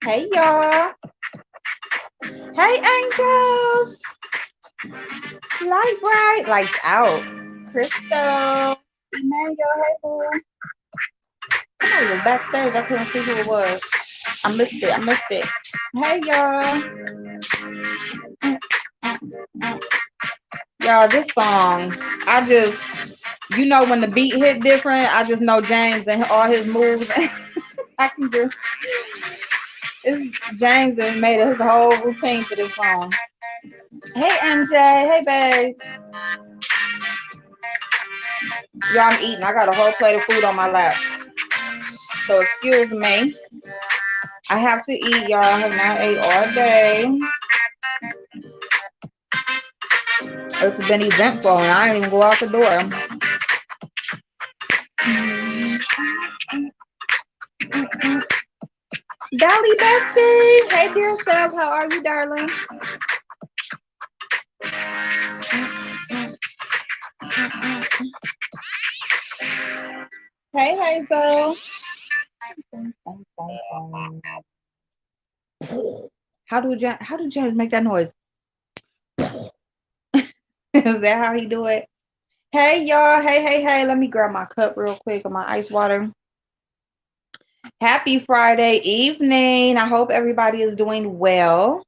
Hey y'all. Hey angels. Light bright. Lights out. Crystal. Emmanuel. Hey boo. Somebody was backstage. I couldn't see who it was. I missed it. I missed it. Hey y'all. Y'all, this song, I just, when the beat hit different, I just know James and all his moves. I can do. It's James that made his whole routine for this song. Hey MJ. Hey babe. Y'all, I'm eating. I got a whole plate of food on my lap. So excuse me. I have to eat, y'all. I have not ate all day. It's been eventful and I didn't even go out the door. Dolly Bessie. Hey dear self, how are you, darling? Hey Hazel. How do James make that noise? Is that how he do it? Hey y'all. Hey. Let me grab my cup real quick of my ice water. Happy Friday evening. I hope everybody is doing well.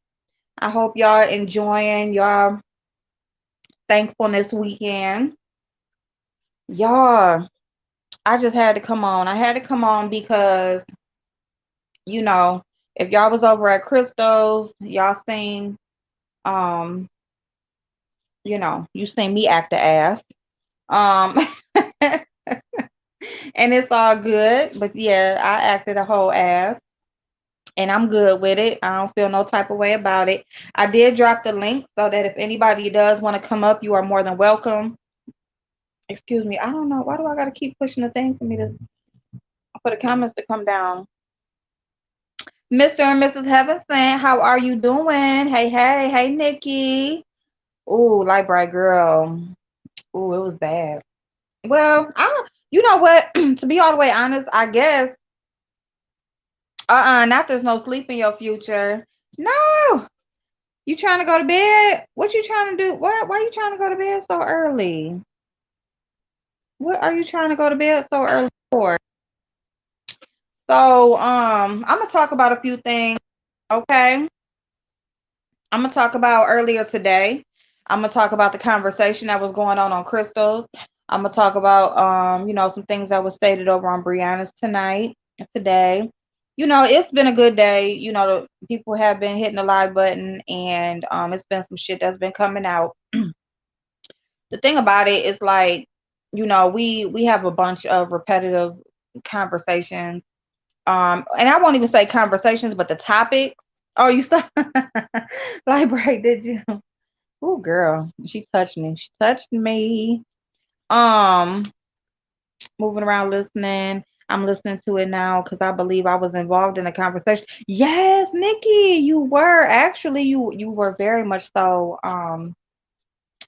I hope y'all enjoying your thankfulness weekend. Y'all, I just had to come on. I had to come on because, if y'all was over at Crystal's, y'all seen, you seen me act the ass. Um, and it's all good. But yeah, I acted a whole ass. And I'm good with it. I don't feel no type of way about it. I did drop the link so that if anybody does want to come up, you are more than welcome. Excuse me. I don't know. Why do I got to keep pushing the thing for the comments to come down? Mr. and Mrs. Heaven Sent, how are you doing? Hey, Nikki. Ooh, light bright girl. Ooh, it was bad. Well, you know what? To be all the way honest, I guess, not there's no sleep in your future. No. You trying to go to bed? What you trying to do? Why you trying to go to bed so early? What are you trying to go to bed so early for? So, I'm gonna talk about a few things, okay? I'm gonna talk about earlier today. I'm gonna talk about the conversation that was going on Crystals. I'm gonna talk about some things that was stated over on Brianna's today. It's been a good day. The people have been hitting the live button and it's been some shit that's been coming out. The thing about it is like, we have a bunch of repetitive conversations. And I won't even say conversations, but the topics. Oh, you saw Library, did you? Oh, girl, she touched me. She touched me. Um, Moving around listening. I'm listening to it now because I believe I was involved in the conversation. Yes, Nikki, you were actually you were very much so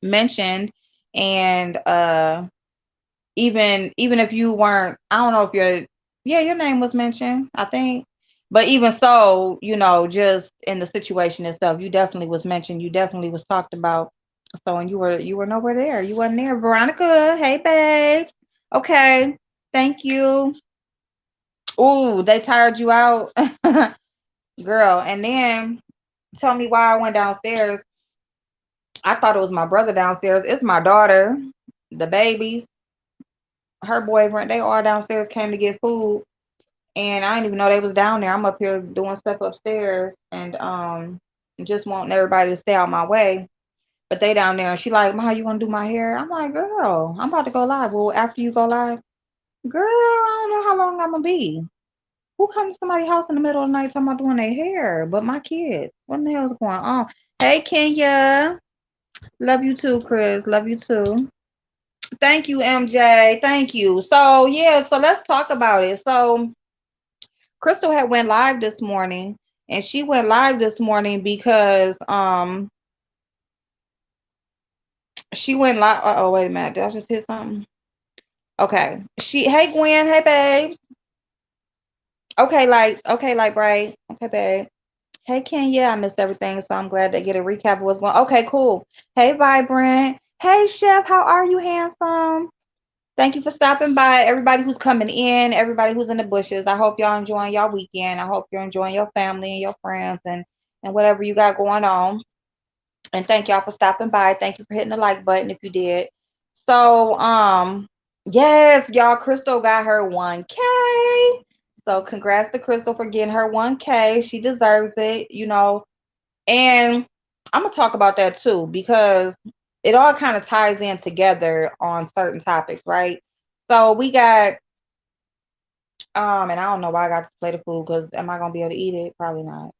mentioned, and even if you weren't, I don't know if your name was mentioned, I think. But even so, just in the situation itself, you definitely was mentioned. You definitely was talked about. So, and you were nowhere there. You wasn't there. Veronica, hey babes. Okay, thank you. Ooh, they tired you out, girl. And then tell me why I went downstairs. I thought it was my brother downstairs. It's my daughter, the babies, her boyfriend. They all downstairs came to get food. And I didn't even know they was down there. I'm up here doing stuff upstairs and just wanting everybody to stay out my way. But they down there and she like, Ma, you wanna do my hair? I'm like, girl, I'm about to go live. Well, after you go live, girl, I don't know how long I'm gonna be. Who comes to somebody's house in the middle of the night talking about doing their hair? But my kids. What in the hell's going on? Hey Kenya. Love you too, Chris. Love you too. Thank you, MJ. Thank you. So yeah, so let's talk about it. So Crystal had went live this morning, and she went live this morning because she went live. Oh wait a minute, did I just hit something? Okay. Hey Gwen, hey babes. Okay, like, right. Okay, babe. Hey, Kenya, I missed everything, so I'm glad to get a recap of what's going on. Okay, cool. Hey, Vibrant. Hey, Chef, how are you, handsome? Thank you for stopping by. Everybody who's coming in, everybody who's in the bushes. I hope y'all enjoying y'all weekend. I hope you're enjoying your family and your friends and whatever you got going on. And thank y'all for stopping by. Thank you for hitting the like button if you did. So, yes, y'all, Crystal got her 1K. So congrats to Crystal for getting her 1K. She deserves it, you know. And I'm gonna talk about that too because it all kind of ties in together on certain topics, right? So we got and I don't know why I got to play the food because am I gonna be able to eat it? Probably not.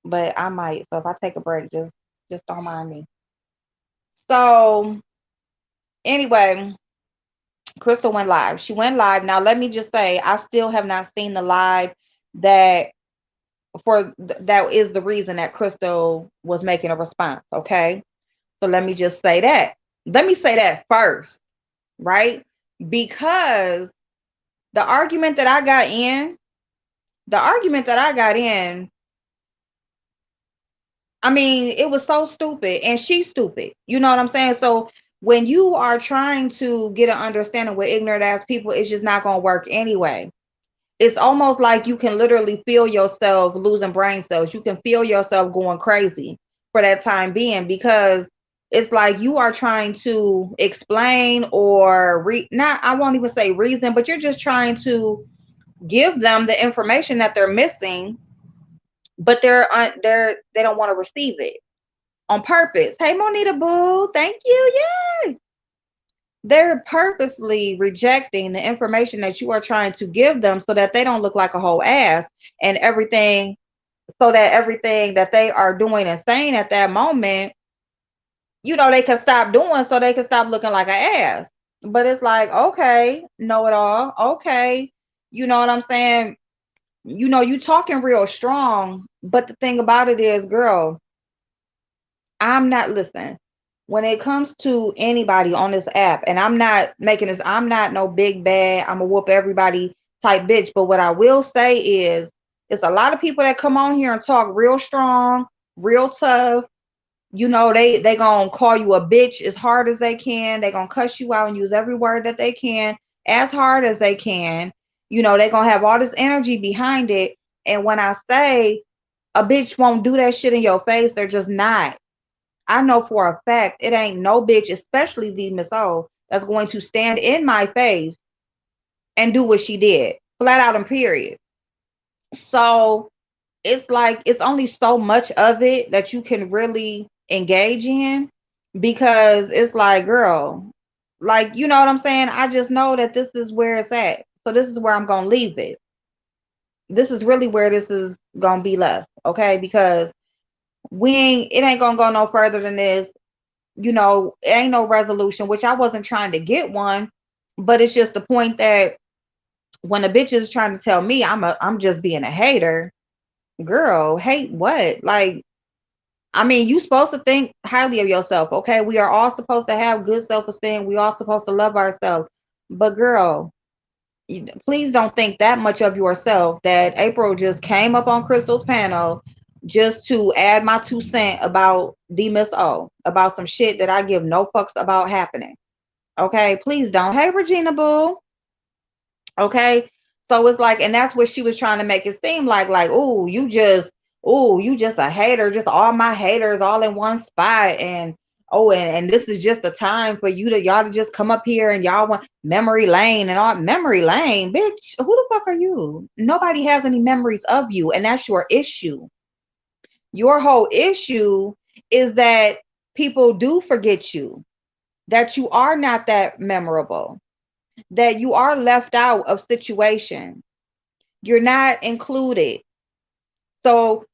But I might. So if I take a break, just don't mind me. So anyway, Crystal went live. She went live. Now let me just say, I still have not seen the live that that is the reason that Crystal was making a response. Okay. So let me just say that. Let me say that first, right? Because the argument that I got in, the argument that I got in, I mean, it was so stupid and she's stupid. You know what I'm saying? So when you are trying to get an understanding with ignorant ass people, it's just not going to work anyway. It's almost like you can literally feel yourself losing brain cells. You can feel yourself going crazy for that time being because it's like you are trying to explain or not, I won't even say reason, but you're just trying to give them the information that they're missing, but they don't want to receive it on purpose. Hey, Monita Boo, thank you. Yay. They're purposely rejecting the information that you are trying to give them so that they don't look like a whole ass and everything, so that everything that they are doing and saying at that moment, they can stop doing so they can stop looking like an ass. But it's like, okay, know it all. Okay. You know what I'm saying? You talking real strong, but the thing about it is, girl, I'm not listen. When it comes to anybody on this app, and I'm not making this, I'm not no big bad, I'm gonna whoop everybody type bitch. But what I will say is, it's a lot of people that come on here and talk real strong, real tough. They gonna call you a bitch as hard as they can. They gonna cuss you out and use every word that they can as hard as they can. They gonna have all this energy behind it. And when I say a bitch won't do that shit in your face, they're just not. I know for a fact it ain't no bitch, especially the Miss O, that's going to stand in my face and do what she did. Flat out and period. So it's like it's only so much of it that you can really engage in because it's like, girl, like, you know what I'm saying? I just know that this is where it's at. So this is where I'm gonna leave it. This is really where this is gonna be left, okay? Because it ain't gonna go no further than this. It ain't no resolution, which I wasn't trying to get one, but it's just the point that when a bitch is trying to tell me I'm just being a hater, girl, hate what? Like, I mean, you supposed to think highly of yourself, okay? We are all supposed to have good self-esteem. We all supposed to love ourselves. But girl, please don't think that much of yourself that April just came up on Crystal's panel just to add my 2 cents about the Miss O, about some shit that I give no fucks about happening. Okay, please don't. Hey, Regina Boo. Okay, so it's like, and that's what she was trying to make it seem like, oh, you just a hater, just all my haters all in one spot, and oh, and this is just a time for y'all to just come up here and y'all want memory lane and all memory lane, bitch. Who the fuck are you? Nobody has any memories of you, and that's your issue. Your whole issue is that people do forget you, that you are not that memorable, that you are left out of situations. You're not included. So,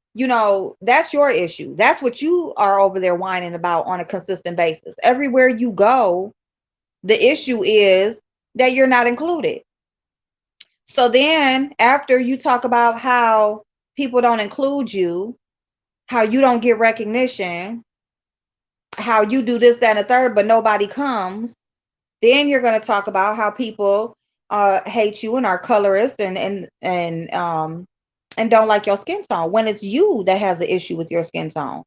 that's your issue. That's what you are over there whining about on a consistent basis. Everywhere you go, the issue is that you're not included. So then after you talk about how people don't include you, how you don't get recognition, how you do this, that, and the third, but nobody comes, then you're going to talk about how people hate you and are colorist and don't like your skin tone, when it's you that has an issue with your skin tone.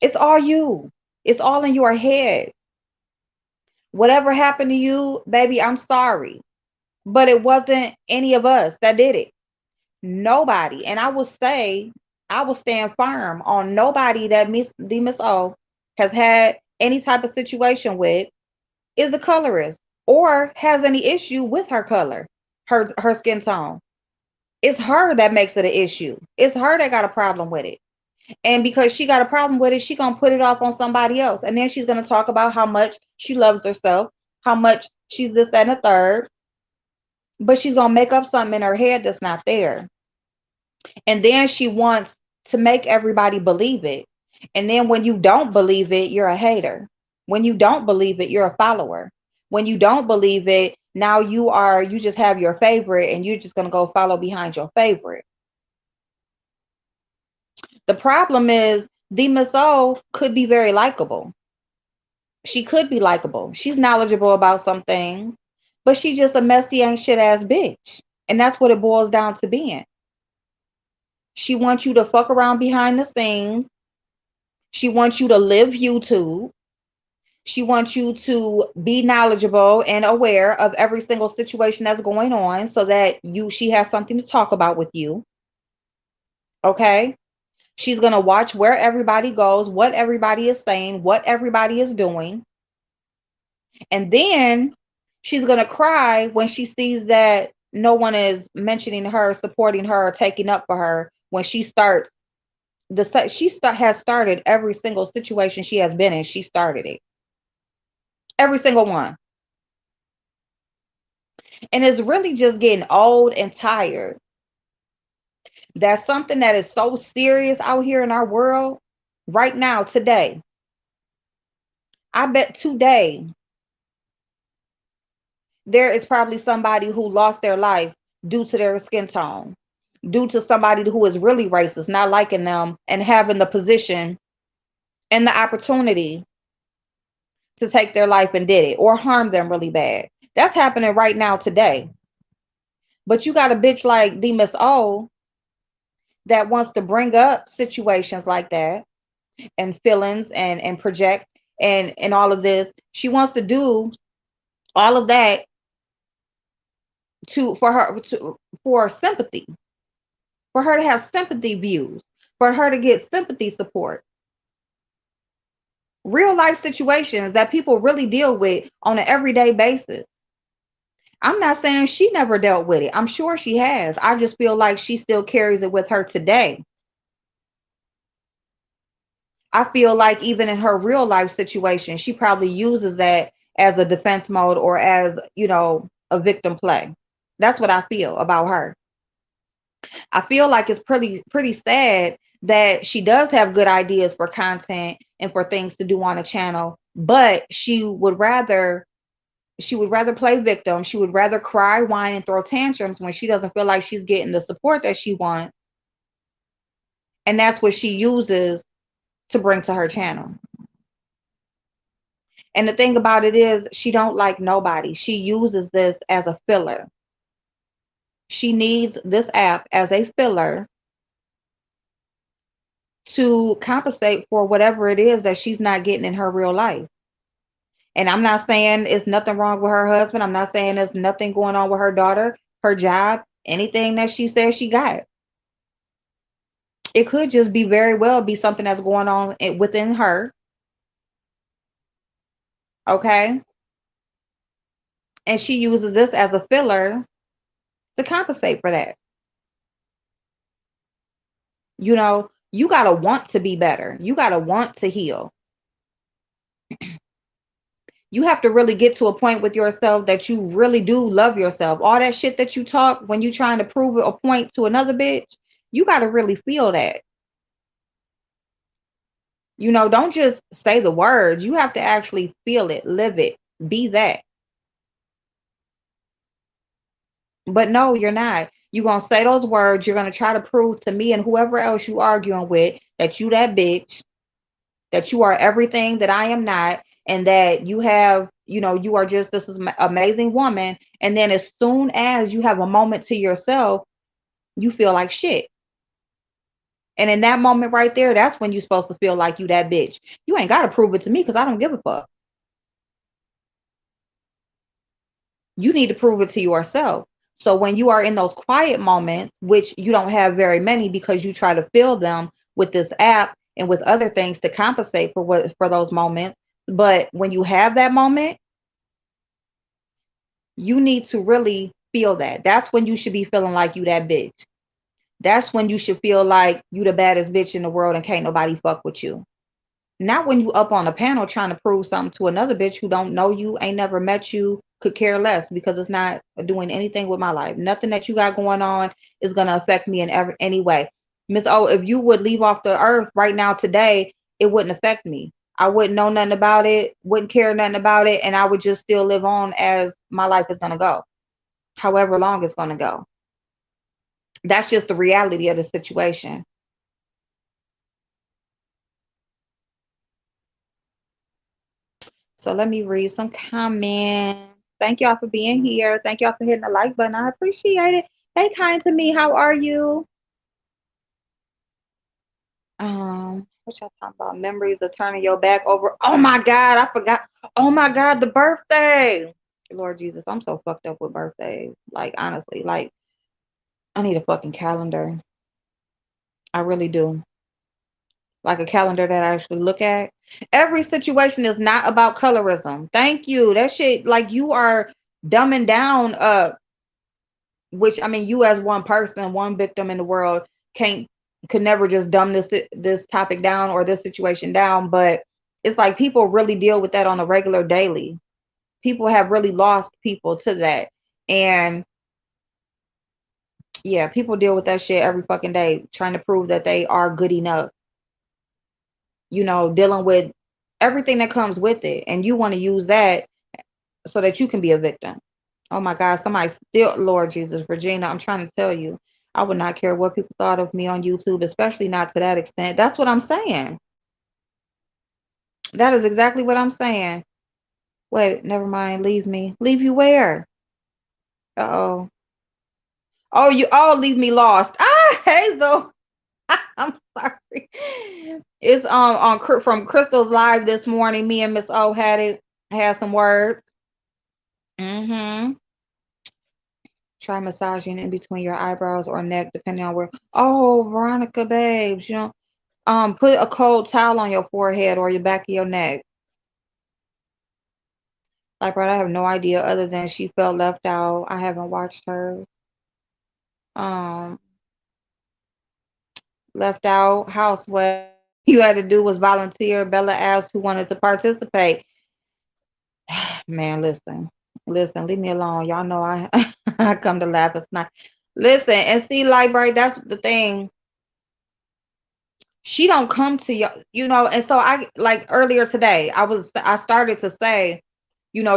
It's all you. It's all in your head. Whatever happened to you, baby, I'm sorry. But it wasn't any of us that did it. Nobody. And I will stand firm on nobody that Miss O has had any type of situation with is a colorist or has any issue with her color, her skin tone. It's her that makes it an issue. It's her that got a problem with it. And because she got a problem with it, she gonna put it off on somebody else. And then she's gonna talk about how much she loves herself, how much she's this, that, and the third. But she's gonna make up something in her head that's not there. And then she wants to make everybody believe it. And then when you don't believe it, you're a hater. When you don't believe it, you're a follower. When you don't believe it, now you just have your favorite and you're just gonna go follow behind your favorite. The problem is the Miss O could be very likable. She could be likable. She's knowledgeable about some things, but she's just a messy, ain't shit ass bitch. And that's what it boils down to being. She wants you to fuck around behind the scenes. She wants you to live YouTube. She wants you to be knowledgeable and aware of every single situation that's going on so that she has something to talk about with you. Okay? She's going to watch where everybody goes, what everybody is saying, what everybody is doing. And then she's going to cry when she sees that no one is mentioning her, supporting her, or taking up for her when she starts has started every single situation she has been in. She started it. Every single one. And it's really just getting old and tired. That's something that is so serious out here in our world right now, today. I bet today there is probably somebody who lost their life due to their skin tone, due to somebody who is really racist, not liking them and having the position and the opportunity to take their life and did it or harm them really bad. That's happening right now today. But you got a bitch like the Miss O that wants to bring up situations like that and feelings and project and all of this. She wants to do all of that for sympathy, for her to have sympathy views, for her to get sympathy support. Real life situations that people really deal with on an everyday basis. I'm not saying she never dealt with it. I'm sure she has. I just feel like she still carries it with her today. I feel like even in her real life situation, she probably uses that as a defense mode or as, a victim play. That's what I feel about her. I feel like it's pretty sad that she does have good ideas for content and for things to do on a channel, but she would rather play victim. She would rather cry, whine, and throw tantrums when she doesn't feel like she's getting the support that she wants. And that's what she uses to bring to her channel. And the thing about it is she don't like nobody. She uses this as a filler. She needs this app as a filler to compensate for whatever it is that she's not getting in her real life. And I'm not saying it's nothing wrong with her husband. I'm not saying there's nothing going on with her daughter, her job, anything that she says she got. It could just be very well be something that's going on within her. Okay. And she uses this as a filler to compensate for that. You got to want to be better. You got to want to heal. You have to really get to a point with yourself that you really do love yourself. All that shit that you talk when you're trying to prove a point to another bitch, you got to really feel that. Don't just say the words. You have to actually feel it, live it, be that. But no, you're not. You're going to say those words. You're going to try to prove to me and whoever else you arguing with that you that bitch, that you are everything that I am not, and that you have you are just this is amazing woman, and then as soon as you have a moment to yourself, you feel like shit. And in that moment right there, that's when you're supposed to feel like you that bitch. You ain't got to prove it to me because I don't give a fuck. You need to prove it to yourself. So when you are in those quiet moments, which you don't have very many because you try to fill them with this app and with other things to compensate for those moments, but when you have that moment, you need to really feel that. That's when you should be feeling like you that bitch. That's when you should feel like you the baddest bitch in the world and can't nobody fuck with you. Not when you up on a panel trying to prove something to another bitch who don't know you, ain't never met you, could care less because it's not doing anything with my life. Nothing that you got going on is gonna affect me in any way. Miss O, if you would leave off the earth right now today, it wouldn't affect me. I wouldn't know nothing about it, wouldn't care nothing about it, and I would just still live on as my life is gonna go, however long it's gonna go. That's just the reality of the situation. So let me read some comments. Thank y'all for being here. Thank y'all for hitting the like button. I appreciate it. Hey, kind to me. How are you? What y'all talking about? Memories of turning your back over. Oh my God, I forgot. Oh my God, the birthday. Lord Jesus, I'm so fucked up with birthdays. Like honestly, like I need a fucking calendar. I really do. Like a calendar that I actually look at. Every situation is not about colorism. Thank you. That shit, like you are dumbing down which I mean, you as one person, one victim in the world, can't could never just dumb this topic down or this situation down. But it's like people really deal with that on a regular daily. People have really lost people to that, and yeah, people deal with that shit every fucking day, trying to prove that they are good enough. Dealing with everything that comes with it, and you want to use that so that you can be a victim. Oh my God, somebody still, Lord Jesus, Regina, I'm trying to tell you, I would not care what people thought of me on YouTube, especially not to that extent. That's what I'm saying. That is exactly what I'm saying. Wait, never mind. Leave me. Leave you where? Uh-oh. Oh, you all leave me lost. Ah, Hazel. I'm sorry. It's on from Crystal's live this morning. Me and Miss O had some words. Mm-hmm. Try massaging in between your eyebrows or neck, depending on where. Oh, Veronica, babes, put a cold towel on your forehead or your back of your neck. Like, right, I have no idea other than she felt left out. I haven't watched her. Um, Left out, house what you had to do was volunteer. Bella asked who wanted to participate. Man, listen, leave me alone. Y'all know I I come to laugh. It's not. Listen and see, like, right, that's the thing. She don't come to you, and so I like earlier today I started to say,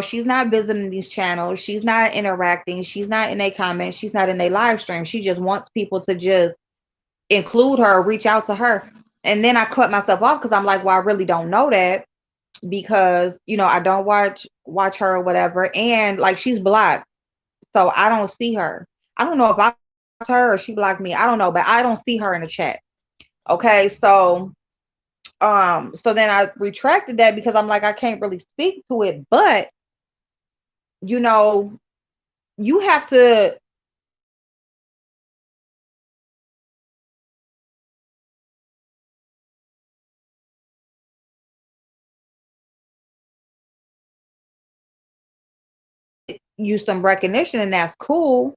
she's not visiting these channels, she's not interacting, she's not in a comment, she's not in a live stream, she just wants people to just include her, reach out to her. And then I cut myself off because I'm like, well, I really don't know that because I don't watch her or whatever, and like she's blocked, so I don't see her. I don't know if I blocked her or she blocked me, I don't know, but I don't see her in the chat. Okay, so then I retracted that because I'm like, I can't really speak to it, but you know you have to use some recognition, and that's cool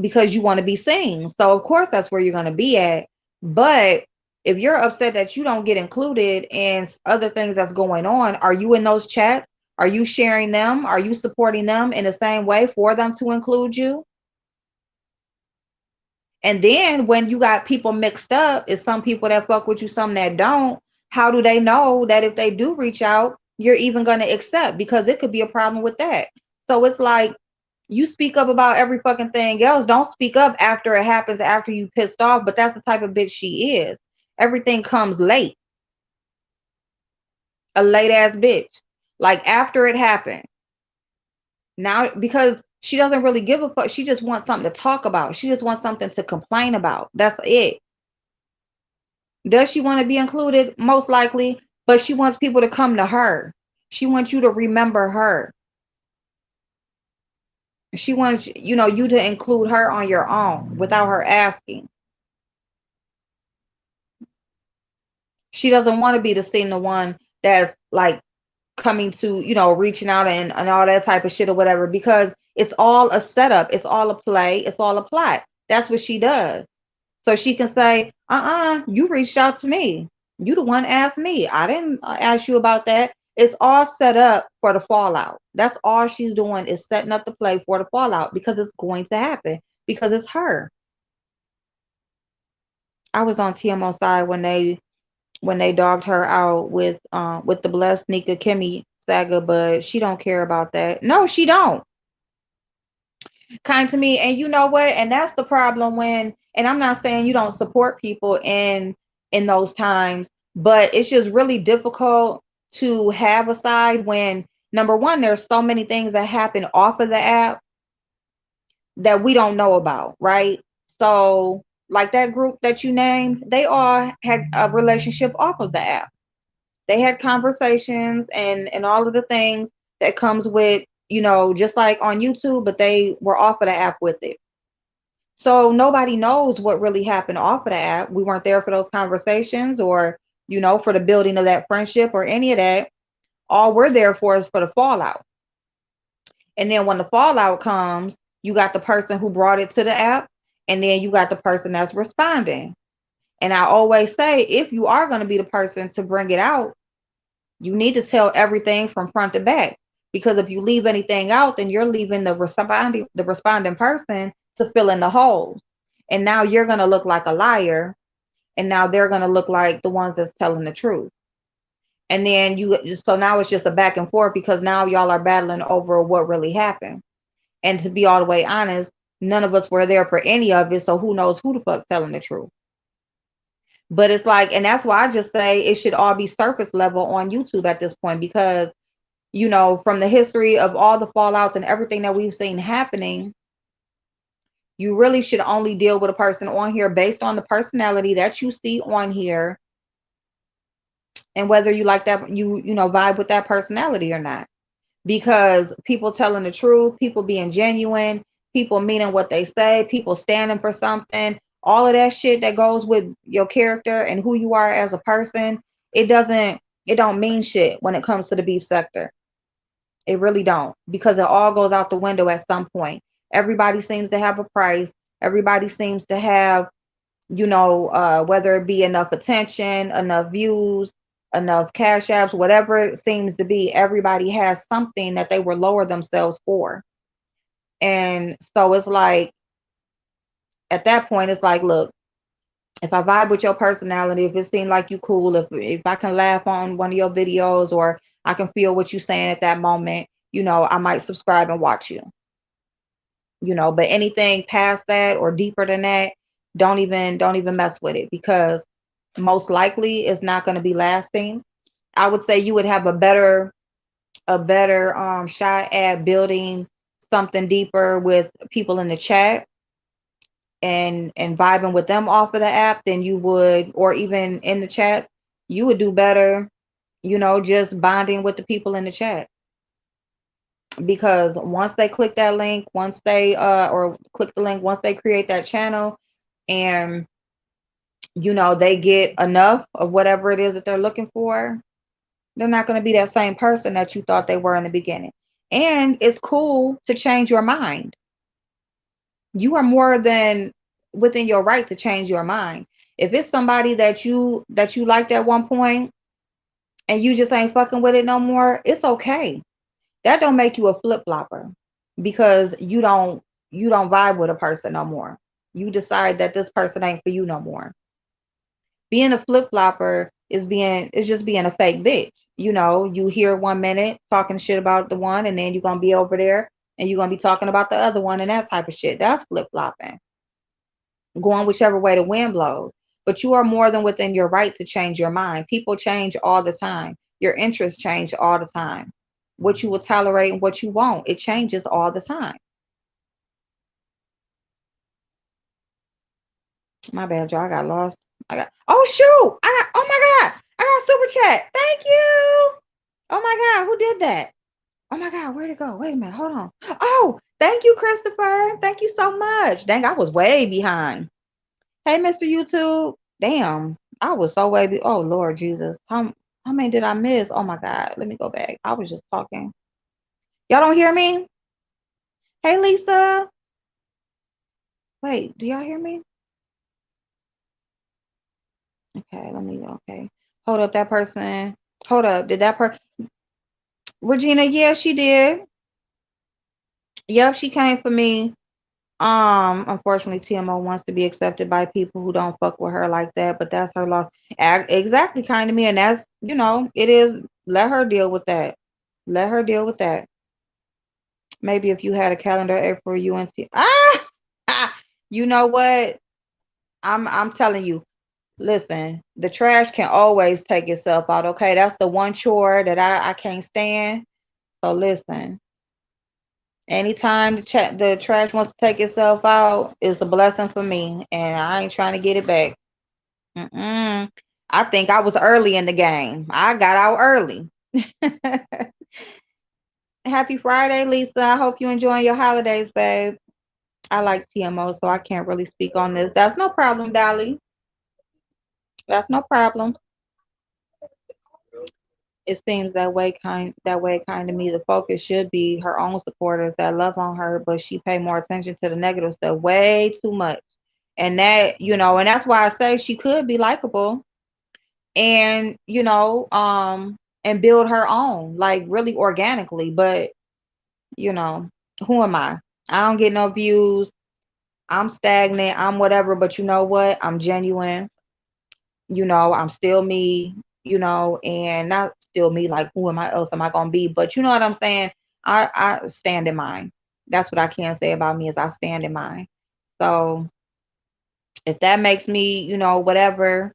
because you want to be seen, so of course that's where you're going to be at. But if you're upset that you don't get included in other things that's going on, are you in those chats? Are you sharing them? Are you supporting them in the same way for them to include you? And then when you got people mixed up, it's some people that fuck with you, some that don't. How do they know that if they do reach out, you're even going to accept? Because it could be a problem with that. So it's like you speak up about every fucking thing else. Don't speak up after it happens, after you pissed off. But that's the type of bitch she is. Everything comes late. A late ass bitch. Like after it happened. Now, because she doesn't really give a fuck. She just wants something to talk about. She just wants something to complain about. That's it. Does she want to be included? Most likely, but she wants people to come to her. She wants you to remember her. She wants, you to include her on your own without her asking. She doesn't want to be the one that's like coming to, reaching out and all that type of shit or whatever, because it's all a setup. It's all a play. It's all a plot. That's what she does. So she can say, you reached out to me. You the one asked me. I didn't ask you about that. It's all set up for the fallout. That's all she's doing, is setting up the play for the fallout, because it's going to happen, because it's her. I was on TMO side when they dogged her out with the Blessed Nika Kimmy saga, but she don't care about that. No, she don't. Kind to me. And you know what? And that's the problem and I'm not saying you don't support people in those times, but it's just really difficult to have a side when, number one, there's so many things that happen off of the app that we don't know about, right? So like that group that you named, they all had a relationship off of the app. They had conversations and all of the things that comes with, just like on YouTube, but they were off of the app with it. So nobody knows what really happened off of the app. We weren't there for those conversations or, for the building of that friendship or any of that. All we're there for is for the fallout. And then when the fallout comes, you got the person who brought it to the app, and then you got the person that's responding. And I always say, if you are going to be the person to bring it out, you need to tell everything from front to back. Because if you leave anything out, then you're leaving the responding person to fill in the holes. And now you're going to look like a liar. And now they're going to look like the ones that's telling the truth. And then so now it's just a back and forth, because now y'all are battling over what really happened. And to be all the way honest, none of us were there for any of it. So who knows who the fuck's telling the truth? But it's like, and that's why I just say it should all be surface level on YouTube at this point, because, from the history of all the fallouts and everything that we've seen happening, you really should only deal with a person on here based on the personality that you see on here, and whether you like that, vibe with that personality or not. Because people telling the truth, people being genuine, people meaning what they say, people standing for something, all of that shit that goes with your character and who you are as a person, it don't mean shit when it comes to the beef sector. It really don't, because it all goes out the window at some point. Everybody seems to have a price. Everybody seems to have, whether it be enough attention, enough views, enough cash apps, whatever it seems to be, everybody has something that they will lower themselves for. And so it's like, at that point, it's like, look, if I vibe with your personality, if it seems like you cool, if I can laugh on one of your videos, or I can feel what you're saying at that moment, I might subscribe and watch you. But anything past that or deeper than that, don't even mess with it, because most likely it's not going to be lasting. I would say you would have a better shot at building something deeper with people in the chat and vibing with them off of the app than you would, or even in the chats. You would do better, just bonding with the people in the chat. Because once they click that link, once they or click the link, once they create that channel, and they get enough of whatever it is that they're looking for, they're not going to be that same person that you thought they were in the beginning. And it's cool to change your mind. You are more than within your right to change your mind. If it's somebody that you liked at one point and you just ain't fucking with it no more, it's okay. That don't make you a flip-flopper, because you don't vibe with a person no more. You decide that this person ain't for you no more. Being a flip-flopper is just being a fake bitch. You hear 1 minute talking shit about the one, and then you're gonna be over there and you're gonna be talking about the other one and that type of shit. That's flip-flopping. Going whichever way the wind blows. But you are more than within your right to change your mind. People change all the time. Your interests change all the time. what you will tolerate and what you won't. It changes all the time. My bad, y'all. I got lost. Oh shoot! Oh my god! I got super chat. Thank you. Oh my god, who did that? Oh my god, where'd it go? Wait a minute, hold on. Oh, thank you, Christopher. Thank you so much. Dang, I was way behind. Hey, Mr. YouTube. Damn, I was so way oh Lord Jesus. How many did I miss? Oh my god, let me go back. I was just talking. Y'all don't hear me? Hey, Lisa. Wait, do y'all hear me? Okay, okay. Hold up, that person. Hold up, did that person? Regina, yeah, she did. Yep, she came for me. Unfortunately, TMO wants to be accepted by people who don't fuck with her like that, but that's her loss. Exactly, kind of me, and that's, it is. Let her deal with that. Let her deal with that. Maybe if you had a calendar for UNT. You know what? I'm telling you. Listen, the trash can always take itself out. Okay, that's the one chore that I can't stand. So listen, anytime the trash wants to take itself out, it's a blessing for me, and I ain't trying to get it back. I think I was early in the game. I got out early. Happy Friday, Lisa. I hope you enjoying your holidays, babe. I like TMO, so I can't really speak on this. That's no problem, Dolly. That's no problem. It seems that way kind of me. The focus should be her own supporters that love on her, but she pay more attention to the negative stuff way too much. And and that's why I say she could be likable and and build her own, like really organically. But you know, who am I? I don't get no views. I'm stagnant. I'm whatever. But you know what? I'm genuine. I'm still me, and not still me, like who am I else am I gonna be? But you know what I'm saying? I stand in mine. That's what I can say about me is I stand in mine. So if that makes me, whatever,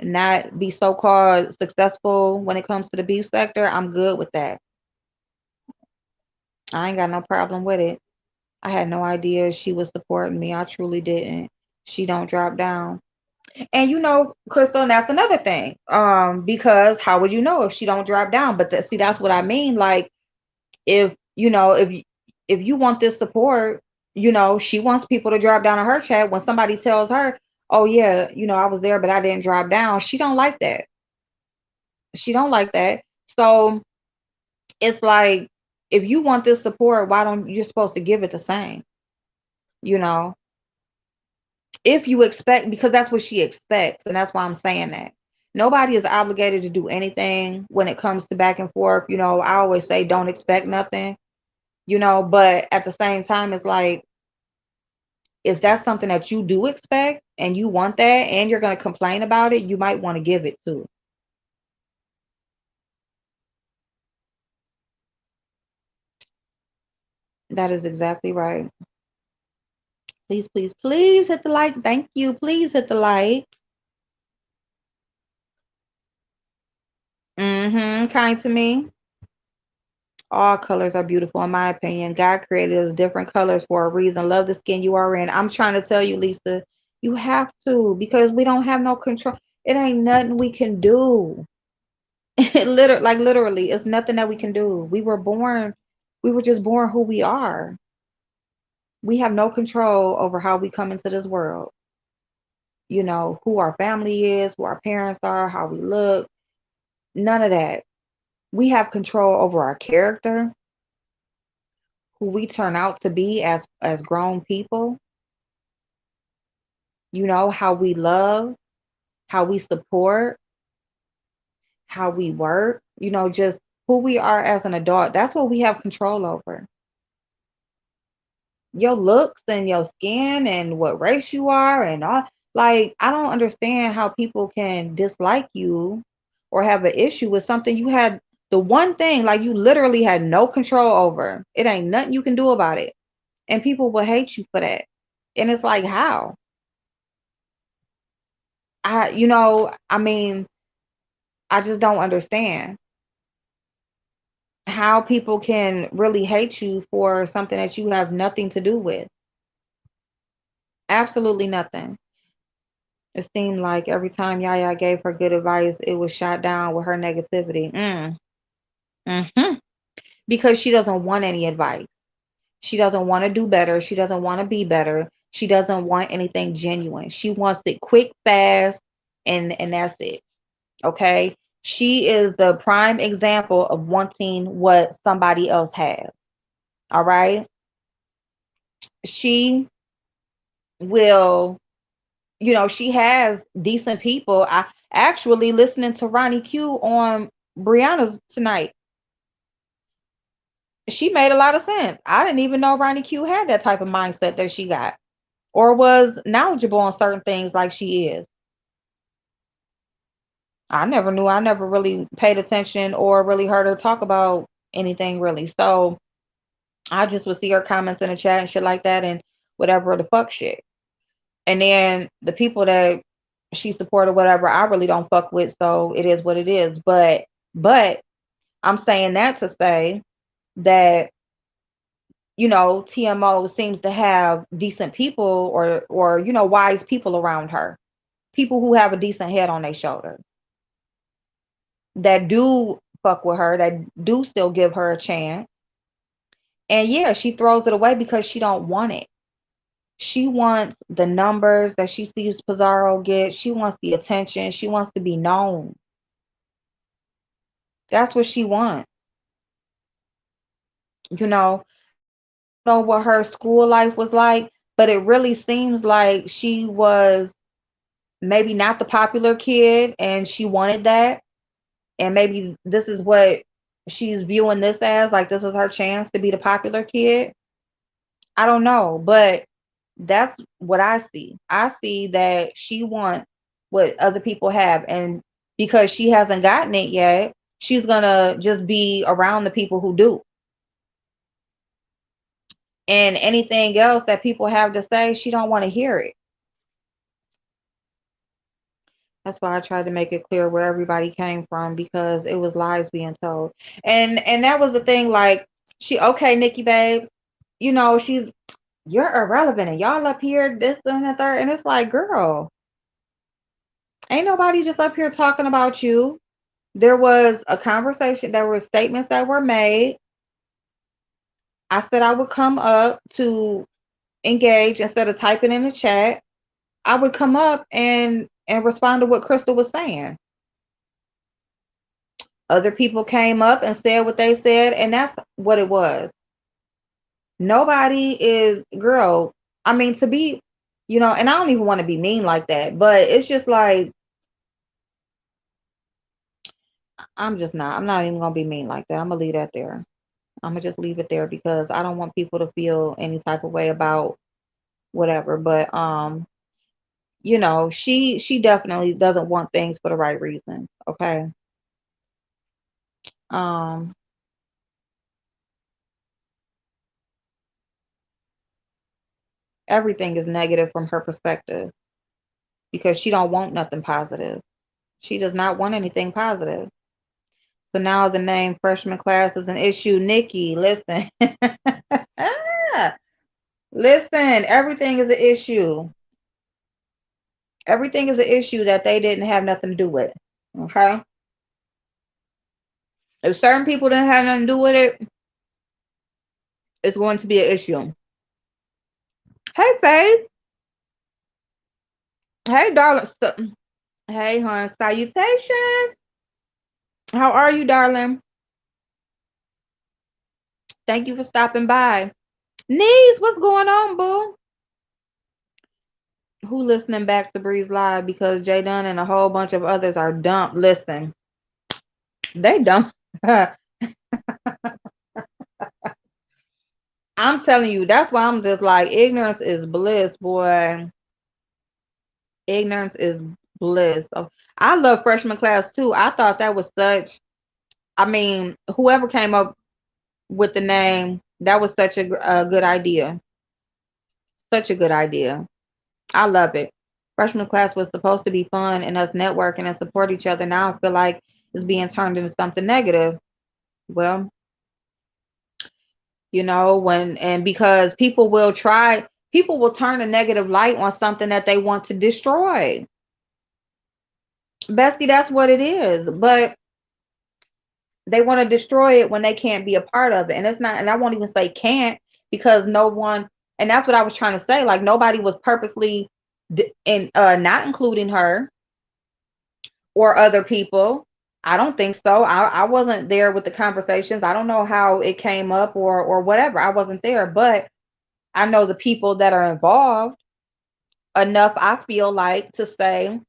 not be so called successful when it comes to the beef sector, I'm good with that. I ain't got no problem with it. I had no idea she was supporting me. I truly didn't. She don't drop down. And Crystal, and that's another thing. Because how would you know if she don't drop down? But see, that's what I mean. Like, if you want this support, she wants people to drop down on her chat. When somebody tells her, "Oh yeah, I was there, but I didn't drop down," she don't like that. She don't like that. So it's like, if you want this support, why don't you're supposed to give it the same? You know, if you expect, because that's what she expects, and that's why I'm saying that. Nobody is obligated to do anything when it comes to back and forth. I always say don't expect nothing, but at the same time, it's like, if that's something that you do expect and you want that and you're going to complain about it, you might want to give it too. That is exactly right. Please, please, please hit the like. Thank you. Please hit the like. Kind to me. All colors are beautiful, in my opinion. God created us different colors for a reason. Love the skin you are in. I'm trying to tell you, Lisa, you have to, because we don't have no control. It ain't nothing we can do. Literally, it's nothing that we can do. We were just born who we are. We have no control over how we come into this world. Who our family is, who our parents are, how we look, none of that. We have control over our character, who we turn out to be as grown people, how we love, how we support, how we work, just who we are as an adult. That's what we have control over. Your looks and your skin and what race you are and all. Like, I don't understand how people can dislike you or have an issue with something you had, the one thing, like, you literally had no control over. It ain't nothing you can do about it. And people will hate you for that. And it's like, how? I mean, I just don't understand how people can really hate you for something that you have nothing to do with. Absolutely nothing. It seemed like every time Yaya gave her good advice, it was shot down with her negativity. Hmm. Because she doesn't want any advice. She doesn't want to do better. She doesn't want to be better. She doesn't want anything genuine. She wants it quick, fast, and that's it. Okay? She is the prime example of wanting what somebody else has. All right? She will, she has decent people. I actually listening to Ronnie Q on Brianna's tonight. She made a lot of sense. I didn't even know Ronnie Q had that type of mindset that she got, or was knowledgeable on certain things like she is. I never knew. I never really paid attention or really heard her talk about anything really. So I just would see her comments in the chat and shit like that and whatever the fuck shit. And then the people that she supported, whatever, I really don't fuck with. So it is what it is. But I'm saying that to say that TMO seems to have decent people or wise people around her. People who have a decent head on their shoulders that do fuck with her, that do still give her a chance. And yeah, she throws it away because she don't want it. She wants the numbers that she sees Pizarro get. She wants the attention. She wants to be known. That's what she wants. Know what her school life was like, but it really seems like she was maybe not the popular kid and she wanted that. And maybe this is what she's viewing this as, like this is her chance to be the popular kid. I don't know, but that's what I see. I see that she wants what other people have, and because she hasn't gotten it yet, she's gonna just be around the people who do. And anything else that people have to say, she don't want to hear it. That's why I tried to make it clear where everybody came from, because it was lies being told. And that was the thing, like, okay, Nikki babes, she's you're irrelevant and y'all up here, this and the third. And it's like, girl, ain't nobody just up here talking about you. There was a conversation, there were statements that were made. I said I would come up to engage instead of typing in the chat. I would come up and respond to what Crystal was saying. Other people came up and said what they said, and that's what it was. Nobody is, girl, I mean, to be, and I don't even want to be mean like that, but it's just like, I'm not even gonna be mean like that. I'm gonna leave that there. I'm gonna just leave it there because I don't want people to feel any type of way about whatever. But she definitely doesn't want things for the right reasons. Okay. Um, everything is negative from her perspective because she don't want nothing positive. She does not want anything positive. So now the name freshman class is an issue. Nikki, listen. Listen, everything is an issue. Everything is an issue that they didn't have nothing to do with. Okay? If certain people didn't have nothing to do with it, it's going to be an issue. Hey, Faith. Hey, darling. Hey, hon. Salutations. How are you, darling? Thank you for stopping by. Niece, what's going on, boo? Who listening back to Breeze Live because Jay Dunn and a whole bunch of others are dumb? Listen, they dumb. I'm telling you, that's why I'm just like, ignorance is bliss, boy. Ignorance is bliss. Oh, I love freshman class too. I thought that was I mean, whoever came up with the name, that was such a good idea. Such a good idea. I love it. Freshman class was supposed to be fun and us networking and support each other. Now I feel like it's being turned into something negative. Well, and because people will turn a negative light on something that they want to destroy. Bestie, that's what it is. But they want to destroy it when they can't be a part of it. And it's not, and I won't even say can't, because no one, and that's what I was trying to say. Like, nobody was purposely not including her or other people. I don't think so. I wasn't there with the conversations. I don't know how it came up or whatever. I wasn't there, but I know the people that are involved enough, I feel like, to say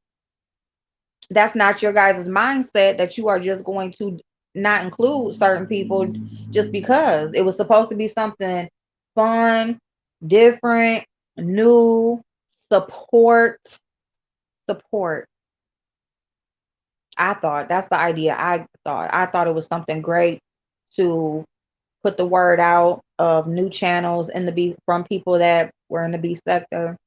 that's not your guys' mindset, that you are just going to not include certain people just because it was supposed to be something fun, different, new, support. Support. I thought that's the idea. I thought it was something great to put the word out of new channels in the B from people that were in the B sector,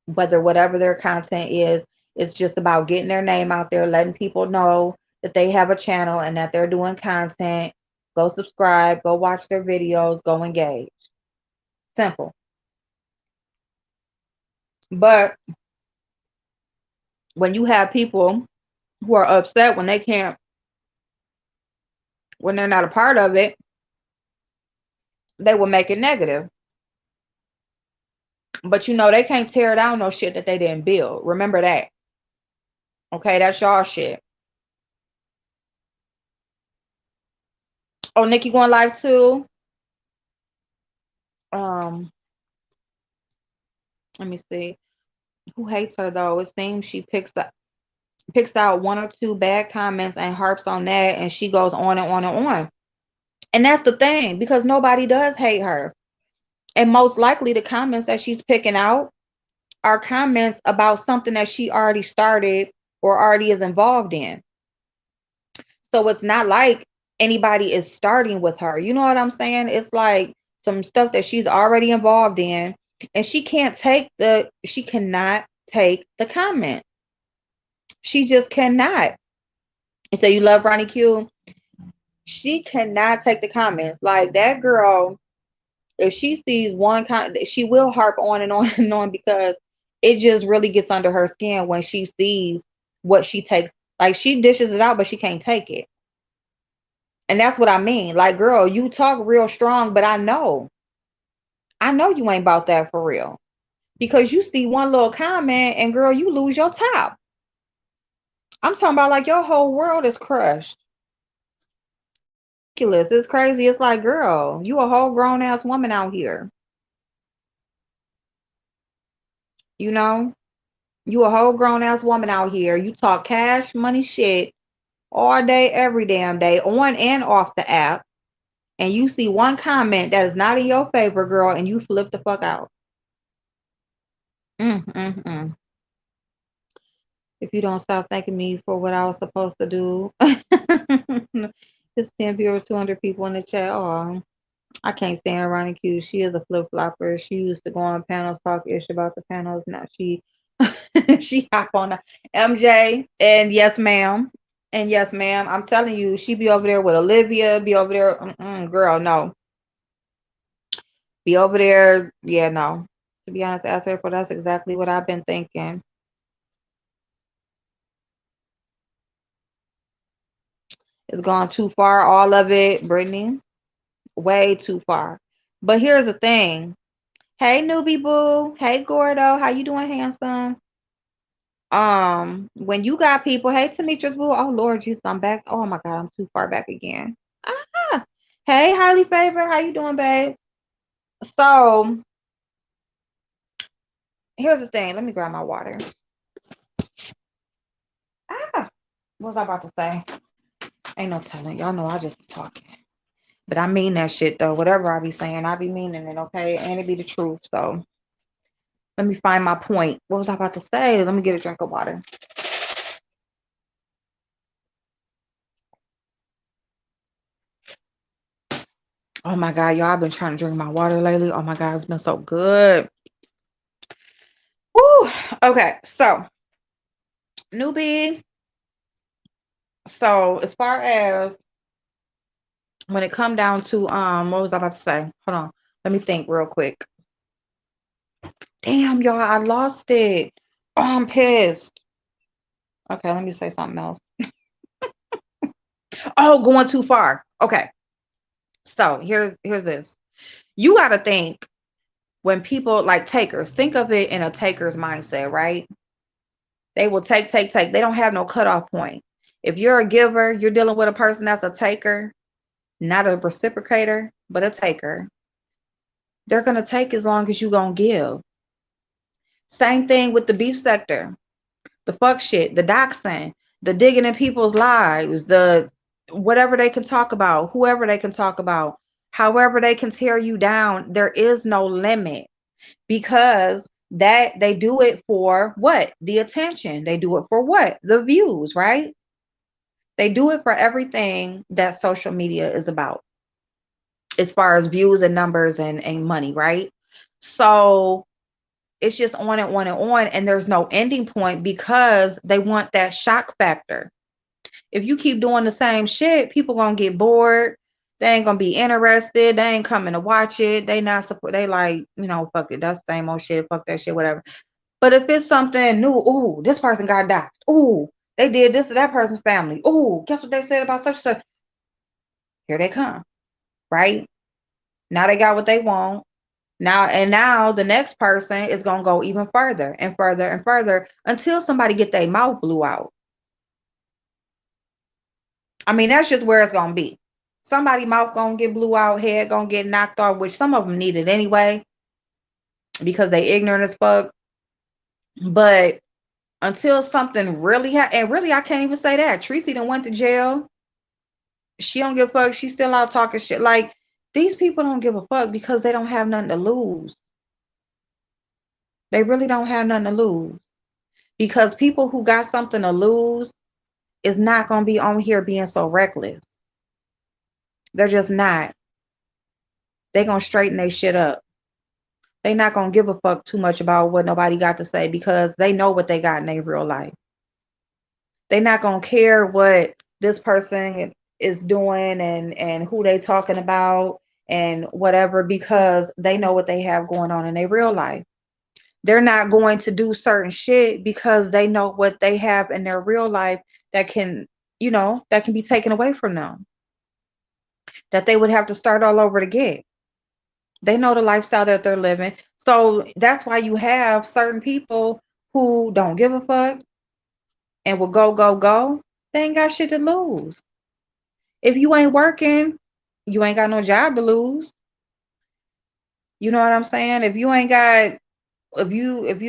whether whatever their content is. It's just about getting their name out there, letting people know that they have a channel and that they're doing content. Go subscribe, go watch their videos, go engage. Simple. But when you have people who are upset when they can't, when they're not a part of it, they will make it negative. But they can't tear down no shit that they didn't build. Remember that. Okay, that's y'all shit. Oh, Nikki going live too. Um, Let me see. Who hates her though? It seems she picks out one or two bad comments and harps on that, and she goes on and on and on. And that's the thing, because nobody does hate her. And most likely the comments that she's picking out are comments about something that she already started or already is involved in. So it's not like anybody is starting with her. You know what I'm saying? It's like some stuff that she's already involved in, and she cannot take the comment. She just cannot. You say you love Ronnie Q. She cannot take the comments. Like, that girl, if she sees one comment, she will harp on and on and on, because it just really gets under her skin when she sees what she takes. Like, she dishes it out, but she can't take it. And that's what I mean. Like, girl, you talk real strong, but I know you ain't about that for real. Because you see one little comment and, girl, you lose your top. I'm talking about, like, your whole world is crushed. Ridiculous. It's crazy. It's like, girl, you a whole grown ass woman out here. You know? You a whole grown ass woman out here. You talk cash money shit all day, every damn day, on and off the app. And you see one comment that is not in your favor, girl, and you flip the fuck out. Mm, mm, mm. If you don't stop thanking me for what I was supposed to do. It's 10 viewers, 200 people in the chat. Oh, I can't stand Ronnie Q. She is a flip flopper. She used to go on panels, talk ish about the panels. Now she she hop on the MJ, and yes, ma'am. And yes, ma'am. I'm telling you, she be over there with Olivia, be over there. Girl, no. Be over there. Yeah, no. To be honest, ask her for that's exactly what I've been thinking. It's gone too far, all of it, Brittany. Way too far. But here's the thing. Hey, newbie boo. Hey, Gordo. How you doing, handsome? When you got people, hey, Demetrius boo. Oh, Lord Jesus, I'm back. Oh, my God, I'm too far back again. Ah. Hey, highly favored. How you doing, babe? So, here's the thing. Let me grab my water. Ah. What was I about to say? Ain't no telling. Y'all know I just be talking. But I mean that shit, though. Whatever I be saying, I be meaning it, okay? And it be the truth, so. Let me find my point. What was I about to say? Let me get a drink of water. Oh my God, y'all, I've been trying to drink my water lately. Oh my God, it's been so good. Woo. Okay, so newbie. So as far as when it come down to what was I about to say? Hold on. Let me think real quick. Damn, y'all, I lost it. Oh, I'm pissed. Okay, let me say something else. Oh, going too far. Okay. So here's this. You gotta think when people like takers, think of it in a taker's mindset, right? They will take, take, take. They don't have no cutoff point. If you're a giver, you're dealing with a person that's a taker, not a reciprocator, but a taker. They're gonna take as long as you gonna give. Same thing with the beef sector, the fuck shit, the doxing, the digging in people's lives, the whatever they can talk about, whoever they can talk about, however they can tear you down. There is no limit because that they do it for what? The attention. They do it for what? The views, right? They do it for everything that social media is about, as far as views and numbers and money, right? So it's just on and on and on, and there's no ending point because they want that shock factor. If you keep doing the same shit, people gonna get bored. They ain't gonna be interested. They ain't coming to watch it. They not support. They like, fuck it. That's the same old shit. Fuck that shit. Whatever. But if it's something new, ooh, this person got doxxed. Ooh, they did this to that person's family. Ooh, guess what they said about such and such? Here they come. Right now, they got what they want. Now the next person is gonna go even further and further and further until somebody get their mouth blew out. I mean, that's just where it's gonna be. Somebody mouth gonna get blew out, head gonna get knocked off, which some of them need it anyway because they ignorant as fuck. But until something really and really, I can't even say that. Tracy done went to jail. She don't give a fuck. She's still out talking shit. Like, these people don't give a fuck because they don't have nothing to lose. They really don't have nothing to lose. Because people who got something to lose is not gonna be on here being so reckless. They're just not. They gonna straighten their shit up. They not gonna give a fuck too much about what nobody got to say because they know what they got in their real life. They not gonna care what this person is doing and who they talking about and whatever because they know what they have going on in their real life. They're not going to do certain shit because they know what they have in their real life that can, that can be taken away from them. That they would have to start all over to get. They know the lifestyle that they're living. So that's why you have certain people who don't give a fuck and will go, go, go. They ain't got shit to lose. If you ain't working, you ain't got no job to lose. You know what I'm saying? If you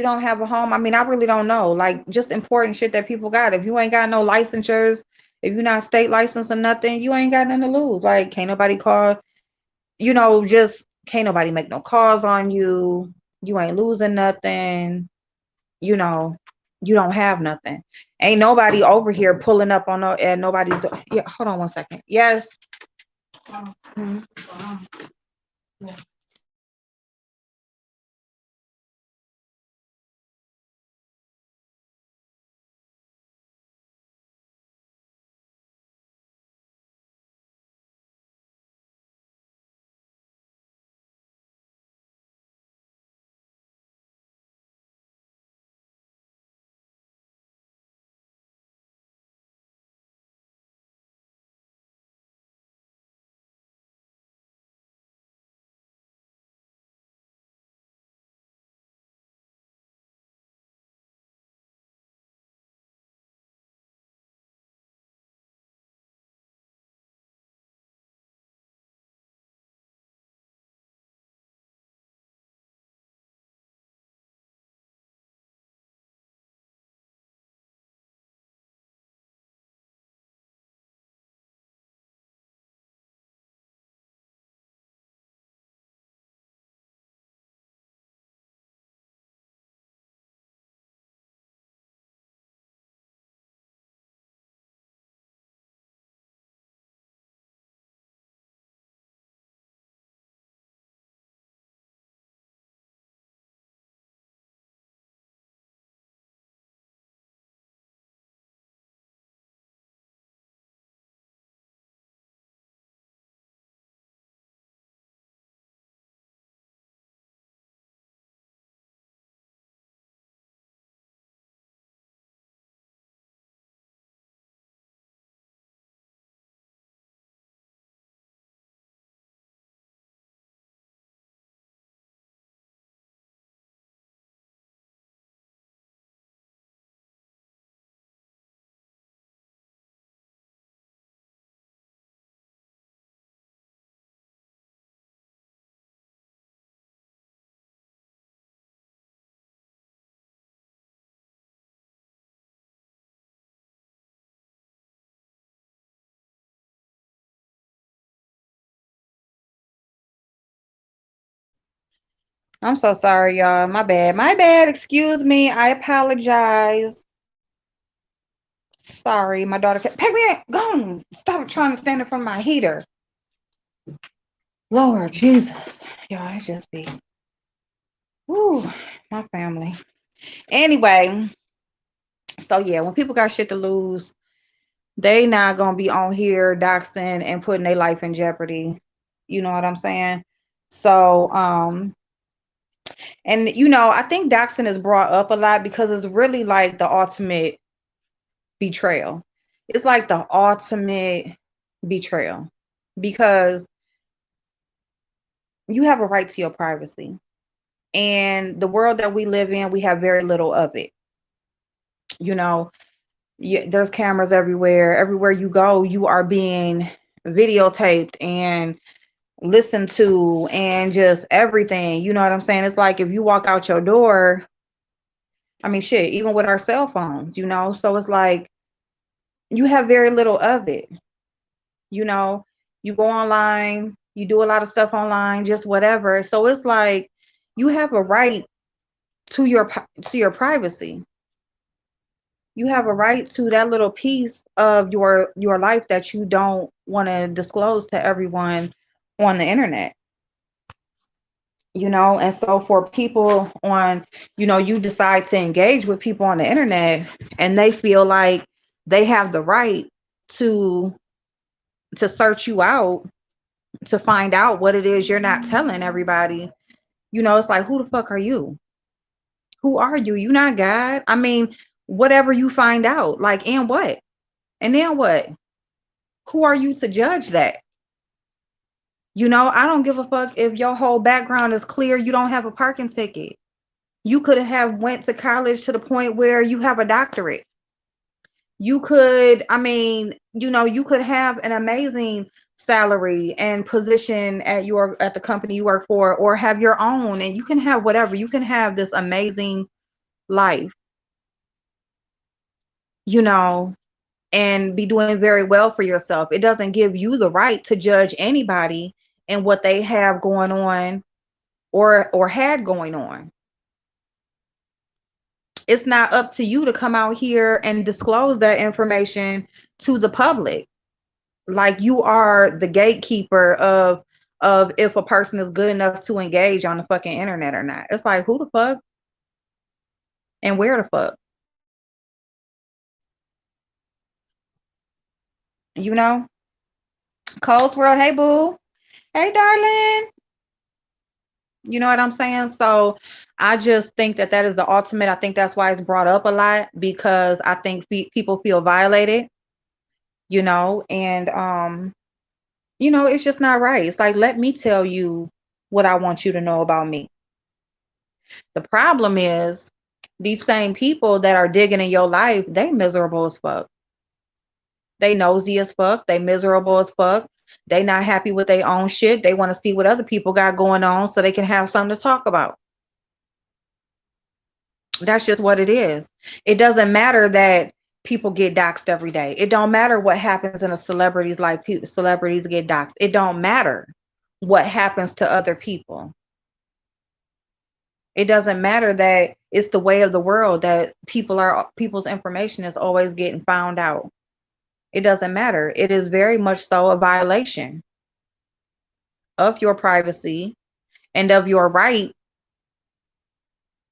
don't have a home, I mean, I really don't know. Like, just important shit that people got. If you ain't got no licensures, if you're not state licensed or nothing, you ain't got nothing to lose. Like, can't nobody call, just can't nobody make no calls on you. You ain't losing nothing. You know, you don't have nothing. Ain't nobody over here pulling up on no at nobody's door. Yeah, hold on one second. Yes. Mhm. I'm so sorry, y'all. My bad. My bad. Excuse me. I apologize. Sorry, my daughter kept, Pac Man, go on. Stop trying to stand in front of my heater. Lord Jesus. Y'all, I just be, woo, my family. Anyway, so yeah, when people got shit to lose, they not gonna be on here doxing and putting their life in jeopardy. You know what I'm saying? So, and I think doxing is brought up a lot because it's really like the ultimate betrayal. It's like the ultimate betrayal because you have a right to your privacy. And the world that we live in, we have very little of it. You know, there's cameras everywhere. Everywhere you go, you are being videotaped and listened to and just everything. You know what I'm saying? It's like if you walk out your door, I mean, shit, even with our cell phones, so it's like you have very little of it. You know, you go online, you do a lot of stuff online, just whatever. So it's like you have a right to your privacy. You have a right to that little piece of your life that you don't want to disclose to everyone on the internet. And so for people on, you decide to engage with people on the internet and they feel like they have the right to search you out to find out what it is you're not telling everybody. It's like, who the fuck are you? Who are you? You not God. I mean, whatever you find out, like, and what? And then what? Who are you to judge that? I don't give a fuck if your whole background is clear. You don't have a parking ticket. You could have went to college to the point where you have a doctorate. You could, I mean, you could have an amazing salary and position at the company you work for, or have your own, and you can have whatever. You can have this amazing life, and be doing very well for yourself. It doesn't give you the right to judge anybody and what they have going on or had going on. It's not up to you to come out here and disclose that information to the public. Like, you are the gatekeeper of if a person is good enough to engage on the fucking internet or not. It's like, who the fuck and where the fuck? You know? Cole's World, hey boo. Hey darling. You know what I'm saying? So I just think that is the ultimate. I think that's why it's brought up a lot, because I think people feel violated, and it's just not right. It's like, let me tell you what I want you to know about me. The problem is these same people that are digging in your life, they miserable as fuck. They nosy as fuck. They miserable as fuck. They not happy with their own shit. They want to see what other people got going on so they can have something to talk about. That's just what it is. It doesn't matter that people get doxxed every day. It don't matter what happens in a celebrity's life. Celebrities get doxxed. It don't matter what happens to other people. It doesn't matter that it's the way of the world that people's information is always getting found out. It doesn't matter. It is very much so a violation of your privacy and of your right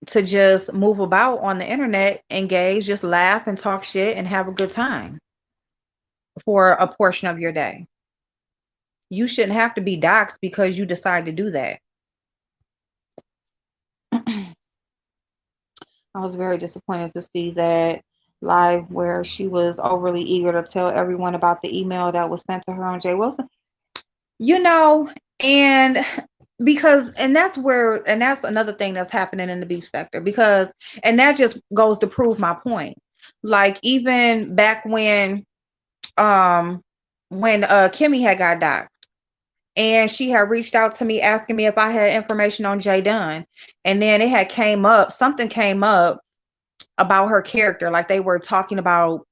to just move about on the internet, engage, just laugh and talk shit and have a good time for a portion of your day. You shouldn't have to be doxxed because you decide to do that. I was very disappointed to see that live where she was overly eager to tell everyone about the email that was sent to her on Jay Wilson. And that's another thing that's happening in the beef sector, and that just goes to prove my point. Like, even back when Kimmy had got doxxed, and she had reached out to me asking me if I had information on Jay Dunn, and then something came up about her character, like they were talking about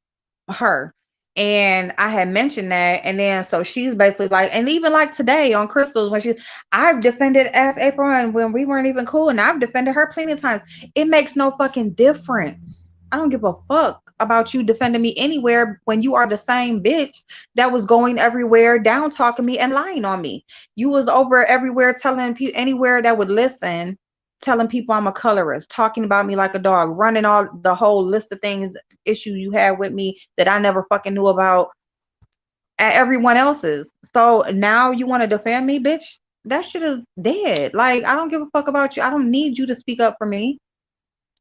her. And I had mentioned that, and then so she's basically like, and even like today on Crystals, when I've defended as April, and when we weren't even cool, and I've defended her plenty of times. It makes no fucking difference. I don't give a fuck about you defending me anywhere when you are the same bitch that was going everywhere, down talking me and lying on me. You was over everywhere telling people anywhere that would listen, telling people I'm a colorist, talking about me like a dog, running all the whole list of things, issues you had with me that I never fucking knew about at everyone else's. So now you want to defend me, bitch? That shit is dead. Like, I don't give a fuck about you. I don't need you to speak up for me.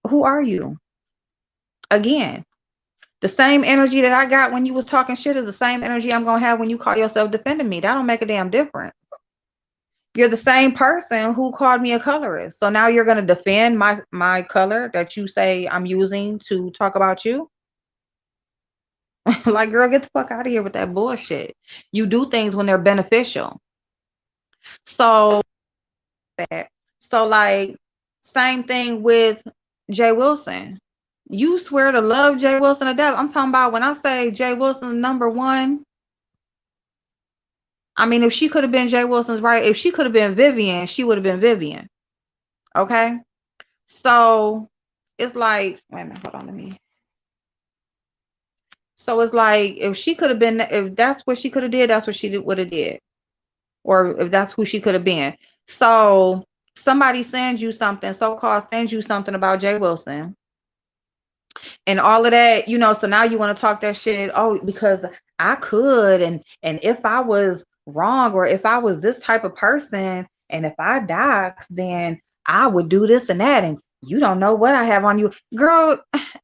Who are you? Again, the same energy that I got when you was talking shit is the same energy I'm gonna have when you call yourself defending me. That don't make a damn difference. You're the same person who called me a colorist. So now you're gonna defend my color that you say I'm using to talk about you? Like, girl, get the fuck out of here with that bullshit. You do things when they're beneficial. So, like, same thing with Jay Wilson. You swear to love Jay Wilson to death. I'm talking about when I say Jay Wilson's number one. I mean, if she could have been Jay Wilson's right, if she could have been Vivian, she would have been Vivian. Okay? So, it's like, wait a minute, hold on, let me. So it's like, if she could have been, if that's what she could have did, that's what she would have did. Or if that's who she could have been. So somebody sends you something, so-called sends you something about Jay Wilson and all of that, so now you want to talk that shit. Oh, because I could, and if I was wrong, or if I was this type of person, and if I dox, then I would do this and that, and you don't know what I have on you. Girl,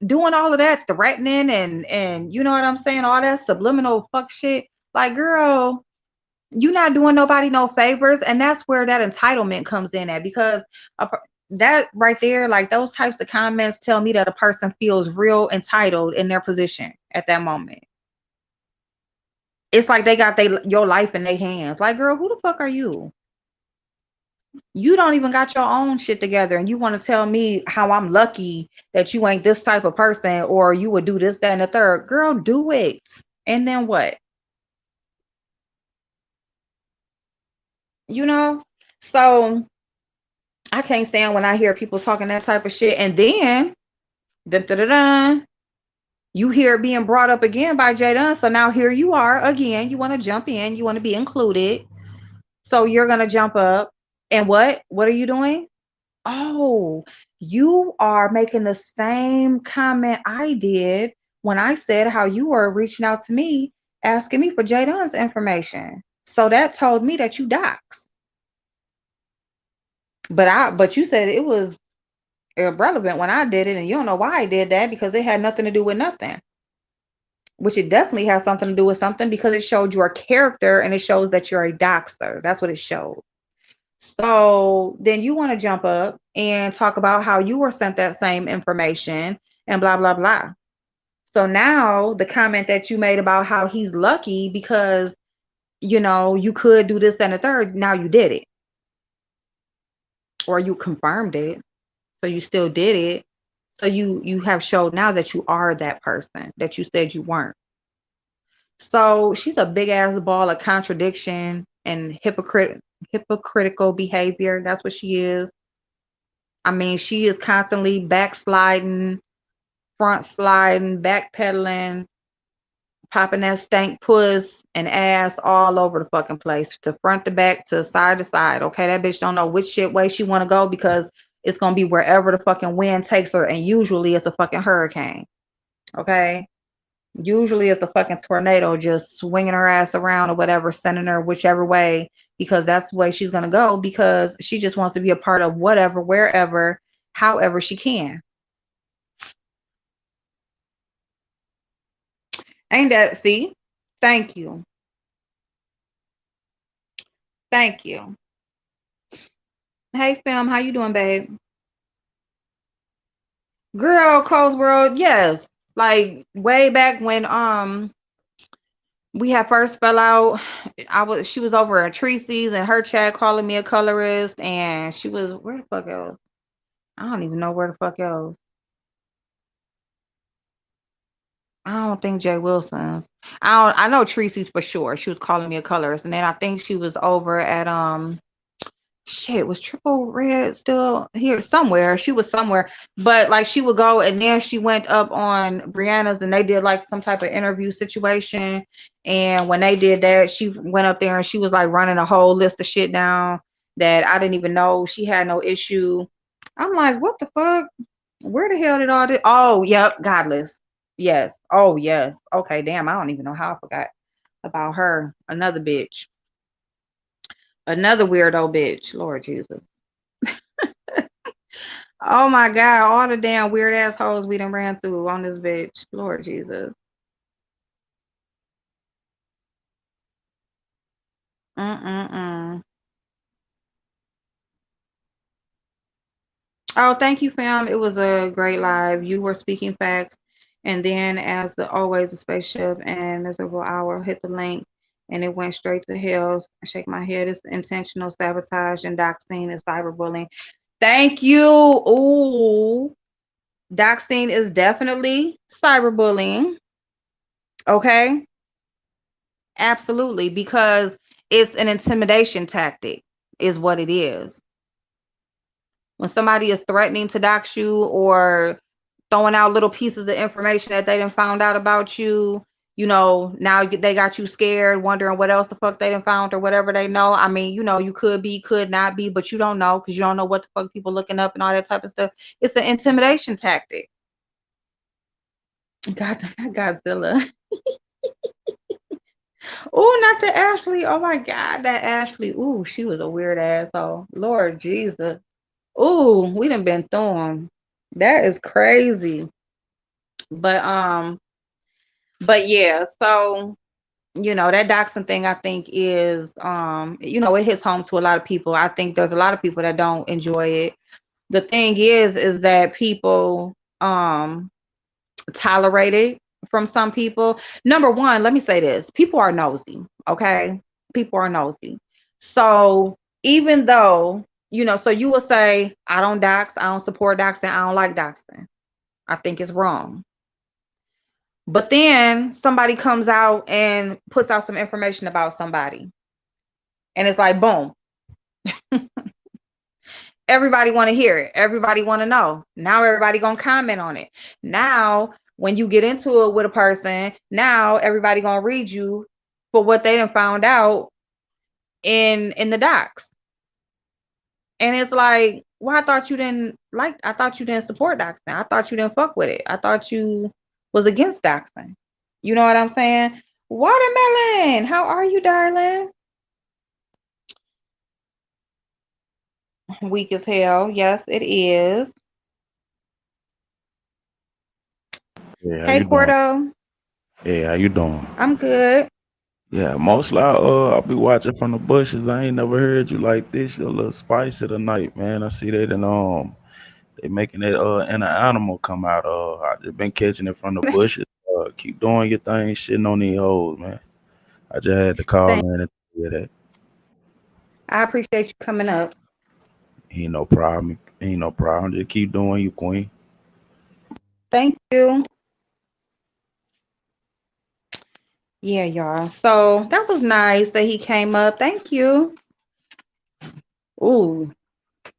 doing all of that threatening and you know what I'm saying, all that subliminal fuck shit. Like, girl, you're not doing nobody no favors, and that's where that entitlement comes in at, because that right there, like, those types of comments tell me that a person feels real entitled in their position at that moment. It's like they got your life in their hands. Like, girl, who the fuck are you? You don't even got your own shit together, and you want to tell me how I'm lucky that you ain't this type of person, or you would do this, that, and the third. Girl, do it. And then what? So I can't stand when I hear people talking that type of shit, and then you hear it being brought up again by Jay Dunn. So now here you are again. You want to jump in. You want to be included. So you're gonna jump up, and what? What are you doing? Oh, you are making the same comment I did when I said how you were reaching out to me, asking me for Jay Dunn's information. So that told me that you dox. But you said it was irrelevant when I did it, and you don't know why I did that, because it had nothing to do with nothing. Which it definitely has something to do with something, because it showed your character, and it shows that you're a doxer. That's what it showed. So then you want to jump up and talk about how you were sent that same information and blah, blah, blah. So now the comment that you made about how he's lucky because, you could do this and the third, now you did it. Or you confirmed it. So you still did it. So you have showed now that you are that person that you said you weren't. So she's a big ass ball of contradiction and hypocritical behavior. That's what she is. I mean, she is constantly backsliding, front sliding, backpedaling, popping that stank puss and ass all over the fucking place, to front to back, to side to side. Okay, that bitch don't know which shit way she want to go, because it's gonna be wherever the fucking wind takes her, and usually it's a fucking hurricane. Okay, usually it's a fucking tornado just swinging her ass around or whatever, sending her whichever way, because that's the way she's gonna go, because she just wants to be a part of whatever, wherever, however she can. Ain't that, see? Thank you. Thank you. Hey fam, how you doing, babe? Girl, Cole's World, yes. Like way back when we had first fell out, she was over at Tracy's and her chat calling me a colorist, and she was, where the fuck else? I don't even know where the fuck else. I don't think Jay Wilson's. I know Tracy's for sure. She was calling me a colorist, and then I think she was over at shit, was Triple Red still here somewhere? She was somewhere, but like she would go, and then she went up on Brianna's, and they did like some type of interview situation. And when they did that, she went up there and she was like running a whole list of shit down that I didn't even know she had no issue. I'm like, what the fuck? Where the hell did all this? Oh, yep, Godless. Yes. Oh, yes. Okay, damn. I don't even know how I forgot about her. Another bitch. Another weirdo bitch. Lord Jesus. Oh my God. All the damn weird assholes we done ran through on this bitch. Lord Jesus. Mm-mm-mm. Oh, thank you, fam. It was a great live. You were speaking facts. And then, as the always, the spaceship and miserable hour hit the link and it went straight to hell. I shake my head. It's intentional sabotage and doxing and cyberbullying. Thank you. Ooh, doxing is definitely cyberbullying. Okay. Absolutely. Because it's an intimidation tactic, is what it is. When somebody is threatening to dox you or throwing out little pieces of information that they didn't found out about you, now they got you scared, wondering what else the fuck they didn't found or whatever they know. I mean, you could be, could not be, but you don't know because you don't know what the fuck people looking up and all that type of stuff. It's an intimidation tactic. God, not Godzilla. Oh, not the Ashley. Oh my God, that Ashley. Ooh, she was a weird asshole. Lord Jesus. Ooh, we done been through 'em. That is crazy. But but yeah, so that doxing thing I think is it hits home to a lot of people. I think there's a lot of people that don't enjoy it. The thing is that people tolerate it from some people. Number one, let me say this. People are nosy, okay? People are nosy. So even though, so you will say, I don't dox, I don't support doxing, I don't like doxing. I think it's wrong. But then somebody comes out and puts out some information about somebody. And it's like, boom. Everybody want to hear it. Everybody want to know. Now everybody going to comment on it. Now, when you get into it with a person, now everybody going to read you for what they done found out in the docs. And it's like, well, I thought you didn't support doxing. I thought you didn't fuck with it. I thought you was against doxing. You know what I'm saying? Watermelon, how are you, darling? Weak as hell. Yes, it is. Yeah, how Hey, you doing? Cordo. Yeah, how you doing? I'm good. Yeah, mostly I'll be watching from the bushes. I ain't never heard you like this. You're a little spicy tonight, man. I see that and they making that inner animal come out. I just been catching it from the bushes. Keep doing your thing, shitting on these hoes, man. I just had to call Thank in and tell you that. I appreciate you coming up. Ain't no problem. Ain't no problem. Just keep doing you, queen. Thank you. Yeah, y'all. So that was nice that he came up. Thank you. Ooh,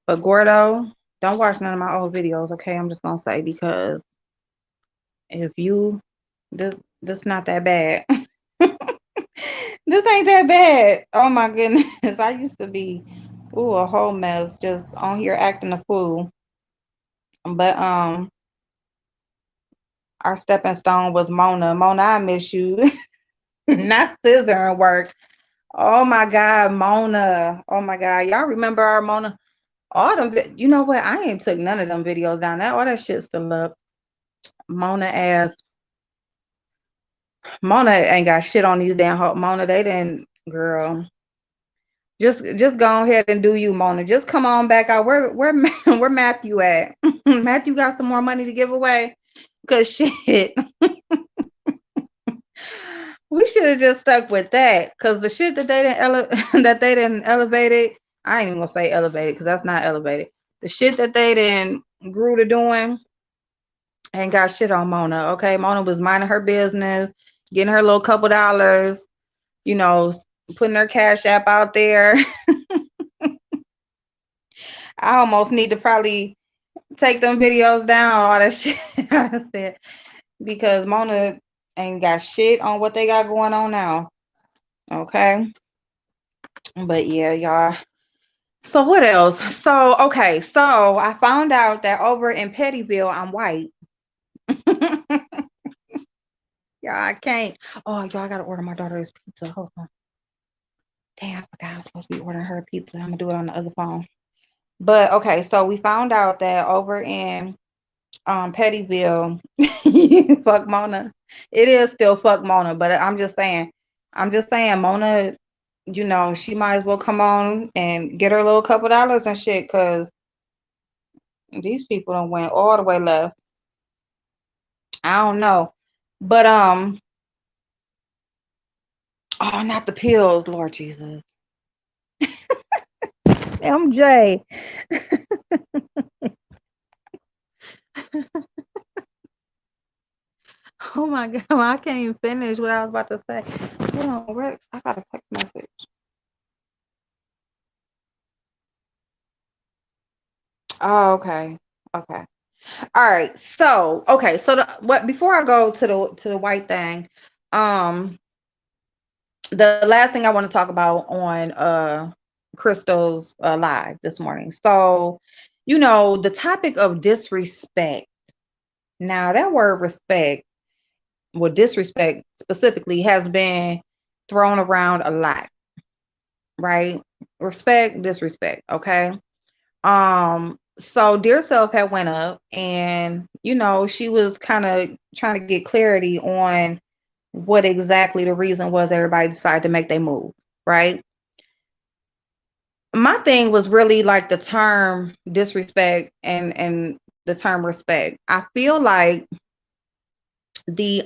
but Gordo, don't watch none of my old videos, okay? I'm just gonna say because if you this not that bad. This ain't that bad. Oh my goodness. I used to be a whole mess just on here acting a fool. But our stepping stone was Mona. Mona, I miss you. Not scissor and work. Oh my God, Mona. Oh my God. Y'all remember our Mona? All them, you know what? I ain't took none of them videos down. That all that shit still up. Mona ass. Mona ain't got shit on these damn Mona. They didn't, girl. Just go ahead and do you, Mona. Just come on back out. Where Matthew at? Matthew got some more money to give away. Cause shit, we should have just stuck with that. Cause the shit that they didn't that they didn't elevate it. I ain't even gonna say elevated because that's not elevated. The shit that they didn't grew to doing. Ain't got shit on Mona. Okay, Mona was minding her business, getting her little couple dollars, you know, putting her cash app out there. I almost need to probably take them videos down, all that shit I said, because Mona ain't got shit on what they got going on now. Okay. But yeah, y'all. So what else? So okay, so I found out that over in Pettyville, I'm white. Yeah, I can't. Oh, y'all, I gotta order my daughter's pizza. Hold on. Damn, I forgot I was supposed to be ordering her pizza. I'm gonna do it on the other phone. But okay, so we found out that over in Pettyville, fuck Mona. It is still fuck Mona, but I'm just saying, Mona, you know, she might as well come on and get her little couple dollars and shit, cause these people done went all the way left. I don't know. But oh, not the pills, Lord Jesus. MJ. Oh my god, I can't even finish what I was about to say. Hold on, I got a text message. Oh, okay. Okay. All right. So, okay. So what before I go to the white thing, um, the last thing I want to talk about on Crystal's live this morning. So, you know, the topic of disrespect. Now, that word respect, well, disrespect specifically, has been thrown around a lot, right? Respect, disrespect, okay? So Dear Self had went up and, you know, she was kind of trying to get clarity on what exactly the reason was everybody decided to make their move, right? My thing was really like the term disrespect and the term respect. I feel like the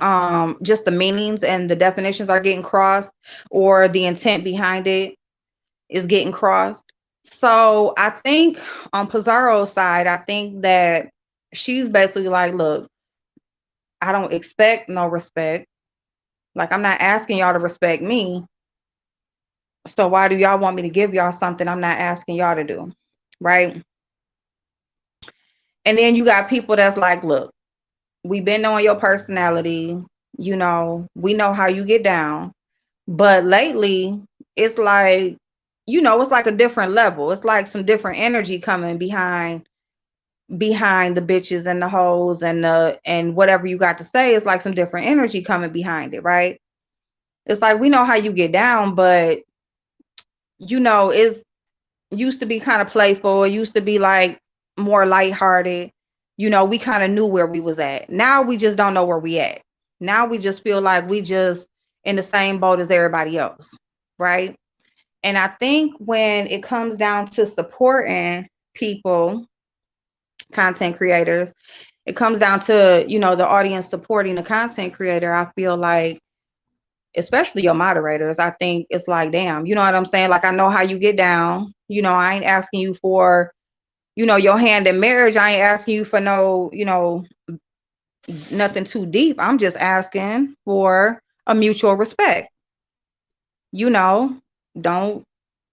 just the meanings and the definitions are getting crossed, or the intent behind it is getting crossed. So I think on Pizarro's side, I think that she's basically like, look, I don't expect no respect. Like, I'm not asking y'all to respect me. So why do y'all want me to give y'all something I'm not asking y'all to do? Right. And then you got people that's like, look, we've been knowing your personality. You know, we know how you get down. But lately, it's like, you know, it's like a different level. It's like some different energy coming behind the bitches and the hoes and whatever you got to say. Is like some different energy coming behind it, right? It's like, we know how you get down, but you know, it's used to be kind of playful. It used to be like more lighthearted. You know, we kind of knew where we was at. Now we just don't know where we at. Now we just feel like we just in the same boat as everybody else, right? And I think when it comes down to supporting people, content creators, it comes down to, you know, the audience supporting the content creator. I feel like, especially your moderators, I think it's like, damn, you know what I'm saying? Like, I know how you get down. You know, I ain't asking you for, you know, your hand in marriage. I ain't asking you for no, you know, nothing too deep. I'm just asking for a mutual respect. You know, don't,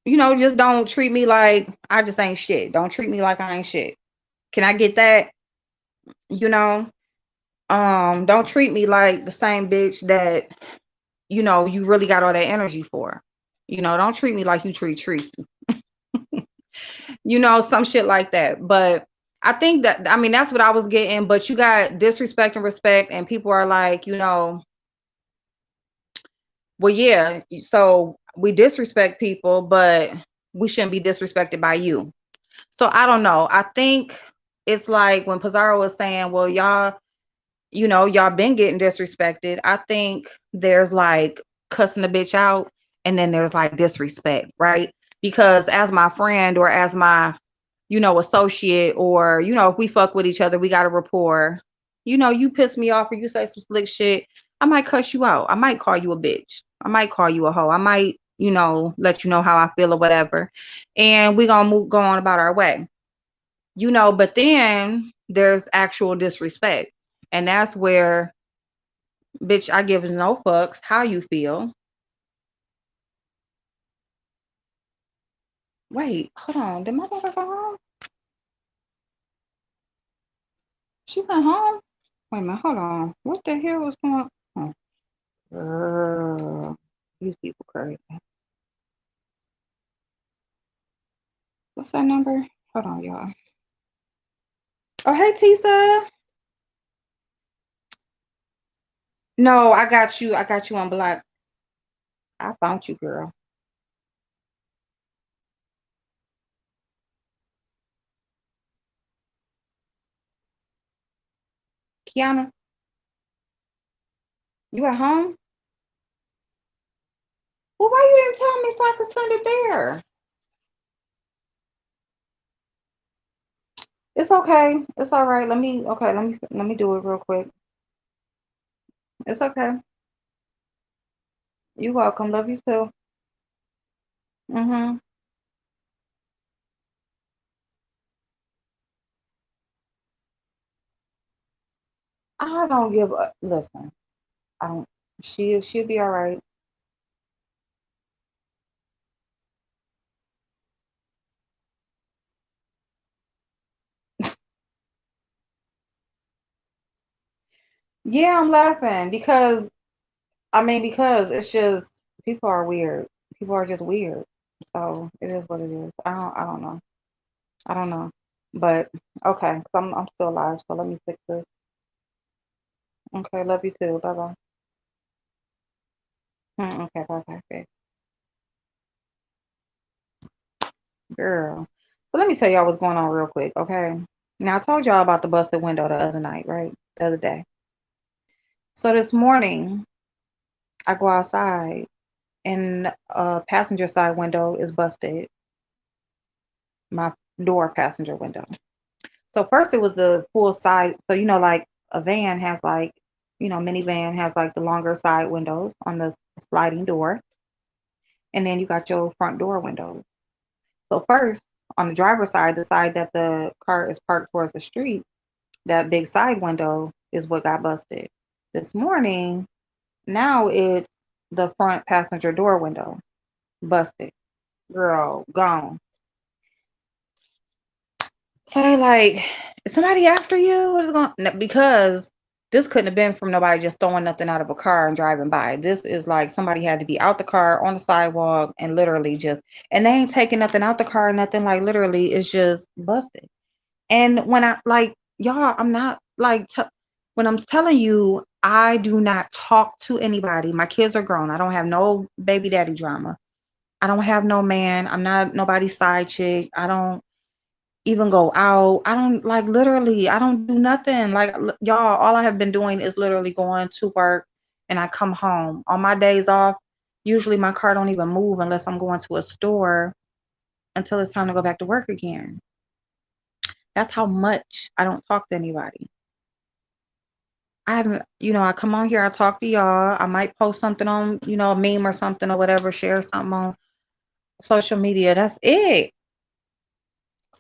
you know, just don't treat me like I just ain't shit. Don't treat me like I ain't shit. Can I get that? You know, don't treat me like the same bitch that, you know, you really got all that energy for. You know, don't treat me like you treat Trees. You know, some shit like that. But I think that, I mean, that's what I was getting. But you got disrespect and respect, and people are like, you know, well, yeah, so we disrespect people, but we shouldn't be disrespected by you. So I don't know. I think it's like when Pizarro was saying, well, y'all, you know, y'all been getting disrespected. I think there's like cussing the bitch out, and then there's like disrespect, right? Because as my friend, or as my, you know, associate, or, you know, if we fuck with each other, we got a rapport. You know, you piss me off or you say some slick shit, I might cuss you out. I might call you a bitch. I might call you a hoe. I might, you know, let you know how I feel or whatever. And we gonna go on about our way. You know, but then there's actual disrespect. And that's where, bitch, I give no fucks how you feel. Wait, hold on. Did my daughter go home? She went home? Wait a minute, hold on. What the hell was going on? Girl, these people crazy. What's that number? Hold on, y'all. Oh, hey, Tisa. No, I got you. I got you on block. I found you, girl. Kiana, you at home? Well, why you didn't tell me so I could send it there? It's okay. It's all right. Let me do it real quick. It's okay. You welcome. Love you too. Mhm. I don't give a listen. I don't. She'll be all right. Yeah, I'm laughing because because it's just people are weird. People are just weird. So it is what it is. I don't know. I don't know. But okay, so I'm still alive. So let me fix this. Okay, love you too. Bye bye. Okay, bye bye. Okay. Girl. So let me tell y'all what's going on real quick, okay? Now I told y'all about the busted window the other night, right? The other day. So this morning I go outside and a passenger side window is busted. My door passenger window. So first it was the full side. So like a van has like, minivan has like the longer side windows on the sliding door, and then you got your front door windows. So first on the driver's side, the side that the car is parked towards the street, that big side window is what got busted. This morning, now it's the front passenger door window busted. Girl, gone. So they like, is somebody after you? What is going on? Because this couldn't have been from nobody just throwing nothing out of a car and driving by. This is like somebody had to be out the car on the sidewalk and literally just, and they ain't taking nothing out the car, nothing, like literally it's just busted. And when I like, y'all, I'm not like, when I'm telling you, I do not talk to anybody. My kids are grown. I don't have no baby daddy drama. I don't have no man. I'm not nobody's side chick. I don't even go out. I don't like literally, I don't do nothing. Like y'all, all I have been doing is literally going to work and I come home. On my days off, usually my car don't even move unless I'm going to a store until it's time to go back to work again. That's how much I don't talk to anybody. I haven't, I come on here, I talk to y'all. I might post something on, a meme or something or whatever, share something on social media. That's it.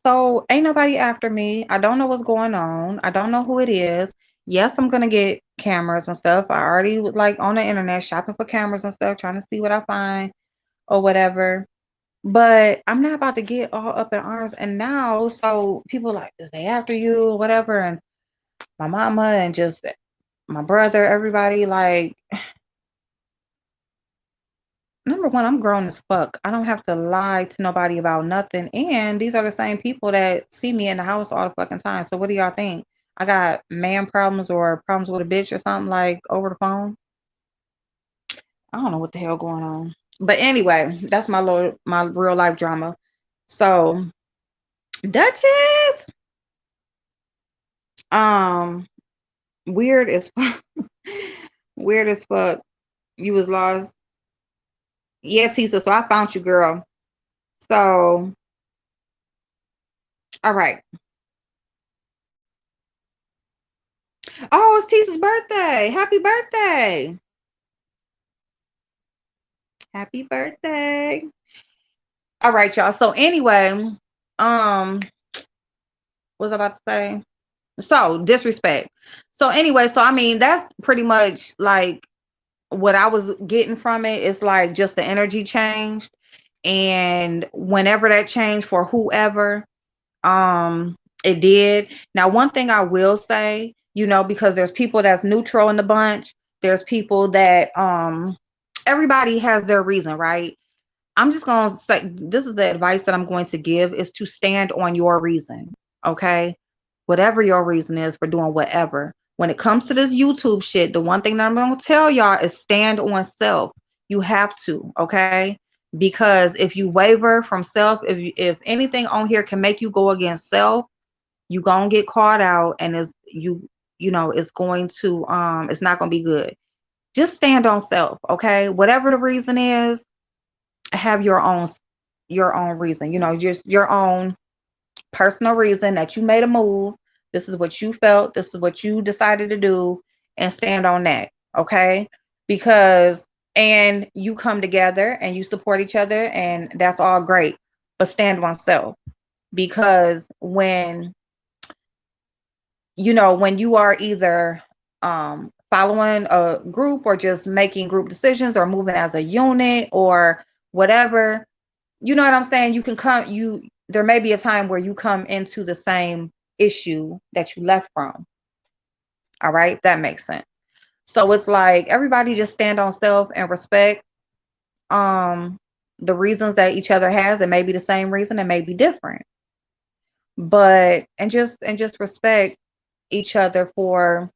So ain't nobody after me. I don't know what's going on. I don't know who it is. Yes, I'm gonna get cameras and stuff. I already was like on the internet shopping for cameras and stuff, trying to see what I find or whatever. But I'm not about to get all up in arms. And now, so people like, is they after you or whatever? And my mama and just my brother, everybody like, number one, I'm grown as fuck. I don't have to lie to nobody about nothing. And these are the same people that see me in the house all the fucking time. So what do y'all think? I got man problems or problems with a bitch or something like over the phone? I don't know what the hell going on. But anyway, that's my real life drama. So Duchess, um, weird as fuck. Weird as fuck. You was lost. Yeah, Tisa. So I found you, girl. So, all right. Oh, it's Tisa's birthday. Happy birthday. Happy birthday. All right, y'all. So anyway, what was I about to say? So disrespect. So anyway, so I mean that's pretty much like what I was getting from it. It's like just the energy changed, and whenever that changed for whoever, um, it did. Now, one thing I will say, because there's people that's neutral in the bunch. There's people that everybody has their reason, right? I'm just going to say this is the advice that I'm going to give is to stand on your reason, okay? Whatever your reason is for doing whatever. When it comes to this YouTube shit, the one thing that I'm going to tell y'all is stand on self. You have to, okay? Because if you waver from self, if anything on here can make you go against self, you going to get caught out, and it's going to it's not going to be good. Just stand on self, okay? Whatever the reason is, have your own reason, just your own personal reason that you made a move. This is what you felt, this is what you decided to do, and stand on that, okay? Because and you come together and you support each other, and that's all great, but stand on self. Because when you are either following a group or just making group decisions or moving as a unit or whatever, you know what I'm saying? You can come, there may be a time where you come into the same issue that you left from. All right, that makes sense. So it's like everybody just stand on self and respect um the reasons that each other has. It may be the same reason, it may be different, but and just respect each other for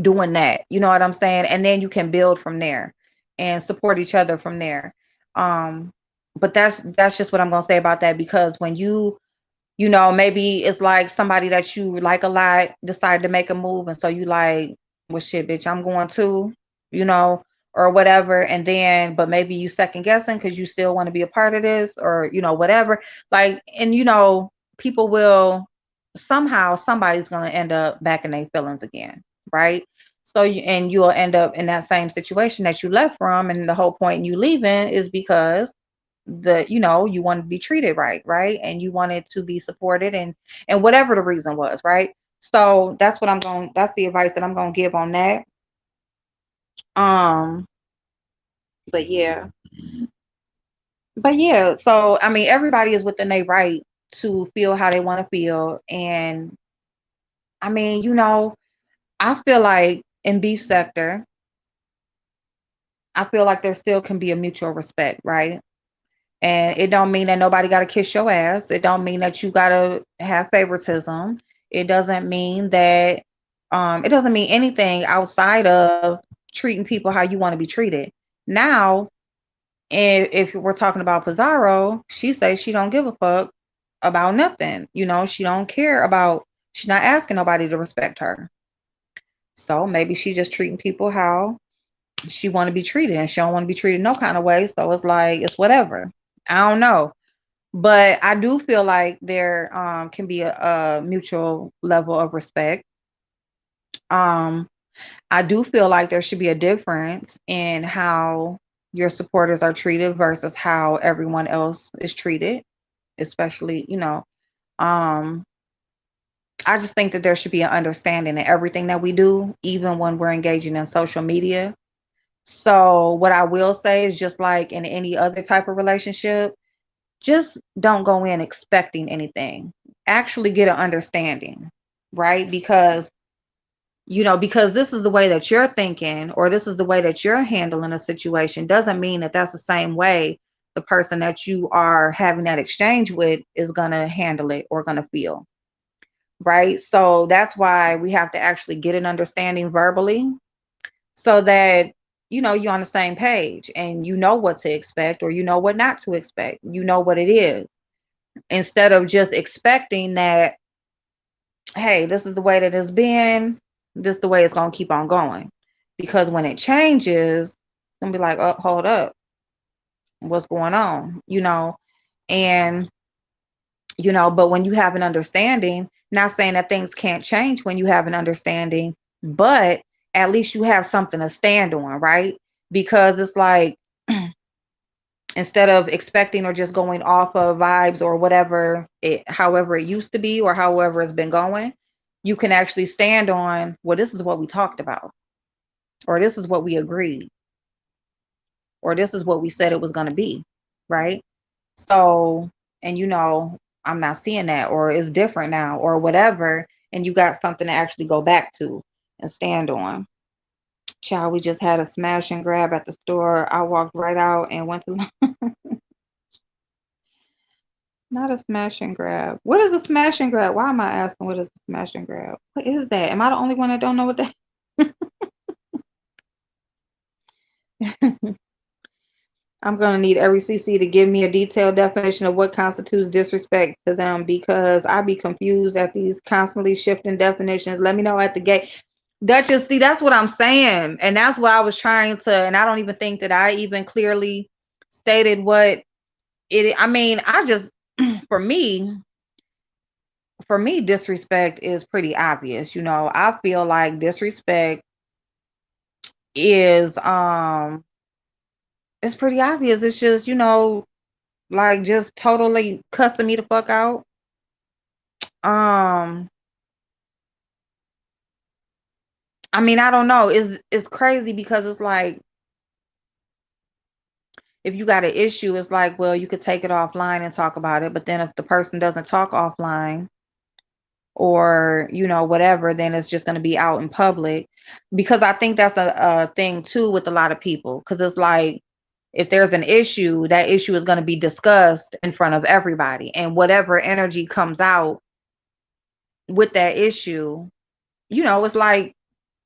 doing that. You know what I'm saying? And then you can build from there and support each other from there. Um, but that's just what I'm gonna say about that, because when maybe it's like somebody that you like a lot decide to make a move, and so you like, well, shit, bitch, I'm going to, you know, or whatever, and then but maybe you second guessing because you still want to be a part of this, or whatever. Like, and people will somehow somebody's gonna end up back in their feelings again, right? So you'll end up in that same situation that you left from, and the whole point in you leaving is because you wanted to be treated right, and you wanted to be supported, and whatever the reason was, right? So that's the advice that I'm going to give on that. um but yeah, so I mean everybody is within their right to feel how they want to feel. And I mean, I feel like in beef sector, I feel like there still can be a mutual respect, right? And it don't mean that nobody got to kiss your ass. It don't mean that you got to have favoritism. It doesn't mean that it doesn't mean anything outside of treating people how you want to be treated. Now, if we're talking about Pizarro, she says she don't give a fuck about nothing. She don't care about, she's not asking nobody to respect her. So maybe she just treating people how she want to be treated, and she don't want to be treated no kind of way. So it's like, it's whatever. I don't know. But I do feel like there can be a mutual level of respect. Um, I do feel like there should be a difference in how your supporters are treated versus how everyone else is treated, especially, um, I just think that there should be an understanding in everything that we do, even when we're engaging in social media. So, what I will say is, just like in any other type of relationship, just don't go in expecting anything. Actually get an understanding, right? Because this is the way that you're thinking, or this is the way that you're handling a situation, doesn't mean that that's the same way the person that you are having that exchange with is going to handle it or going to feel, right? So that's why we have to actually get an understanding verbally, so that you're on the same page and you know what to expect, or you know what not to expect, you know what it is, instead of just expecting that, hey, this is the way that it's been, this is the way it's going to keep on going. Because when it changes, it's going to be like, oh, hold up, what's going on, and but when you have an understanding, not saying that things can't change when you have an understanding, but at least you have something to stand on, right? Because it's like, instead of expecting or just going off of vibes or whatever it however it used to be or however it's been going, you can actually stand on, well, this is what we talked about, or this is what we agreed, or this is what we said it was going to be, right? So, and I'm not seeing that, or it's different now, or whatever, and you got something to actually go back to and stand on. Child, we just had a smash and grab at the store. I walked right out and went to not a smash and grab. What is a smash and grab? Why am I asking what is a smash and grab? What is that? Am I the only one that don't know what that? I'm gonna need every CC to give me a detailed definition of what constitutes disrespect to them because I be confused at these constantly shifting definitions. Let me know at the gate. Duchess, see, that's what I'm saying. And that's why I was trying to, and I don't even think that I even clearly stated what I mean, I just for me, disrespect is pretty obvious. I feel like disrespect is it's pretty obvious. It's just, like just totally cussing me the fuck out. Um, I mean, I don't know. It's crazy because it's like if you got an issue, it's like, well, you could take it offline and talk about it. But then if the person doesn't talk offline or, whatever, then it's just going to be out in public. Because I think that's a thing too with a lot of people. Because it's like if there's an issue, that issue is going to be discussed in front of everybody. And whatever energy comes out with that issue, it's like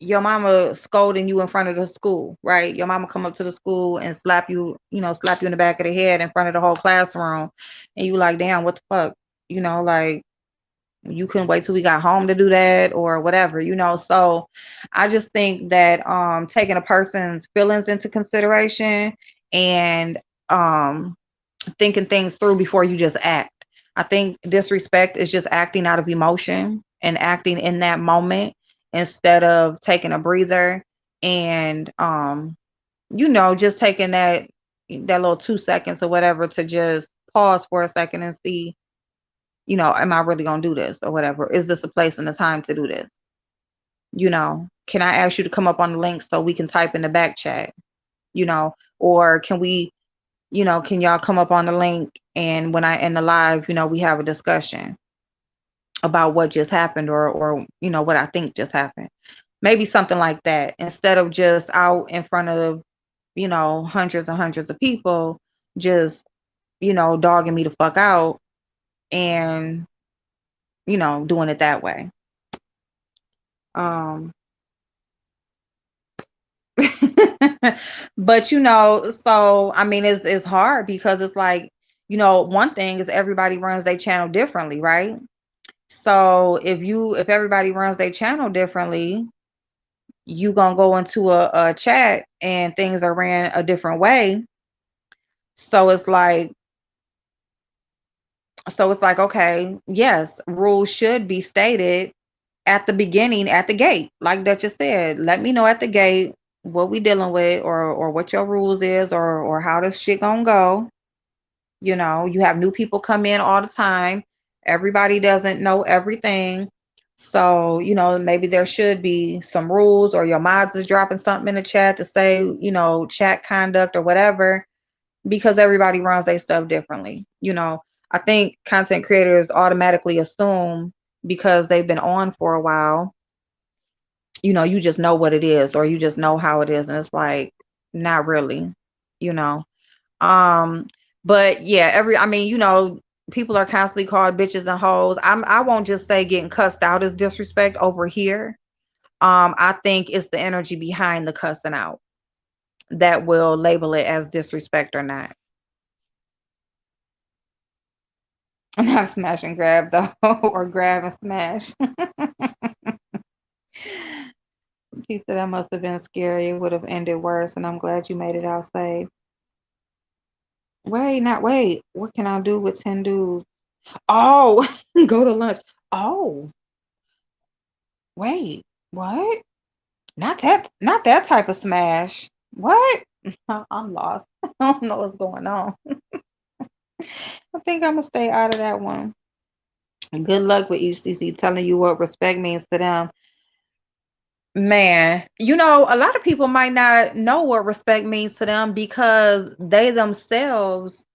your mama scolding you in front of the school, right? Your mama come up to the school and slap you, slap you in the back of the head in front of the whole classroom. And you like, damn, what the fuck? Like you couldn't wait till we got home to do that or whatever, So I just think that taking a person's feelings into consideration and thinking things through before you just act. I think disrespect is just acting out of emotion and acting in that moment instead of taking a breather and just taking that little 2 seconds or whatever to just pause for a second and see, am I really gonna do this or whatever? Is this a place and a time to do this? Can I ask you to come up on the link so we can type in the back chat? Or can we can y'all come up on the link and when I end the live, we have a discussion about what just happened or what I think just happened. Maybe something like that instead of just out in front of, hundreds and hundreds of people just, dogging me the fuck out and, doing it that way. Um but so I mean it's hard because it's like, one thing is everybody runs their channel differently, right? So if everybody runs their channel differently, you gonna go into a chat and things are ran a different way. So it's like okay, yes, rules should be stated at the beginning, at the gate, like Duchess said. Let me know at the gate what we dealing with, or what your rules is, or how this shit gonna go. You have new people come in all the time. Everybody doesn't know everything. So, maybe there should be some rules, or your mods is dropping something in the chat to say, chat conduct or whatever, because everybody runs their stuff differently. I think content creators automatically assume because they've been on for a while, you just know what it is, or you just know how it is. And it's like, not really, you know. Um, but yeah, I mean, people are constantly called bitches and hoes. I won't just say getting cussed out is disrespect over here. I think it's the energy behind the cussing out that will label it as disrespect or not. Not smash and grab though, or grab and smash. He said that must have been scary. It would have ended worse, and I'm glad you made it out safe. Wait, not wait. What can I do with 10 dudes? Oh, go to lunch. Oh, wait, what? Not that type of smash. What? I'm lost. I don't know what's going on. I think I'm gonna stay out of that one. Good luck with ECC telling you what respect means to them. Man, a lot of people might not know what respect means to them because they themselves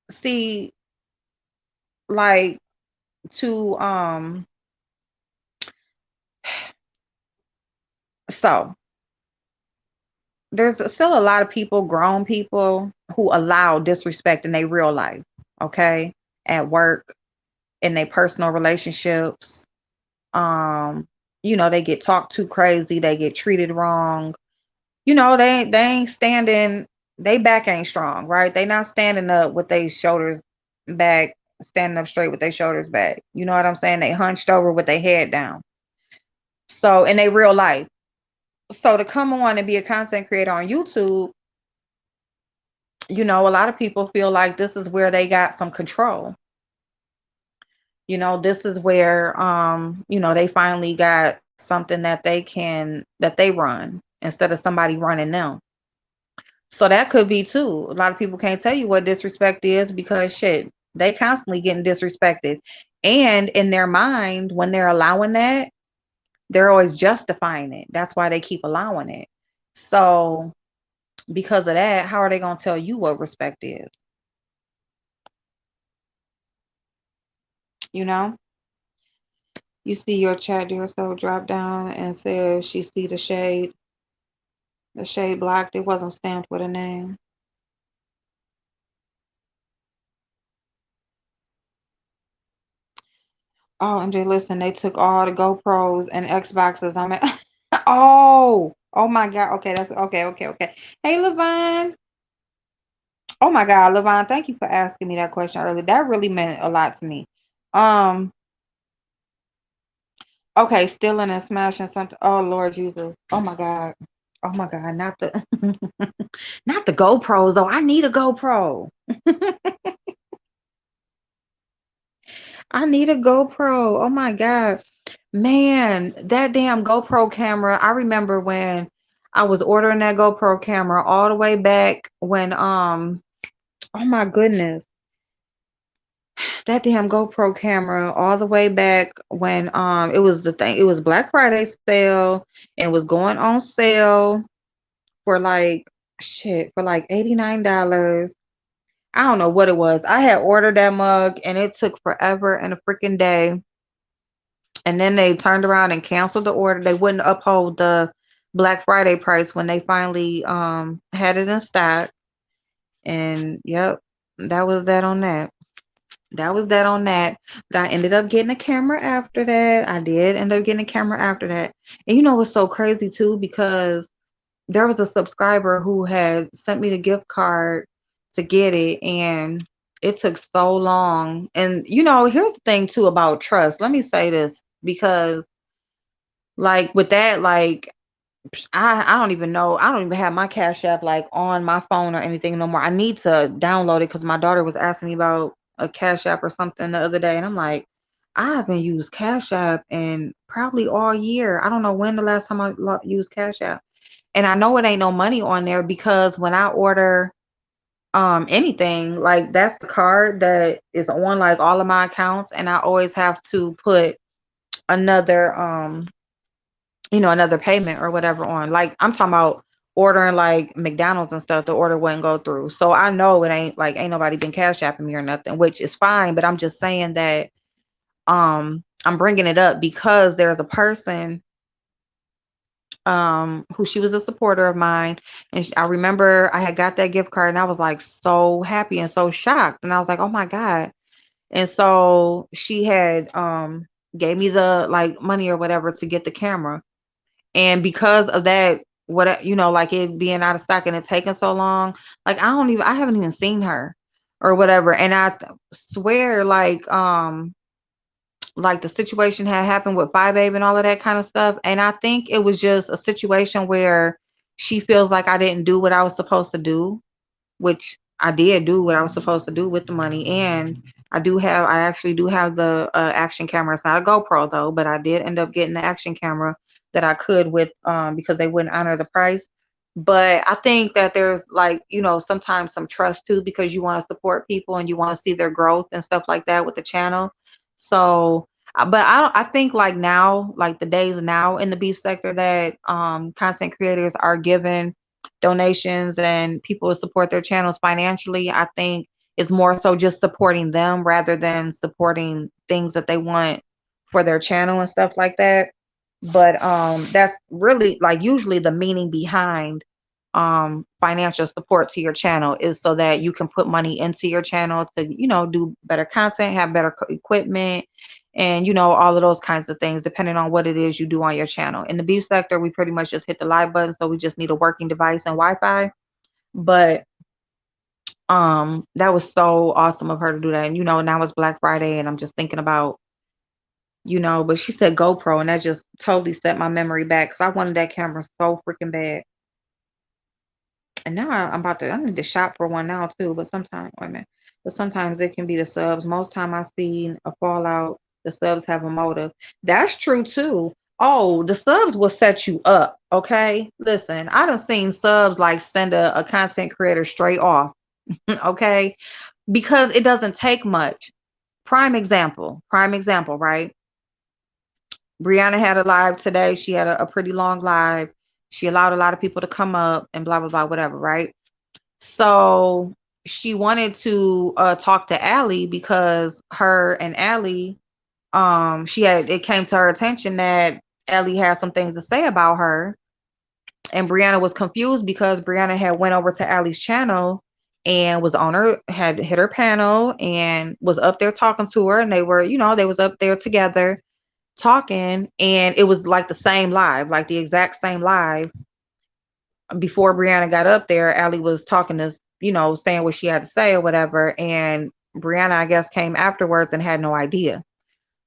see, like, to so there's still a lot of people, grown people, who allow disrespect in their real life, okay? At work, in their personal relationships. Um, they get talked too crazy, they get treated wrong. They ain't standing, they back ain't strong, right? They not standing up with their shoulders back, standing up straight with their shoulders back. You know what I'm saying? They hunched over with their head down. So in their real life. So to come on and be a content creator on YouTube, a lot of people feel like this is where they got some control. This is where they finally got something that they run instead of somebody running them. So that could be too. A lot of people can't tell you what disrespect is because shit, they constantly getting disrespected. And in their mind, when they're allowing that, they're always justifying it. That's why they keep allowing it. So because of that, how are they gonna tell you what respect is? You know? You see your chat dear so drop down and says she see the shade blocked. It wasn't stamped with a name. Oh, MJ, listen, they took all the GoPros and Xboxes. I'm at oh my God. Okay, that's okay, okay, okay. Hey, Levon. Oh my God, Levon, thank you for asking me that question earlier. That really meant a lot to me. Um, okay, stealing and smashing something. Oh Lord Jesus. Oh my God. Oh my God, not the not the GoPros though. I need a GoPro. I need a GoPro. Oh my God. Man, that damn GoPro camera. I remember when I was ordering that GoPro camera all the way back when oh my goodness. That damn GoPro camera all the way back when it was Black Friday sale and it was going on sale for like shit for like $89. I don't know what it was. I had ordered that mug and it took forever and a freaking day. And then they turned around and canceled the order. They wouldn't uphold the Black Friday price when they finally had it in stock. And yep, that was that on that. That was that on that. But I ended up getting a camera after that. I did end up getting a camera after that. And what's so crazy too, because there was a subscriber who had sent me the gift card to get it, and it took so long. And here's the thing too about trust. Let me say this because like with that, like I don't even know. I don't even have my Cash App like on my phone or anything no more. I need to download it because my daughter was asking me about a Cash App or something the other day, and I'm like, I haven't used Cash App in probably all year. I don't know when the last time I used Cash App, and I know it ain't no money on there because when I order anything, like that's the card that is on like all of my accounts, and I always have to put another another payment or whatever on. Like I'm talking about ordering like McDonald's and stuff, the order wouldn't go through. So I know it ain't nobody been cash apping me or nothing, which is fine, but I'm just saying that I'm bringing it up because there's a person who she was a supporter of mine, and I remember I had got that gift card and I was like so happy and so shocked, and I was like, "Oh my God." And so she had gave me the like money or whatever to get the camera. And because of that, what like it being out of stock and it taking so long, like I haven't even seen her or whatever. And swear like the situation had happened with Five Babe and all of that kind of stuff. And I think it was just a situation where she feels like I didn't do what I was supposed to do, which I did do what I was supposed to do with the money. And I actually do have the action camera. It's not a GoPro though, but I did end up getting the action camera that I could with because they wouldn't honor the price. But I think that there's like, sometimes some trust too, because you want to support people and you want to see their growth and stuff like that with the channel. So, but I think like now, like the days now in the beef sector, that content creators are given donations and people support their channels financially. I think it's more so just supporting them rather than supporting things that they want for their channel and stuff like that. But that's really like usually the meaning behind financial support to your channel is so that you can put money into your channel to, do better content, have better equipment, and all of those kinds of things depending on what it is you do on your channel. In the beef sector, we pretty much just hit the live button, so we just need a working device and Wi-Fi. But that was so awesome of her to do that. And now it's Black Friday and I'm just thinking about, but she said GoPro, and that just totally set my memory back because I wanted that camera so freaking bad. And now I need to shop for one now too. But sometimes, wait a minute. But sometimes it can be the subs. Most time I see a fallout, the subs have a motive. That's true too. Oh, the subs will set you up. Okay. Listen, I done seen subs like send a content creator straight off. Okay. Because it doesn't take much. Prime example, right? Brianna had a live today. She had a pretty long live. She allowed a lot of people to come up and blah, blah, blah, whatever, right? So she wanted to talk to Allie because her and Allie, it came to her attention that Allie had some things to say about her. And Brianna was confused because Brianna had went over to Allie's channel and had hit her panel and was up there talking to her. And they were, they was up there together talking, and it was like the same live, like the exact same live. Before Brianna got up there, Allie was talking to, saying what she had to say or whatever, and Brianna, I guess, came afterwards and had no idea.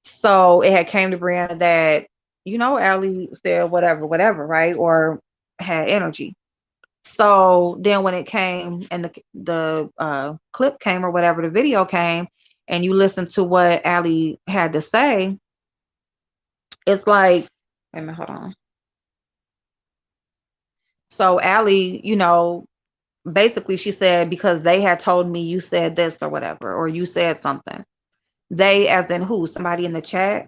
So it had came to Brianna that, Allie said whatever, whatever, right? Or had energy. So then when it came and the clip came or whatever, the video came, and you listen to what Allie had to say, it's like, wait a minute, hold on. So Allie, basically she said, because they had told me you said this or whatever, or you said something. They, as in who? Somebody in the chat.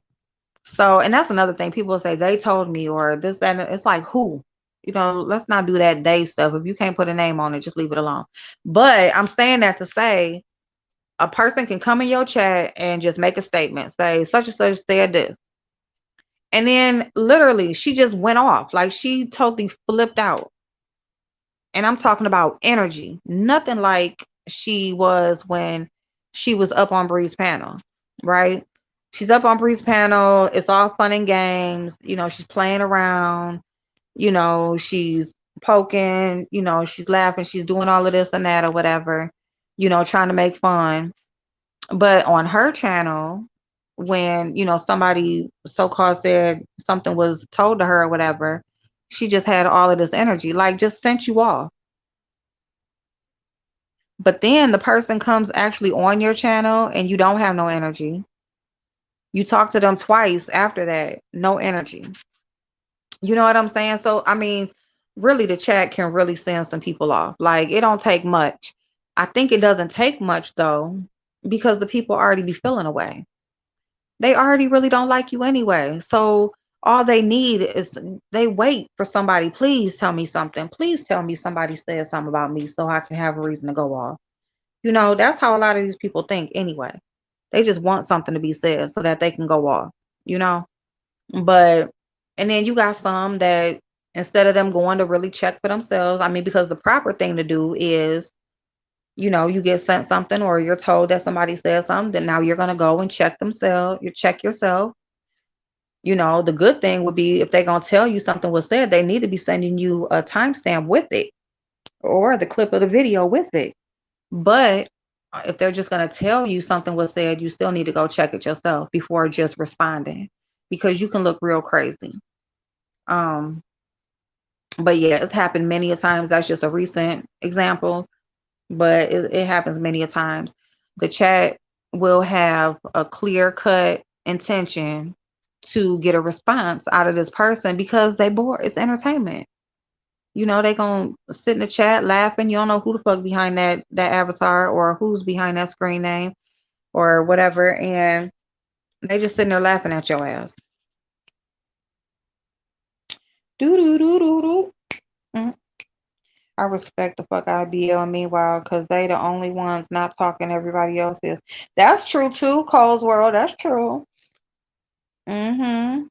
So, and that's another thing. People say they told me or this, that, and it's like who? Let's not do that they stuff. If you can't put a name on it, just leave it alone. But I'm saying that to say a person can come in your chat and just make a statement, say such and such said this. And then literally she just went off. Like she totally flipped out. And I'm talking about energy. Nothing like she was when she was up on Bree's panel, right? She's up on Bree's panel. It's all fun and games. She's playing around. She's poking. She's laughing. She's doing all of this and that or whatever, trying to make fun. But on her channel, when, somebody so-called said something was told to her or whatever, she just had all of this energy, like just sent you off. But then the person comes actually on your channel and you don't have no energy. You talk to them twice after that, no energy. You know what I'm saying? So, I mean, really the chat can really send some people off. Like it don't take much. I think it doesn't take much though, because the people already be feeling away. They already really don't like you anyway. So all they need is they wait for somebody. Please tell me something. Please tell me somebody said something about me so I can have a reason to go off. That's how a lot of these people think anyway. They just want something to be said so that they can go off, you know? But, and then you got some that instead of them going to really check for themselves, I mean, because the proper thing to do is, you get sent something or you're told that somebody said something, then now you're going to go and check themselves. You check yourself. The good thing would be if they're going to tell you something was said, they need to be sending you a timestamp with it or the clip of the video with it. But if they're just going to tell you something was said, you still need to go check it yourself before just responding, because you can look real crazy. Um, but yeah, it's happened many a times. That's just a recent example, but it happens many a times. The chat will have a clear cut intention to get a response out of this person because they bored. It's entertainment. You know, they gonna sit in the chat laughing. You don't know who the fuck behind that avatar or who's behind that screen name or whatever, and they just sitting there laughing at your ass. Do do do do do. Mm. I respect the fuck out of BL meanwhile, because they the only ones not talking. Everybody else is. That's true too, Cole's World. That's true. Mm-hmm.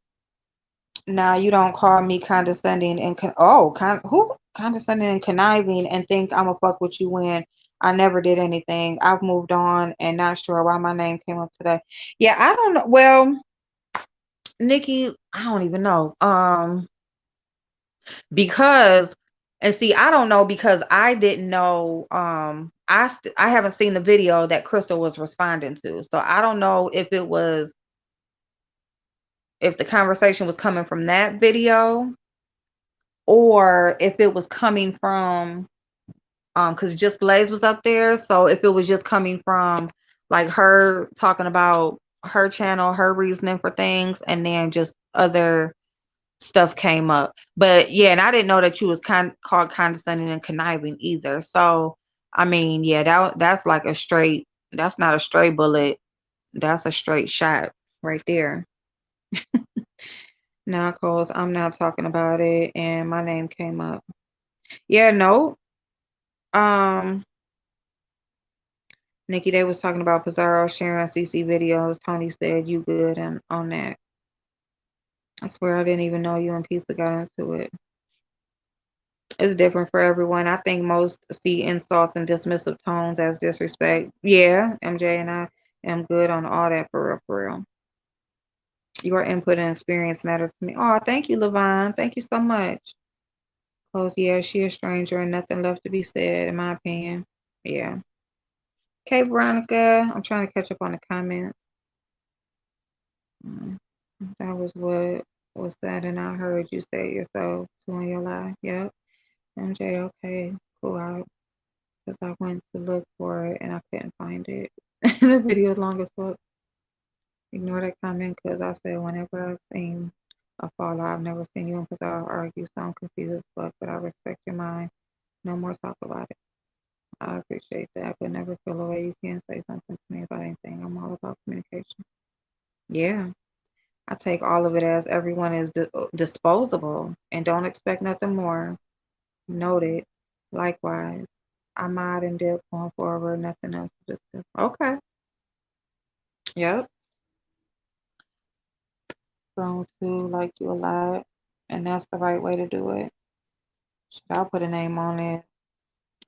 Now you don't call me condescending and who condescending and conniving and think I'ma fuck with you when I never did anything. I've moved on and not sure why my name came up today. Yeah, I don't know. Well, Nikki, I don't even know. Because and see, I don't know because I didn't know. I haven't seen the video that Crystal was responding to, so I don't know if the conversation was coming from that video or if it was coming from because just Blaze was up there, so if it was just coming from like her talking about her channel, her reasoning for things, and then just other stuff came up. But yeah, and I didn't know that you was called condescending and conniving either. So I mean, yeah, that's like a straight. That's not a stray bullet. That's a straight shot right there. Now, cause I'm not talking about it, and my name came up. Yeah, no. Um, Nikki, they was talking about Pizarro sharing CC videos. Tony said you good and on that. I swear I didn't even know you and Pizza got into it. It's different for everyone. I think most see insults and dismissive tones as disrespect. Yeah, MJ and I am good on all that for real, for real. Your input and experience matter to me. Oh, thank you, Levon. Thank you so much. Cause yeah, she a stranger and nothing left to be said, in my opinion. Yeah. Okay, Veronica. I'm trying to catch up on the comments. Mm, that was what was said, and I heard you say it yourself too in your life. Yep. MJ, okay, cool out. Because I went to look for it and I couldn't find it. The video is long as fuck. Ignore that comment because I said whenever I've seen a fallout, I've never seen you and Pizarro argue, so I'm confused as fuck, but I respect your mind. No more talk about it. I appreciate that, but never feel away. You can't say something to me about anything. I'm all about communication. Yeah, I take all of it as everyone is disposable and don't expect nothing more. Noted. Likewise. I'm out and dip going forward. Nothing else. Just okay. Yep. Grown to like you a lot, and that's the right way to do it. Should I put a name on it?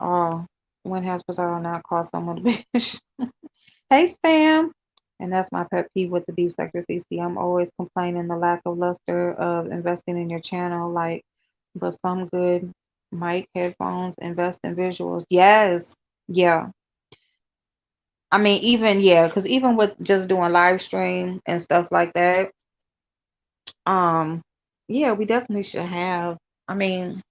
Oh, when has Pizarro not called someone a bitch? Hey, Spam. And that's my pet peeve with the beef sector, CC. I'm always complaining the lack of luster of investing in your channel, like, but some good mic, headphones, invest in visuals. Yes. Yeah. I mean, even yeah, because even with just doing live stream and stuff like that, um, yeah, we definitely should have. I mean,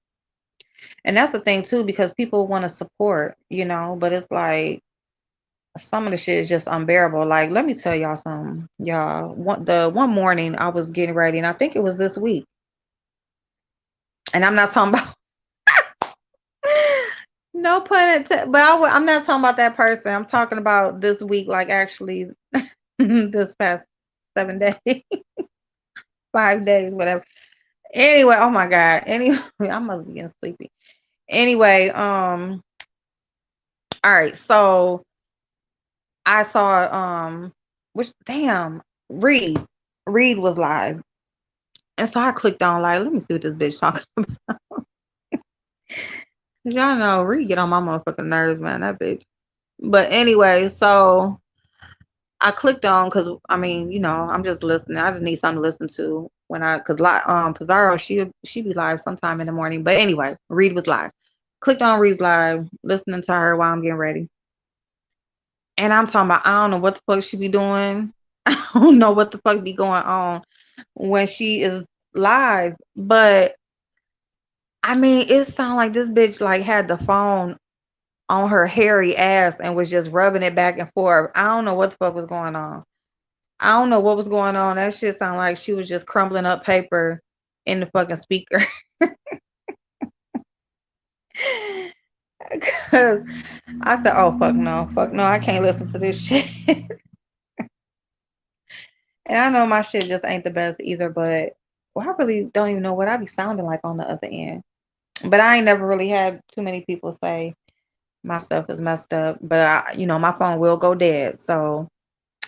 and that's the thing too, because people want to support, but it's like some of the shit is just unbearable. Like, let me tell y'all something, y'all. The one morning I was getting ready, and I think it was this week, and I'm not talking about no pun intended, but I'm not talking about that person. I'm talking about this week, like actually this past 7 days, 5 days, whatever. Anyway, oh my God. Anyway, I must be getting sleepy. Anyway, all right, so I saw which damn Reed. Reed was live. And so I clicked on like, let me see what this bitch talking about. Y'all know Reed get on my motherfucking nerves, man, that bitch. But anyway, so I clicked on because I mean, I'm just listening. I just need something to listen to when cause Pizarro, she be live sometime in the morning. But anyway, Reed was live. Clicked on Reed's live, listening to her while I'm getting ready. And I'm talking about I don't know what the fuck she be doing. I don't know what the fuck be going on when she is live. But I mean, it sounded like this bitch like had the phone on her hairy ass and was just rubbing it back and forth. I don't know what the fuck was going on. I don't know what was going on. That shit sounded like she was just crumbling up paper in the fucking speaker. Cause I said, oh fuck no, I can't listen to this shit. And I know my shit just ain't the best either, but well, I really don't even know what I be sounding like on the other end. But I ain't never really had too many people say my stuff is messed up. But my phone will go dead. So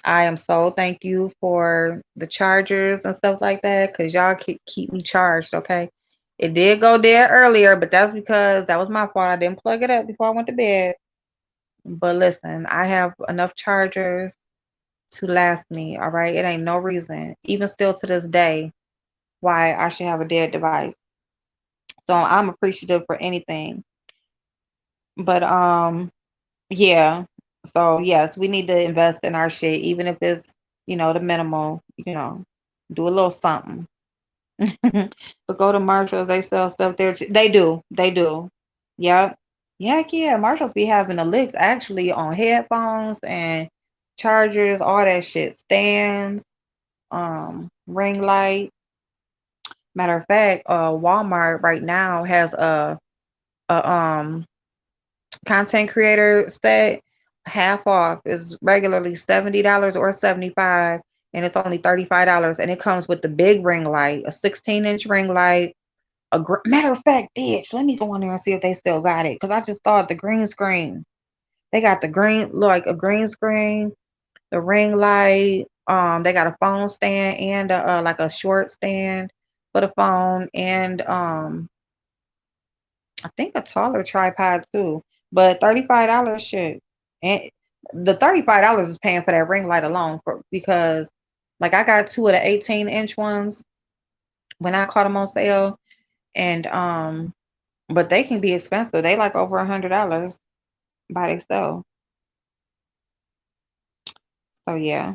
I am so thank you for the chargers and stuff like that, because y'all keep me charged, okay? It did go dead earlier, but that's because that was my fault. I didn't plug it up before I went to bed. But listen, I have enough chargers to last me, all right? It ain't no reason, even still to this day, why I should have a dead device. So I'm appreciative for anything. But yeah. So yes, we need to invest in our shit, even if it's, the minimal, do a little something. But go to Marshalls, they sell stuff there. They do. They do. Yep. Heck yeah. Marshalls be having the licks actually on headphones and chargers, all that shit. Stands, ring light. Matter of fact, Walmart right now has a content creator set half off. Is regularly $70 or 75, and it's only $35, and it comes with the big ring light, a 16-inch ring light. Matter of fact, bitch, let me go on there and see if they still got it, because I just thought the green screen. They got the green, like a green screen, the ring light. They got a phone stand and like a short stand for the phone, and I think a taller tripod too. But $35 shit. And the $35 is paying for that ring light alone, because like I got two of the 18-inch ones when I caught them on sale, and but they can be expensive. They like over $100 by themselves. So yeah.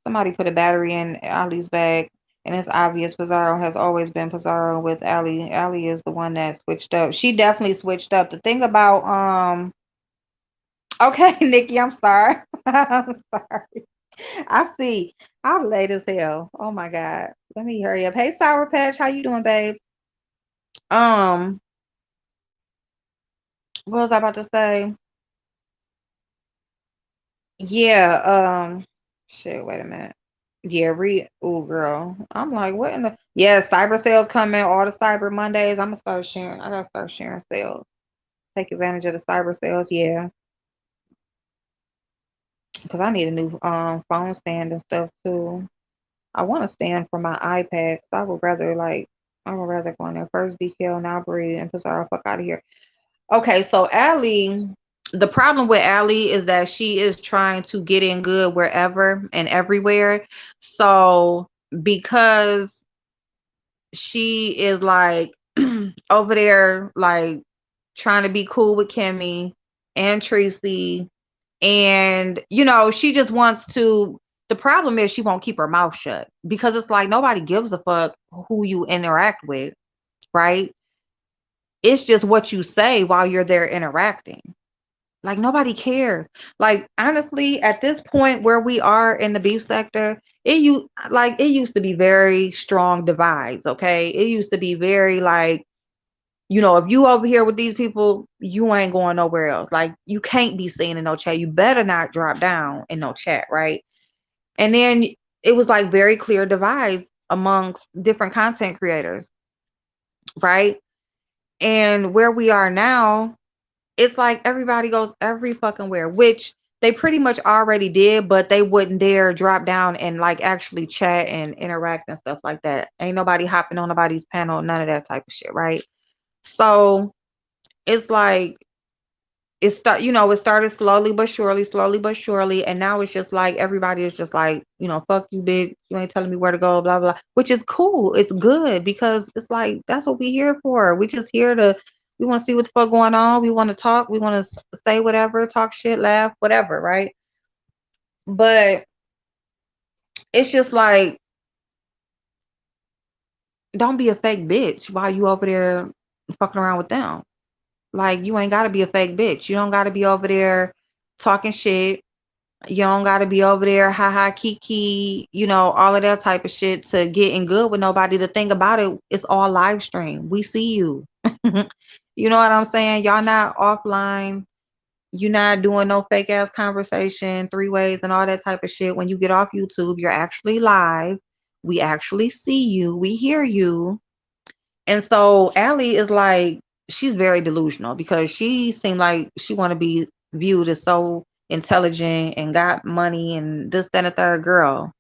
Somebody put a battery in Ali's bag, and it's obvious Pizarro has always been Pizarro with Ali. Ali is the one that switched up. She definitely switched up. The thing about okay, Nikki, I'm sorry. I'm sorry. I see. I'm late as hell. Oh my God. Let me hurry up. Hey, Sour Patch, how you doing, babe? Um, what was I about to say? Yeah, shit, wait a minute. Yeah, ooh, girl. I'm like, what in the yeah, cyber sales coming, all the cyber Mondays. I'm gonna start sharing. I gotta start sharing sales. Take advantage of the cyber sales, yeah. Because I need a new phone stand and stuff too. I want to stand for my iPad. 'Cause I would rather go on there first DKL, now breathe, and Pizarro fuck out of here. Okay, so Allie, the problem with Allie is that she is trying to get in good wherever and everywhere. So because she is like over there, like trying to be cool with Kimmy and Tracy, and she just wants to. The problem is she won't keep her mouth shut, because it's like nobody gives a fuck who you interact with, right? It's just what you say while you're there interacting. Like nobody cares. Like honestly, at this point where we are in the beef sector, it used to be very strong divides, okay? It used to be very like, if you over here with these people, you ain't going nowhere else. Like you can't be seen in no chat. You better not drop down in no chat, right? And then it was like very clear divides amongst different content creators, right? And where we are now, it's like everybody goes every fucking where, which they pretty much already did, but they wouldn't dare drop down and like actually chat and interact and stuff like that. Ain't nobody hopping on nobody's panel, none of that type of shit, right? So it's like it started slowly but surely, and now it's just like everybody is just like, fuck you, bitch, you ain't telling me where to go, blah blah, which is cool. It's good, because it's like that's what we here for. We just here to we want to see what the fuck going on. We want to talk. We want to say whatever, talk shit, laugh, whatever, right? But it's just like, don't be a fake bitch while you over there fucking around with them. Like you ain't gotta be a fake bitch. You don't gotta be over there talking shit. You don't gotta be over there, ha ha, kiki, all of that type of shit to get in good with nobody. The thing about it, it's all live stream. We see you. You know what I'm saying? Y'all not offline. You're not doing no fake ass conversation, three ways, and all that type of shit. When you get off YouTube, you're actually live. We actually see you. We hear you. And so Allie is like, she's very delusional because she seemed like she want to be viewed as so intelligent and got money and this, that, and the third. Girl,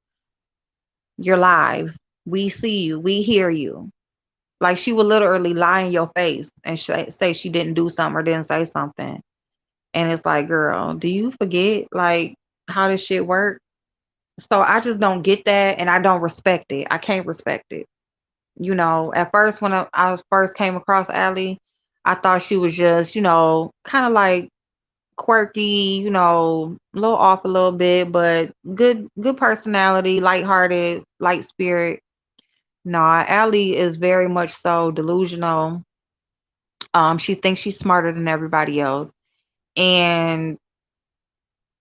you're live. We see you. We hear you. Like she would literally lie in your face and say she didn't do something or didn't say something. And it's like, girl, do you forget like how this shit work? So I just don't get that and I don't respect it. I can't respect it. You know, at first when I first came across Allie, I thought she was just, kind of like quirky, a little off a little bit, but good personality, lighthearted, light spirit. Nah, Allie is very much so delusional. She thinks she's smarter than everybody else. And,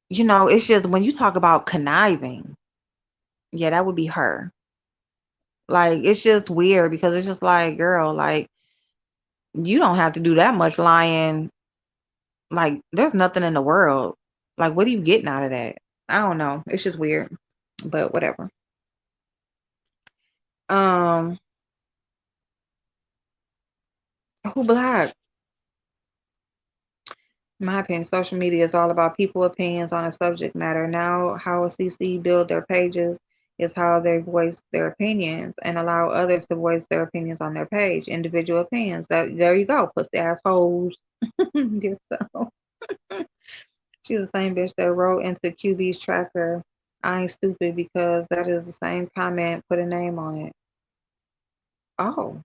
it's just when you talk about conniving, yeah, that would be her. Like, it's just weird because it's just like, girl, like, you don't have to do that much lying. Like, there's nothing in the world. Like, what are you getting out of that? I don't know. It's just weird, but whatever. Um, who black? In my opinion, social media is all about people opinions on a subject matter. Now, how a CC build their pages is how they voice their opinions and allow others to voice their opinions on their page. Individual opinions. That there you go. Pussy assholes. Yourself. She's the same bitch that wrote into QB's tracker. I ain't stupid because that is the same comment. Put a name on it. Oh,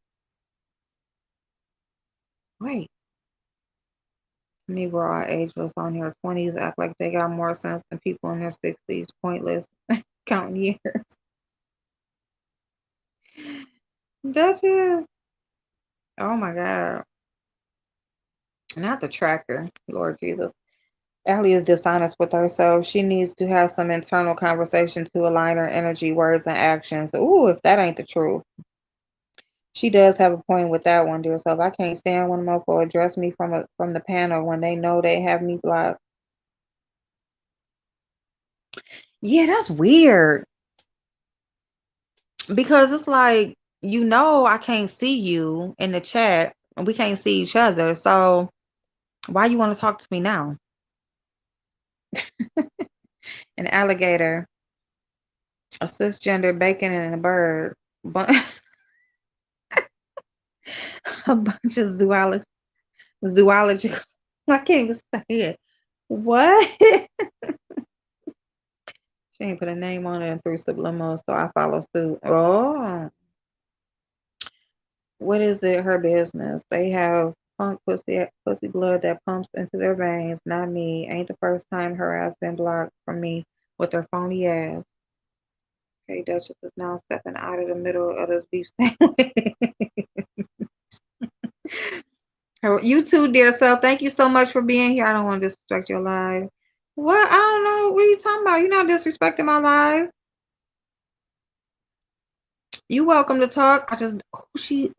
wait. Me, we're all ageless on here. 20s act like they got more sense than people in their 60s. Pointless. Counting years. Duchess. Oh my God. Not the tracker. Lord Jesus. Allie is dishonest with herself. She needs to have some internal conversation to align her energy, words, and actions. Ooh, if that ain't the truth. She does have a point with that one, dear self. I can't stand when a mofo address me from the panel when they know they have me blocked. Yeah, that's weird. Because it's like, I can't see you in the chat and we can't see each other. So why you want to talk to me now? An alligator, a cisgender bacon and a bird. A bunch of zoology. I can't even say it. What? She ain't put a name on it and threw subliminal, so I follow suit. Oh, what is it? Her business. They have punk pussy blood that pumps into their veins. Not me. Ain't the first time her ass been blocked from me with her phony ass. Okay, Duchess is now stepping out of the middle of this beef sandwich. You too, dear self. Thank you so much for being here. I don't want to disrespect your life. What? I don't know. What are you talking about? You're not disrespecting my life. You welcome to talk. I just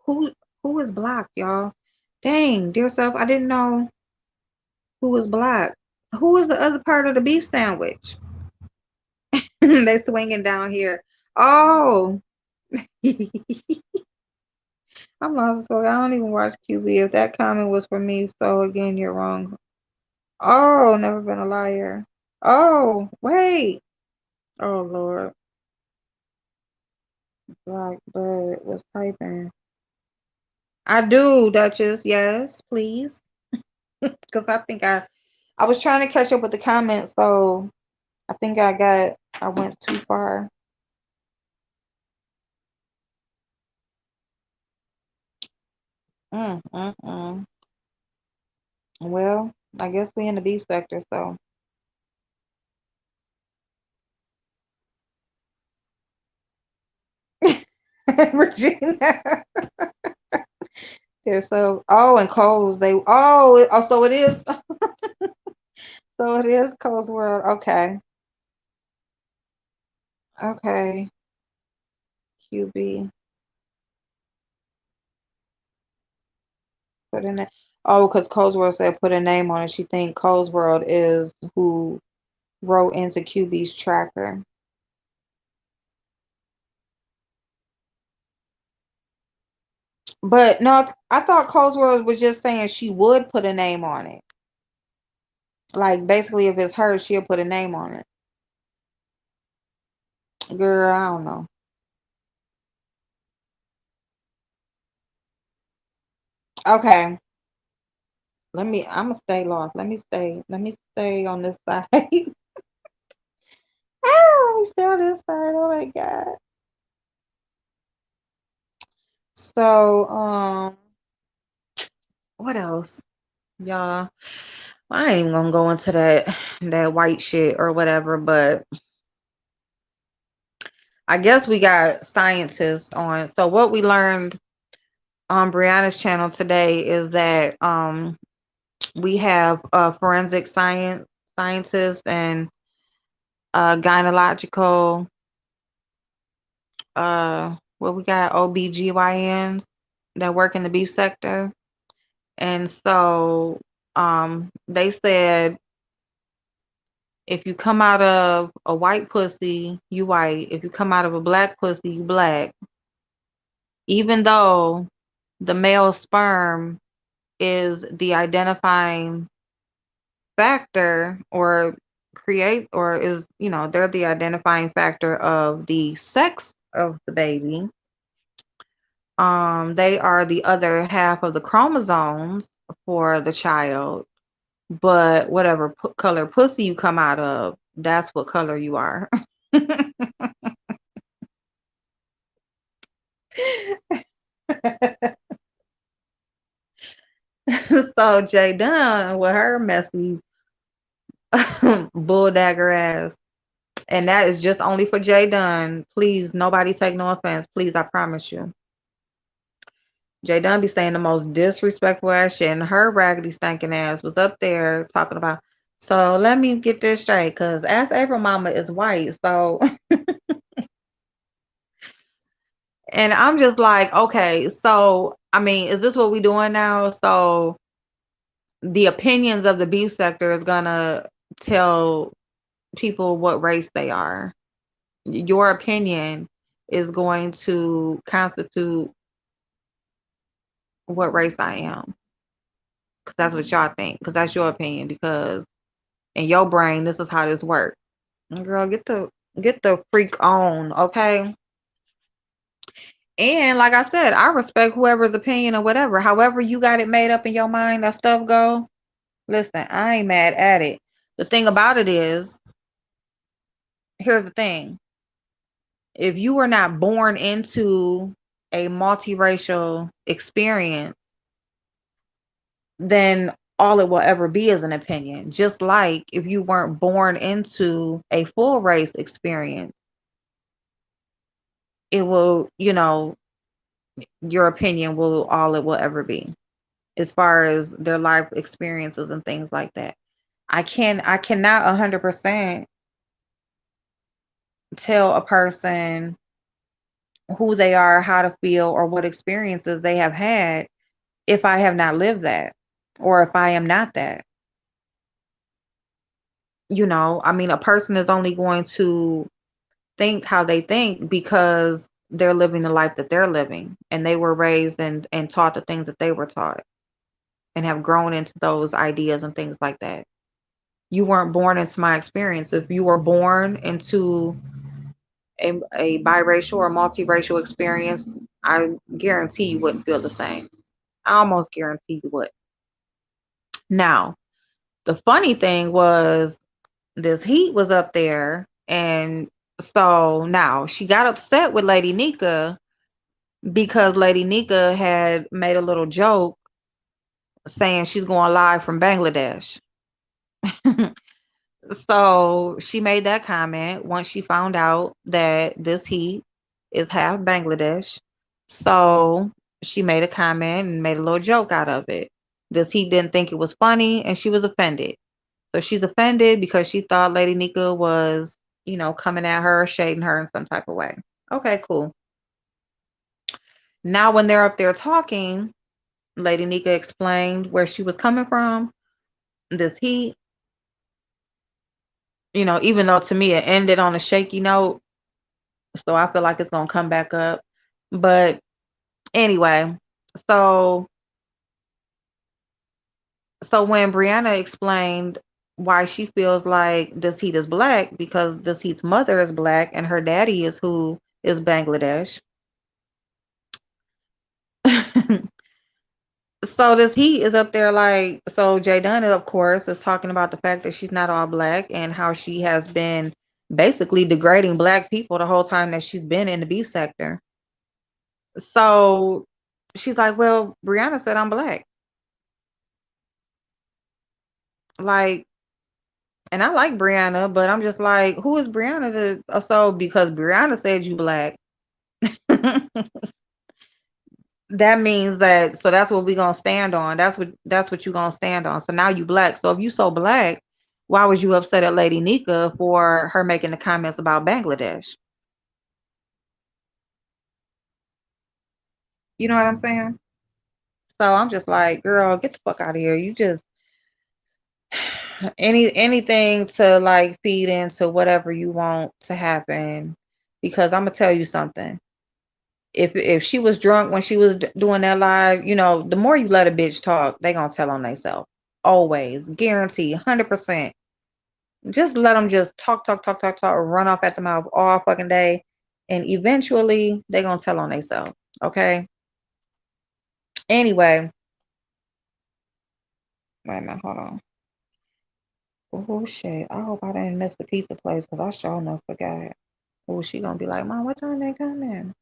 who is blocked, y'all? Dang, dear self, I didn't know who was blocked. Who was the other part of the beef sandwich? They swinging down here. Oh, I'm lost as fuck. I don't even watch QB. If that comment was for me, so again, you're wrong. Oh, never been a liar. Oh, wait. Oh Lord, Black Bird was typing. I do, Duchess. Yes, please. Because I was trying to catch up with the comments, so I think I went too far. Mm, mm, mm. Well, I guess we in the beef sector, so Regina. Yeah, so and Coles, so it is so it is Coles World. Okay. Okay. QB. Put in it. Oh, because Cole's said put a name on it. She think Cole's is who wrote into QB's tracker. But no, I thought Cole's was just saying she would put a name on it. Like basically, if it's her, she'll put a name on it. Girl, I don't know. Okay, I'm gonna stay lost. Let me stay on this side. Let me stay on this side. Oh my God. So, what else? Y'all, I ain't even gonna go into that white shit or whatever, but I guess we got scientists on. So what we learned on Brianna's channel today is that we have forensic scientists and gynecological what we got OBGYNs that work in the beef sector. And so they said if you come out of a white pussy, you white. If you come out of a black pussy, you black. Even though the male sperm is the identifying factor or create or is, they're the identifying factor of the sex of the baby. They are the other half of the chromosomes for the child. But whatever color pussy you come out of, that's what color you are. So Jay Dunn with her messy bull dagger ass. And that is just only for Jay Dunn. Please, nobody take no offense. Please, I promise you. Jay Dunn be saying the most disrespectful ass shit, and her raggedy stinking ass was up there talking about. So let me get this straight, cause Ass April Mama is white. So, and I'm just like, okay, so I mean, is this what we doing now? So the opinions of the beef sector is gonna tell people what race they are. Your opinion is going to constitute what race I am, because that's what y'all think, because that's your opinion, because in your brain this is how this works. Girl, get the freak on, okay? And like I said, I respect whoever's opinion or whatever. However you got it made up in your mind that stuff go, listen, I ain't mad at it. The thing about it is, here's the thing. If you were not born into a multiracial experience, then all it will ever be is an opinion. Just like if you weren't born into a full race experience, it will, your opinion will all it will ever be as far as their life experiences and things like that. I cannot 100% tell a person who they are, how to feel, or what experiences they have had if I have not lived that or if I am not that. I mean, a person is only going to think how they think because they're living the life that they're living and they were raised and taught the things that they were taught and have grown into those ideas and things like that. You weren't born into my experience. If you were born into a biracial or multiracial experience, I guarantee you wouldn't feel the same. I almost guarantee you would. Now, the funny thing was this heat was up there, and so now she got upset with Lady Nika because Lady Nika had made a little joke saying she's going live from Bangladesh. So she made that comment once she found out that this heat is half Bangladesh. So she made a comment and made a little joke out of it. This heat didn't think it was funny and she was offended. So she's offended because she thought Lady Nika was, coming at her, shading her in some type of way. Okay, cool. Now when they're up there talking, Lady Nika explained where she was coming from. This heat, even though to me it ended on a shaky note, so I feel like it's gonna come back up. But anyway, so when Brianna explained why she feels like this heat is black because this heat's mother is black and her daddy is who is Bangladesh. So this heat is up there like, so Jay Dunn, of course, is talking about the fact that she's not all black and how she has been basically degrading black people the whole time that she's been in the beef sector. So she's like, well, Brianna said I'm black. Like, and I like Brianna, but I'm just like, who is Brianna so because Brianna said you black, that means that, so that's what we gonna stand on. That's what you gonna stand on. So now you black. So if you so black, why was you upset at Lady Nika for her making the comments about Bangladesh? You know what I'm saying? So I'm just like, girl, get the fuck out of here. You just anything to like feed into whatever you want to happen. Because I'm gonna tell you something. If she was drunk when she was doing that live, the more you let a bitch talk, they gonna tell on themselves. Always, guarantee, 100%. Just let them just talk, talk, talk, talk, talk, run off at the mouth all fucking day, and eventually they gonna tell on themselves. Okay. Anyway, wait a minute, hold on. Oh shit! I hope I didn't miss the pizza place because I sure enough forgot. Oh, she gonna be like, Mom, what time they coming?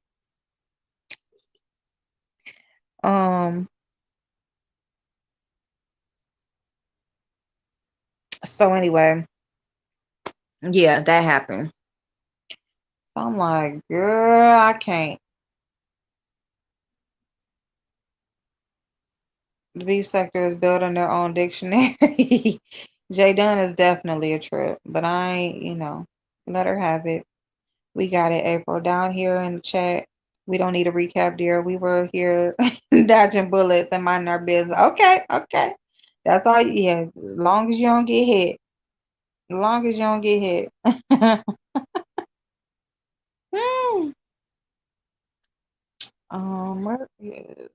Um. So anyway, yeah, that happened. So I'm like, girl, I can't. The beef sector is building their own dictionary. Jay Dunn is definitely a trip, but I ain't, let her have it. We got it, April. Down here in the chat, we don't need a recap, dear. We were here dodging bullets and minding our business. Okay, okay. That's all. Yeah, as long as you don't get hit. As long as you don't get hit. Hmm. Where is?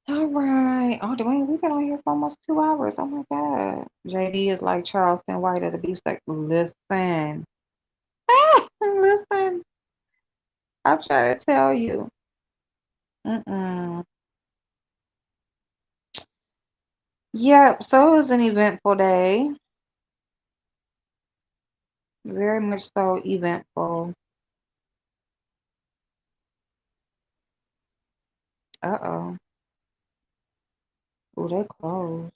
All right. Oh, Dwayne, we've been on here for almost 2 hours. Oh my God. JD is like Charleston White at the beef steak. Listen. Listen. I'm trying to tell you. Mm-mm. Yep. So it was an eventful day. Very much so eventful. Uh-oh. Oh, they closed.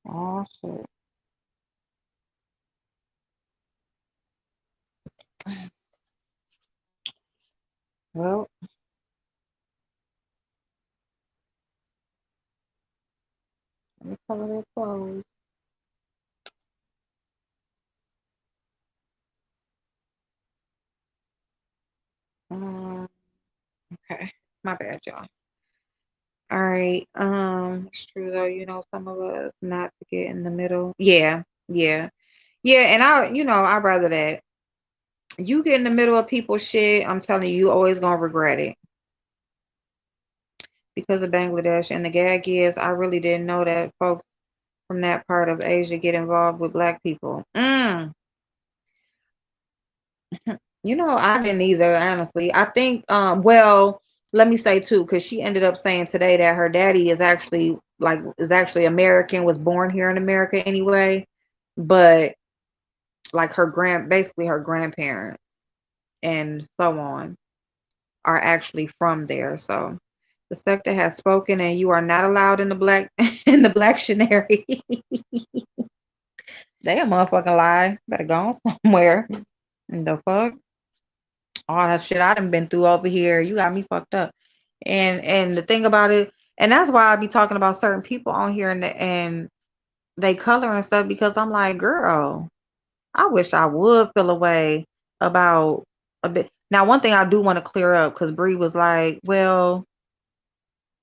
Oh, shit. Well, let me tell her they closed. Um, okay. My bad, y'all. All right. It's true though, some of us not to get in the middle. Yeah, yeah. Yeah, and I'd rather that. You get in the middle of people's shit, I'm telling you, you always gonna regret it because of Bangladesh. And the gag is, I really didn't know that folks from that part of Asia get involved with black people. I didn't either, honestly. I think, well, let me say too, because she ended up saying today that her daddy is actually American, was born here in America anyway, but like basically her grandparents and so on are actually from there. So the sector has spoken, and you are not allowed in the black in the black dictionary. They a motherfucking lie. Better go on somewhere. The fuck? All that shit I done been through over here. You got me fucked up. And the thing about it, And that's why I be talking about certain people on here and they color and stuff because I'm like, girl, I wish I would feel a way about a bit. Now, one thing I do want to clear up because Bree was like, well,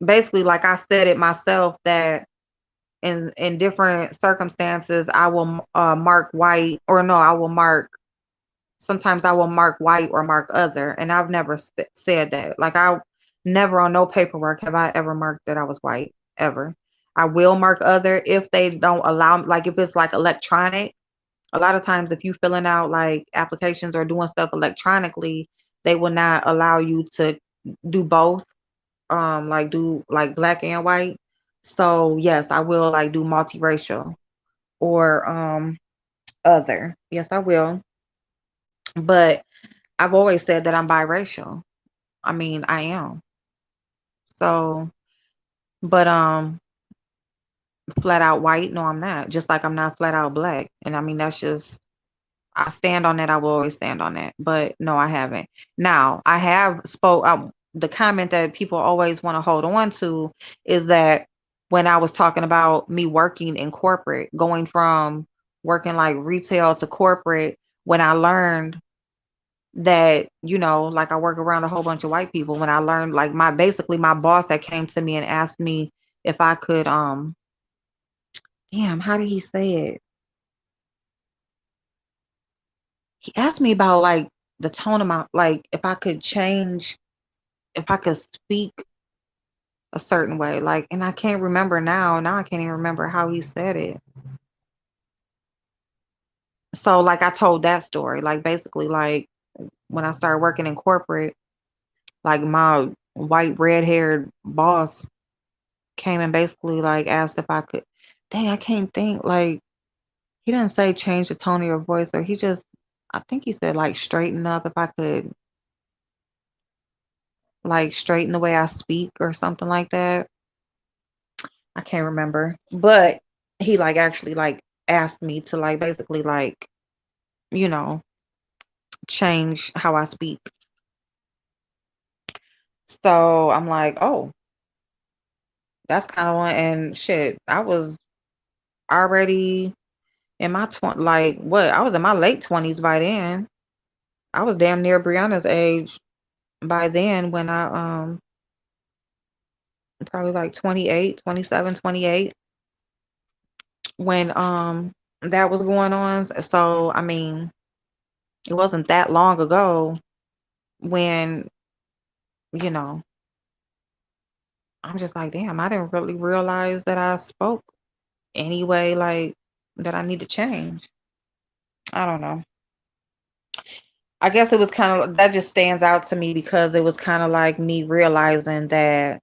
basically, like I said it myself that in different circumstances, I will mark white or no, I will mark. Sometimes I will mark white or mark other, and I've never said that. Like I never on no paperwork have I ever marked that I was white ever. I will mark other if they don't allow, like if it's like electronic. A lot of times, if you filling out like applications or doing stuff electronically, they will not allow you to do both. Like do like black and white. So yes, I will like do multiracial or other. Yes, I will. But I've always said that I'm biracial. I mean, I am. So, but flat out white, no, I'm not. Just like I'm not flat out black. And I mean, that's just I stand on that. I will always stand on that. But no, I haven't. Now, I have spoke the comment that people always want to hold on to is that when I was talking about me working in corporate, going from working like retail to corporate, when I learned that, like I work around a whole bunch of white people, when I learned like my basically my boss that came to me and asked me if I could damn, how did he say it? He asked me about like the tone of my like if I could change if I could speak a certain way. Like and I can't remember now. Now I can't even remember how he said it. So like I told that story. Like basically like when I started working in corporate, like my white red haired boss came and basically like asked if I could dang, I can't think like he didn't say change the tone of your voice or he just I think he said like straighten up if I could like straighten the way I speak or something like that. I can't remember. But he like actually like asked me to like basically like, you know, change how I speak. So I'm like, oh, that's kind of one and shit. I was already in my like what? I was in my late 20s by then. I was damn near Brianna's age by then when I probably like 28, 27, 28 when that was going on. So I mean, it wasn't that long ago when, you know, I'm just like, damn, I didn't really realize that I spoke anyway, like that I need to change. I don't know. I guess it was kind of that just stands out to me because it was kind of like me realizing that,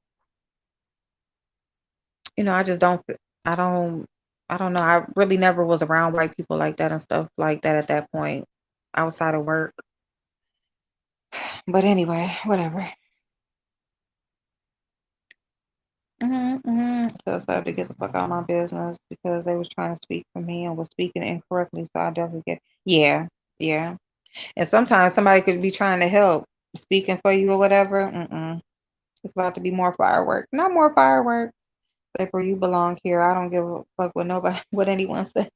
I just don't, I don't, I don't know. I really never was around white people like that and stuff like that at that point outside of work. But anyway, whatever. So I decided to get the fuck out of my business because they was trying to speak for me and was speaking incorrectly. So I definitely get, yeah, yeah. And sometimes somebody could be trying to help speaking for you or whatever. It's about to be more fireworks. Not more fireworks. Say for you belong here. I don't give a fuck what nobody, what anyone says.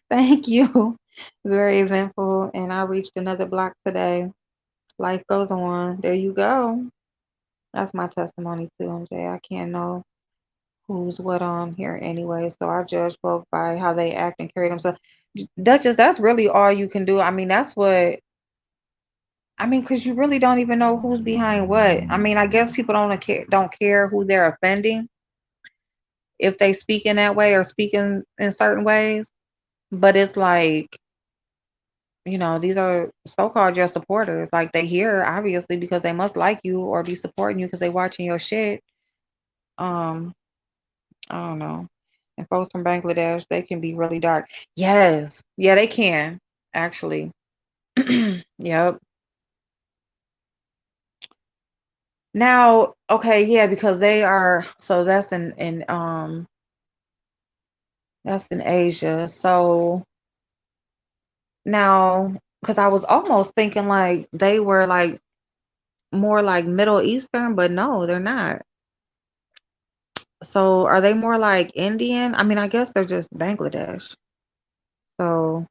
Thank you. Very eventful. And I reached another block today. Life goes on. There you go. That's my testimony too, MJ. I can't know who's what on here anyway. So I judge folk by how they act and carry themselves. Duchess, that's really all you can do. I mean, that's what I mean, because you really don't even know who's behind what. I mean, I guess people don't care who they're offending if they speak in that way or speak in certain ways. But it's like, these are so-called your supporters. Like they here obviously because they must like you or be supporting you because they watching your shit. Um, I don't know. And folks from Bangladesh, they can be really dark. Yes. Yeah, they can, actually. Yep. Now, okay, yeah, because they are so that's in Asia. So now because I was almost thinking like they were like more like Middle Eastern, but no, they're not. So are they more like Indian? I mean, I guess they're just Bangladesh. So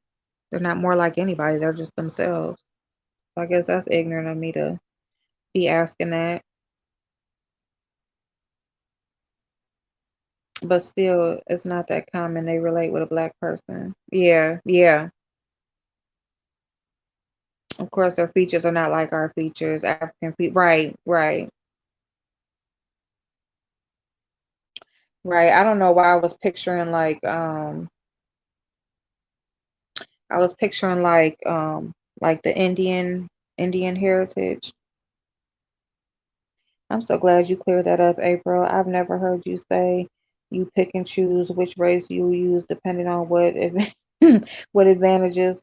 they're not more like anybody. They're just themselves. So I guess that's ignorant of me to be asking that. But still, it's not that common. They relate with a black person. Yeah, yeah. Of course, their features are not like our features. African feet. Right, right, right. I don't know why I was picturing I was picturing like the Indian heritage. I'm so glad you cleared that up, April. I've never heard you say you pick and choose which race you use depending on what advantages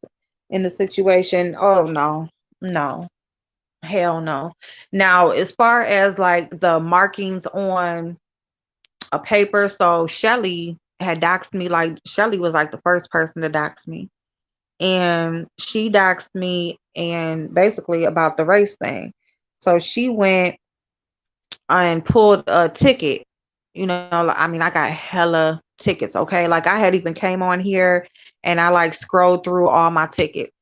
in the situation. Oh no, no, hell no. Now, as far as like the markings on a paper, so Shelly had doxed me. Like Shelly was like the first person to dox me, and she doxed me and basically about the race thing. So she went and pulled a ticket. I mean, I got hella tickets, okay? Like I had even came on here and I like scrolled through all my tickets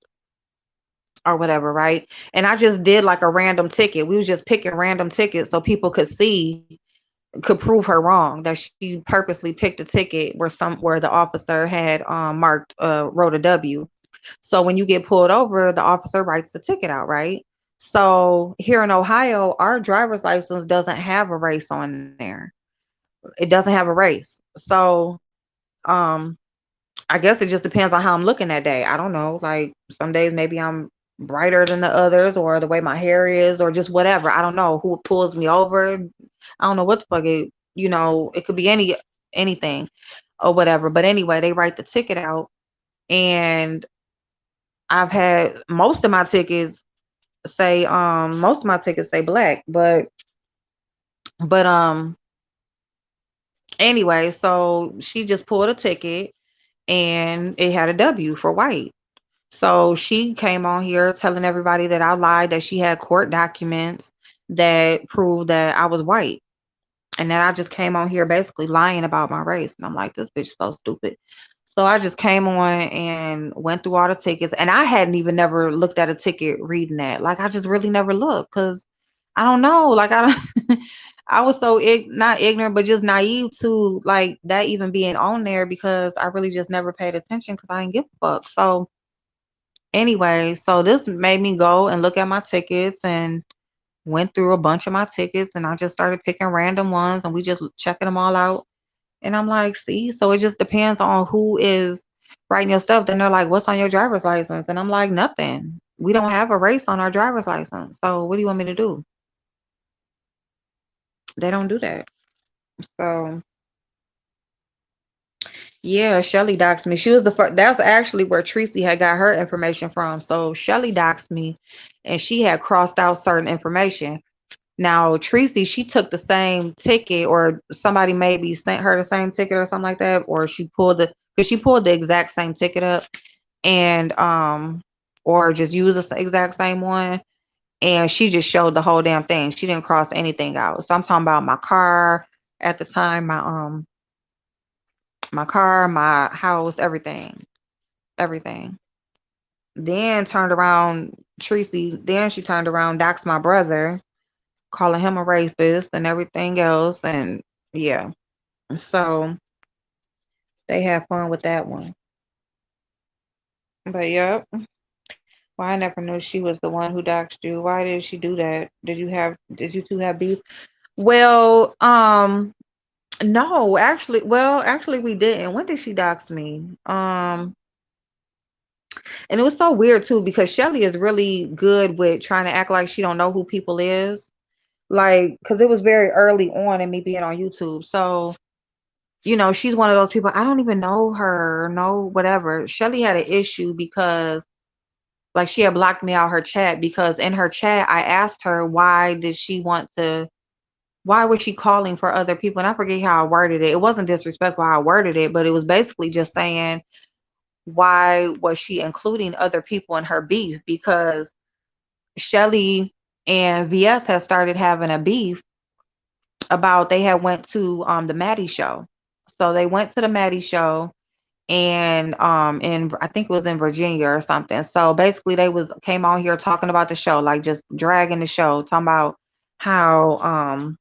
or whatever, right? And I just did like a random ticket. We was just picking random tickets so people could prove her wrong that she purposely picked a ticket where the officer had marked wrote a W. So when you get pulled over, the officer writes the ticket out, right? So here in Ohio, our driver's license doesn't have a race on there. It doesn't have a race. So um I guess it just depends on how I'm looking that day. I don't know. Like some days maybe I'm brighter than the others or the way my hair is or just whatever. I don't know who pulls me over. I don't know what the fuck it could be anything or whatever. But anyway, they write the ticket out and I've had most of my tickets say black, but anyway, so she just pulled a ticket and it had a W for white. So she came on here telling everybody that I lied, that she had court documents that proved that I was white. And then I just came on here basically lying about my race. And I'm like, this bitch is so stupid. So I just came on and went through all the tickets. And I hadn't even never looked at a ticket reading that. Like I just really never looked because I don't know. Like I don't I was so not ignorant, but just naive to like that even being on there because I really just never paid attention because I didn't give a fuck. So anyway, so this made me go and look at my tickets and went through a bunch of my tickets and I just started picking random ones and we just checking them all out. And I'm like, see, so it just depends on who is writing your stuff. Then they're like, what's on your driver's license? And I'm like, nothing. We don't have a race on our driver's license. So what do you want me to do? They don't do that. So yeah, Shelly doxed me. She was the first. That's actually where Tracy had got her information from. So Shelly doxed me, and she had crossed out certain information. Now Tracy, she took the same ticket, or somebody maybe sent her the same ticket or something like that, or she pulled the exact same ticket up, and or just used the exact same one, and she just showed the whole damn thing. She didn't cross anything out. So I'm talking about my car at the time, my car, my house, everything, everything. Then turned around, Tracy. Then she turned around, doxed my brother, calling him a rapist and everything else, and yeah. So they had fun with that one. But yep. Well, I never knew she was the one who doxed you. Why did she do that? Did you two have beef? Well, no, actually we didn't. When did she dox me? And it was so weird too because Shelly is really good with trying to act like she don't know who people is. Like, because it was very early on in me being on YouTube. So, she's one of those people, I don't even know her, no, whatever. Shelly had an issue because like she had blocked me out her chat because in her chat I asked her why was she calling for other people? And I forget how I worded it. It wasn't disrespectful how I worded it, but it was basically just saying why was she including other people in her beef? Because Shelly and VS had started having a beef about they had went to the Maddie show. So they went to the Maddie show, and in I think it was in Virginia or something. So basically they was came on here talking about the show, like just dragging the show, talking about how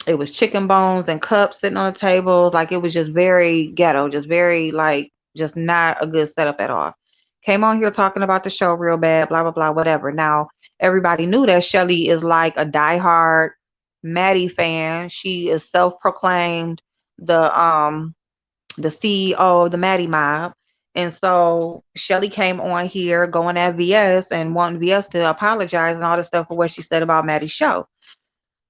it was chicken bones and cups sitting on the tables. Like it was just very ghetto, just very like just not a good setup at all. Came on here talking about the show real bad, blah blah blah, whatever. Now everybody knew that Shelly is like a diehard Maddie fan. She is self-proclaimed the CEO of the Maddie Mob. And so Shelly came on here going at VS and wanting VS to apologize and all this stuff for what she said about Maddie's show.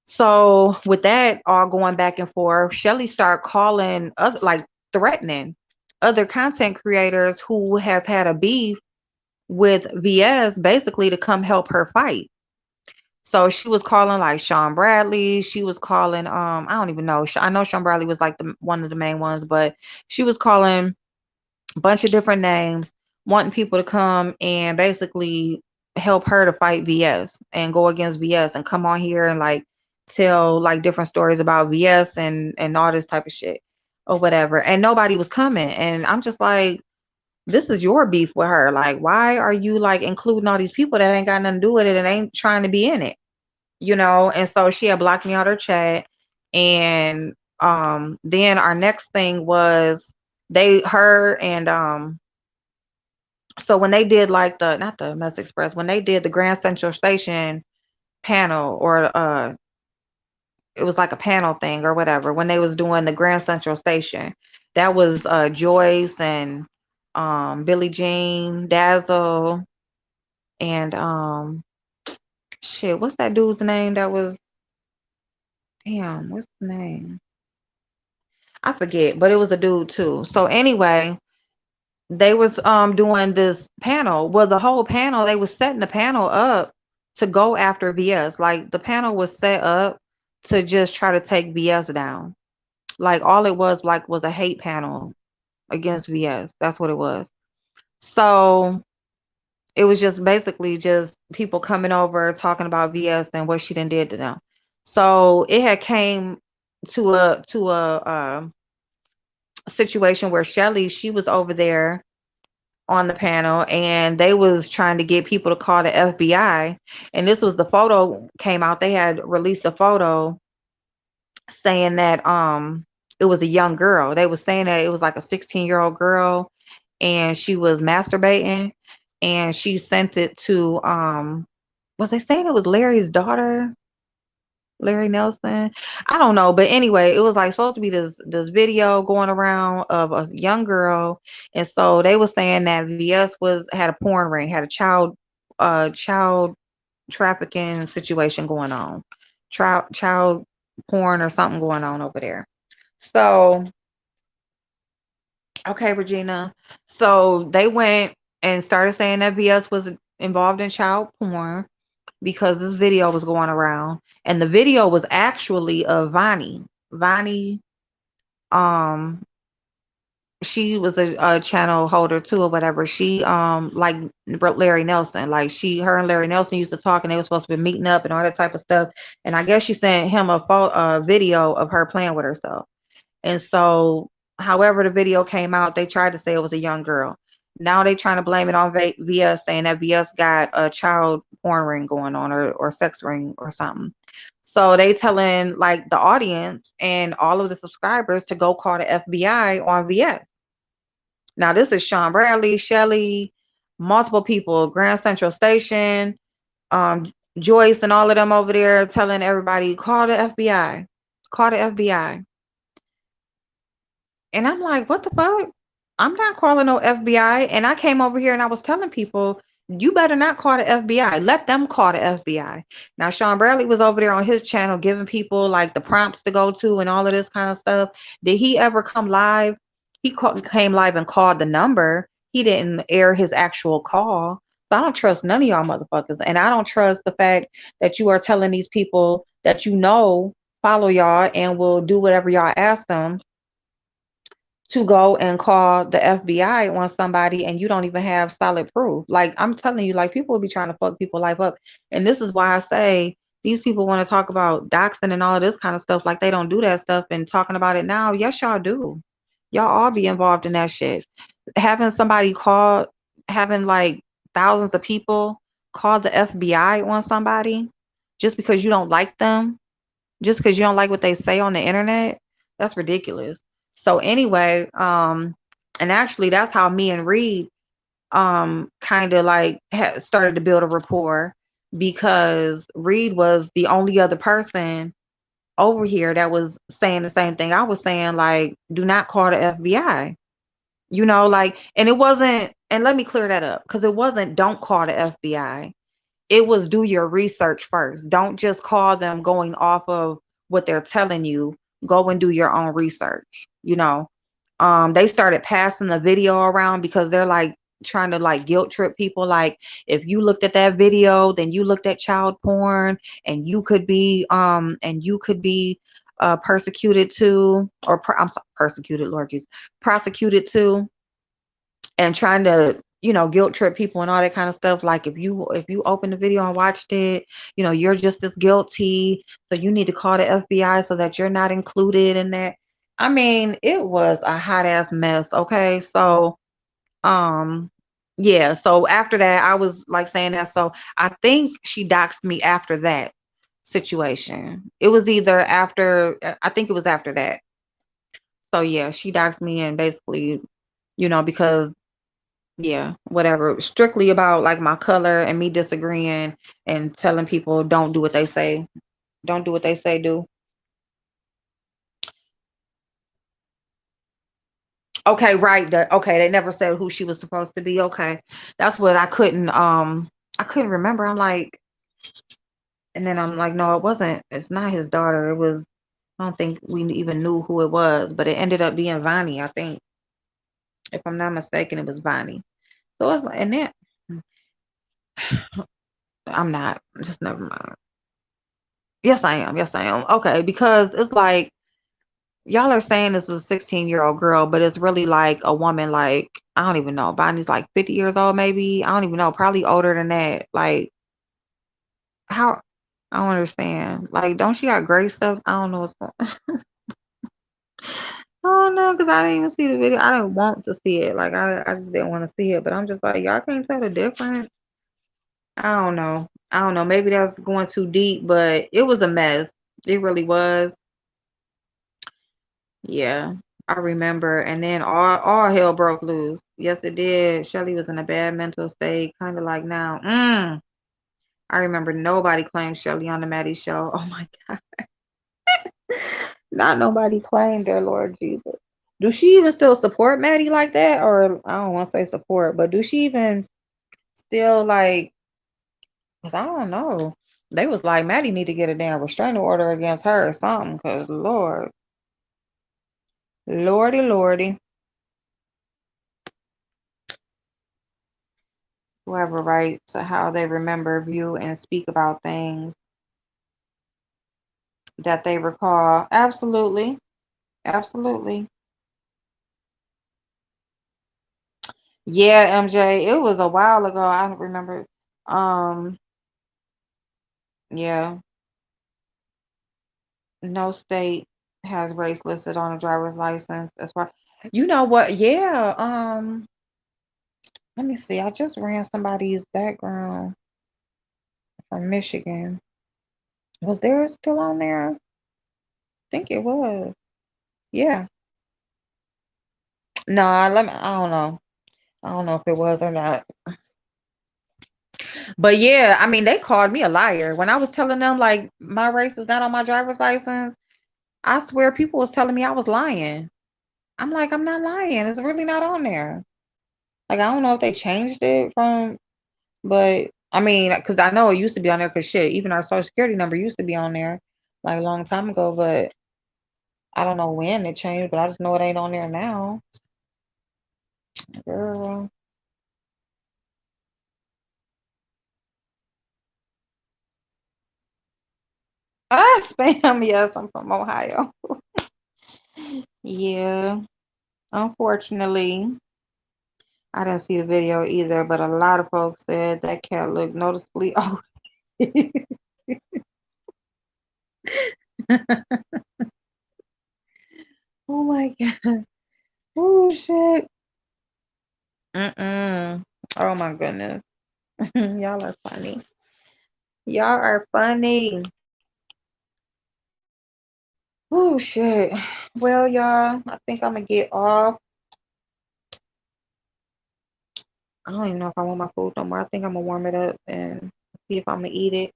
So with that all going back and forth, Shelly started calling other like threatening other content creators who has had a beef with VS basically to come help her fight. So she was calling like Sean Bradley. She was calling I don't even know. I know Sean Bradley was like the one of the main ones, but she was calling a bunch of different names, wanting people to come and basically help her to fight VS and go against VS and come on here and like tell like different stories about VS and all this type of shit or whatever. And nobody was coming. And I'm just like, this is your beef with her. Like, why are you like including all these people that ain't got nothing to do with it and ain't trying to be in it? You know? And so she had blocked me out her chat. And then our next thing was they her and so when they did like the not the Mess Express, when they did the Grand Central Station panel or it was like a panel thing or whatever, when they was doing the Grand Central Station, that was Joyce and Billie Jean, Dazzle, and shit, what's that dude's name that was damn, what's the name? I forget, but it was a dude too. So anyway, they was doing this panel. Well, the whole panel, they was setting the panel up to go after VS. Like the panel was set up to just try to take VS down. Like all it was like was a hate panel against VS. That's what it was. So it was just basically just people coming over talking about VS and what she done did to them. So it had came to a situation where Shelly, she was over there on the panel and they was trying to get people to call the FBI, and this was the photo came out. They had released a photo saying that it was a young girl. They was saying that it was like a 16-year-old girl and she was masturbating, and she sent it to was they saying it was Larry's daughter, Larry Nelson? I don't know, but anyway, it was like supposed to be this video going around of a young girl, and so they were saying that VS was had a porn ring, had a child trafficking situation going on, child porn or something going on over there. So okay, Regina. So they went and started saying that VS was involved in child porn because this video was going around, and the video was actually of Vonnie. Vonnie, um, she was a channel holder too or whatever. She like Larry Nelson, like her and Larry Nelson used to talk, and they were supposed to be meeting up and all that type of stuff. And I guess she sent him a video of her playing with herself. And so, however the video came out, they tried to say it was a young girl. Now they trying to blame it on VS, saying that VS got a child porn ring going on or sex ring or something. So they telling like the audience and all of the subscribers to go call the FBI on VS. Now this is Sean Bradley, Shelly, multiple people, Grand Central Station, Joyce and all of them over there telling everybody, call the FBI, call the FBI. And I'm like, what the fuck? I'm not calling no FBI. And I came over here and I was telling people, you better not call the FBI. Let them call the FBI. Now, Sean Bradley was over there on his channel giving people like the prompts to go to and all of this kind of stuff. Did he ever come live? Came live and called the number. He didn't air his actual call. So I don't trust none of y'all motherfuckers. And I don't trust the fact that you are telling these people that you know follow y'all and will do whatever y'all ask them to go and call the FBI on somebody and you don't even have solid proof. Like I'm telling you, like people will be trying to fuck people life up. And this is why I say These people want to talk about doxing and all of this kind of stuff like they don't do that stuff and talking about it now. Yes, y'all do. Y'all all be involved in that shit. Having somebody call, having like thousands of people call the FBI on somebody just because you don't like them, just because you don't like what they say on the internet, that's ridiculous. So anyway, and actually that's how me and Reed kind of like started to build a rapport because Reed was the only other person over here that was saying the same thing I was saying, like, do not call the FBI. You know, like, and it wasn't, and let me clear that up because it wasn't don't call the FBI. It was do your research first. Don't just call them going off of what they're telling you. Go and do your own research. You know, they started passing the video around because they're like trying to like guilt trip people. Like, if you looked at that video, then you looked at child porn, and you could be persecuted too, or I'm sorry, persecuted, Lord Jesus, prosecuted too, and trying to guilt trip people and all that kind of stuff. Like, if you open the video and watched it, you're just as guilty, so you need to call the FBI so that you're not included in that. I mean, it was a hot ass mess. Okay, so um yeah, so after that I was like saying that, so I think she doxed me after that situation. It was either after, I think it was after that. So yeah, she doxed me, and basically, because yeah, whatever. Strictly about like my color and me disagreeing and telling people don't do what they say. Don't do what they say do. Okay, right. Okay, they never said who she was supposed to be. Okay. That's what I couldn't remember. I'm like, and then I'm like, no, it wasn't. It's not his daughter. It was, I don't think we even knew who it was, but it ended up being Vonnie. I think, if I'm not mistaken, it was Vonnie. So it's like, and then I'm not. Just never mind. Yes, I am. Yes, I am. Okay, because it's like y'all are saying this is a 16-year-old girl, but it's really like a woman, like, I don't even know. Bonnie's like 50 years old, maybe. I don't even know. Probably older than that. Like, how? I don't understand. Like, don't she got great stuff? I don't know what's going. I don't know, because I didn't even see the video. I didn't want to see it. Like, I just didn't want to see it. But I'm just like, y'all can't tell the difference. I don't know. I don't know. Maybe that's going too deep, but it was a mess. It really was. Yeah, I remember. And then all hell broke loose. Yes, it did. Shelly was in a bad mental state, kind of like now. I remember nobody claimed Shelly on the Maddie show. Oh my God. Not nobody claimed her, Lord Jesus. Do she even still support Maddie like that? Or I don't want to say support, but do she even still like, because I don't know. They was like, Maddie need to get a damn restraining order against her or something, because Lord, Lordy, Lordy. Whoever writes how they remember, view, and speak about things that they recall. Absolutely. Absolutely. Yeah, MJ, it was a while ago. I don't remember. Um, yeah, no state has race listed on a driver's license. As far, you know what? Yeah. Let me see. I just ran somebody's background from Michigan. Was theirs still on there? I think it was. Yeah. No, let me. I don't know. I don't know if it was or not. But yeah, I mean, they called me a liar when I was telling them like my race is not on my driver's license. I swear people was telling me I was lying. I'm like, I'm not lying. It's really not on there. Like, I don't know if they changed it from, but I mean, because I know it used to be on there. Because shit, even our social security number used to be on there like a long time ago. But I don't know when it changed. But I just know it ain't on there now. Girl, spam. Yes, I'm from Ohio. Yeah, unfortunately. I didn't see the video either, but a lot of folks said that cat looked noticeably old. Oh my god. Oh shit. Mm-mm. Oh my goodness. Y'all are funny. Y'all are funny. Oh shit. Well, y'all, I think I'm gonna get off. I don't even know if I want my food no more. I think I'm gonna warm it up and see if I'm gonna eat it.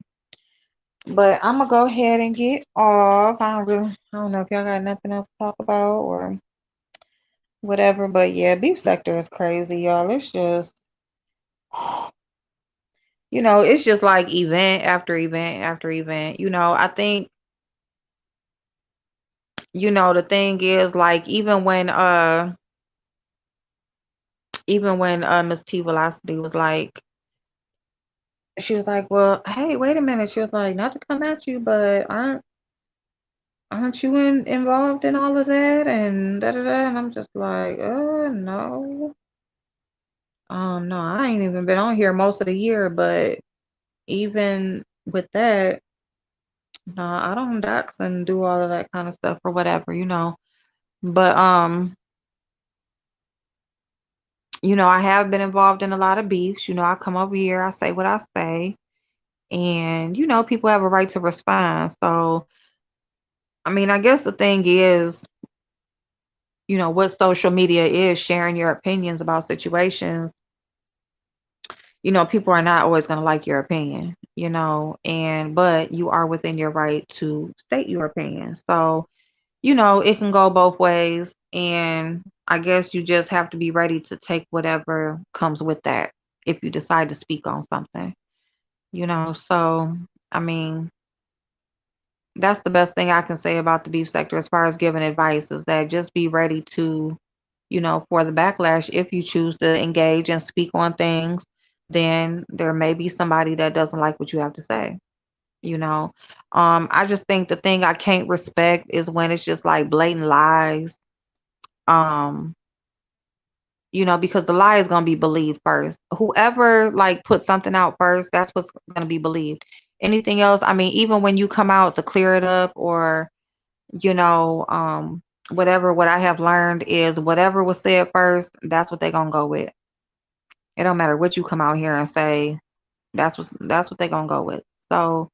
But I'm gonna go ahead and get off. I don't know if y'all got nothing else to talk about or whatever. But yeah, beef sector is crazy, y'all. It's just, it's just like event after event after event. I think, the thing is like even when Miss T Velocity was like, she was like, well, hey, wait a minute. She was like, not to come at you, but aren't you involved in all of that and da da da? And I'm just like, no. No, I ain't even been on here most of the year, but even with that, no, I don't dox and do all of that kind of stuff or whatever. But I have been involved in a lot of beefs. I come over here, I say what I say, and people have a right to respond. So, I mean, I guess the thing is, what social media is sharing your opinions about situations. People are not always going to like your opinion, but you are within your right to state your opinion. So, it can go both ways. And I guess you just have to be ready to take whatever comes with that if you decide to speak on something. So, I mean, that's the best thing I can say about the beef sector as far as giving advice is that just be ready to, for the backlash. If you choose to engage and speak on things, then there may be somebody that doesn't like what you have to say. You know, I just think the thing I can't respect is when it's just like blatant lies. Um, because the lie is gonna be believed first. Whoever like put something out first, that's what's gonna be believed. Anything else, I mean, even when you come out to clear it up or you know, um, whatever, what I have learned is whatever was said first, that's what they're gonna go with. It don't matter what you come out here and say, that's what they're gonna go with. So,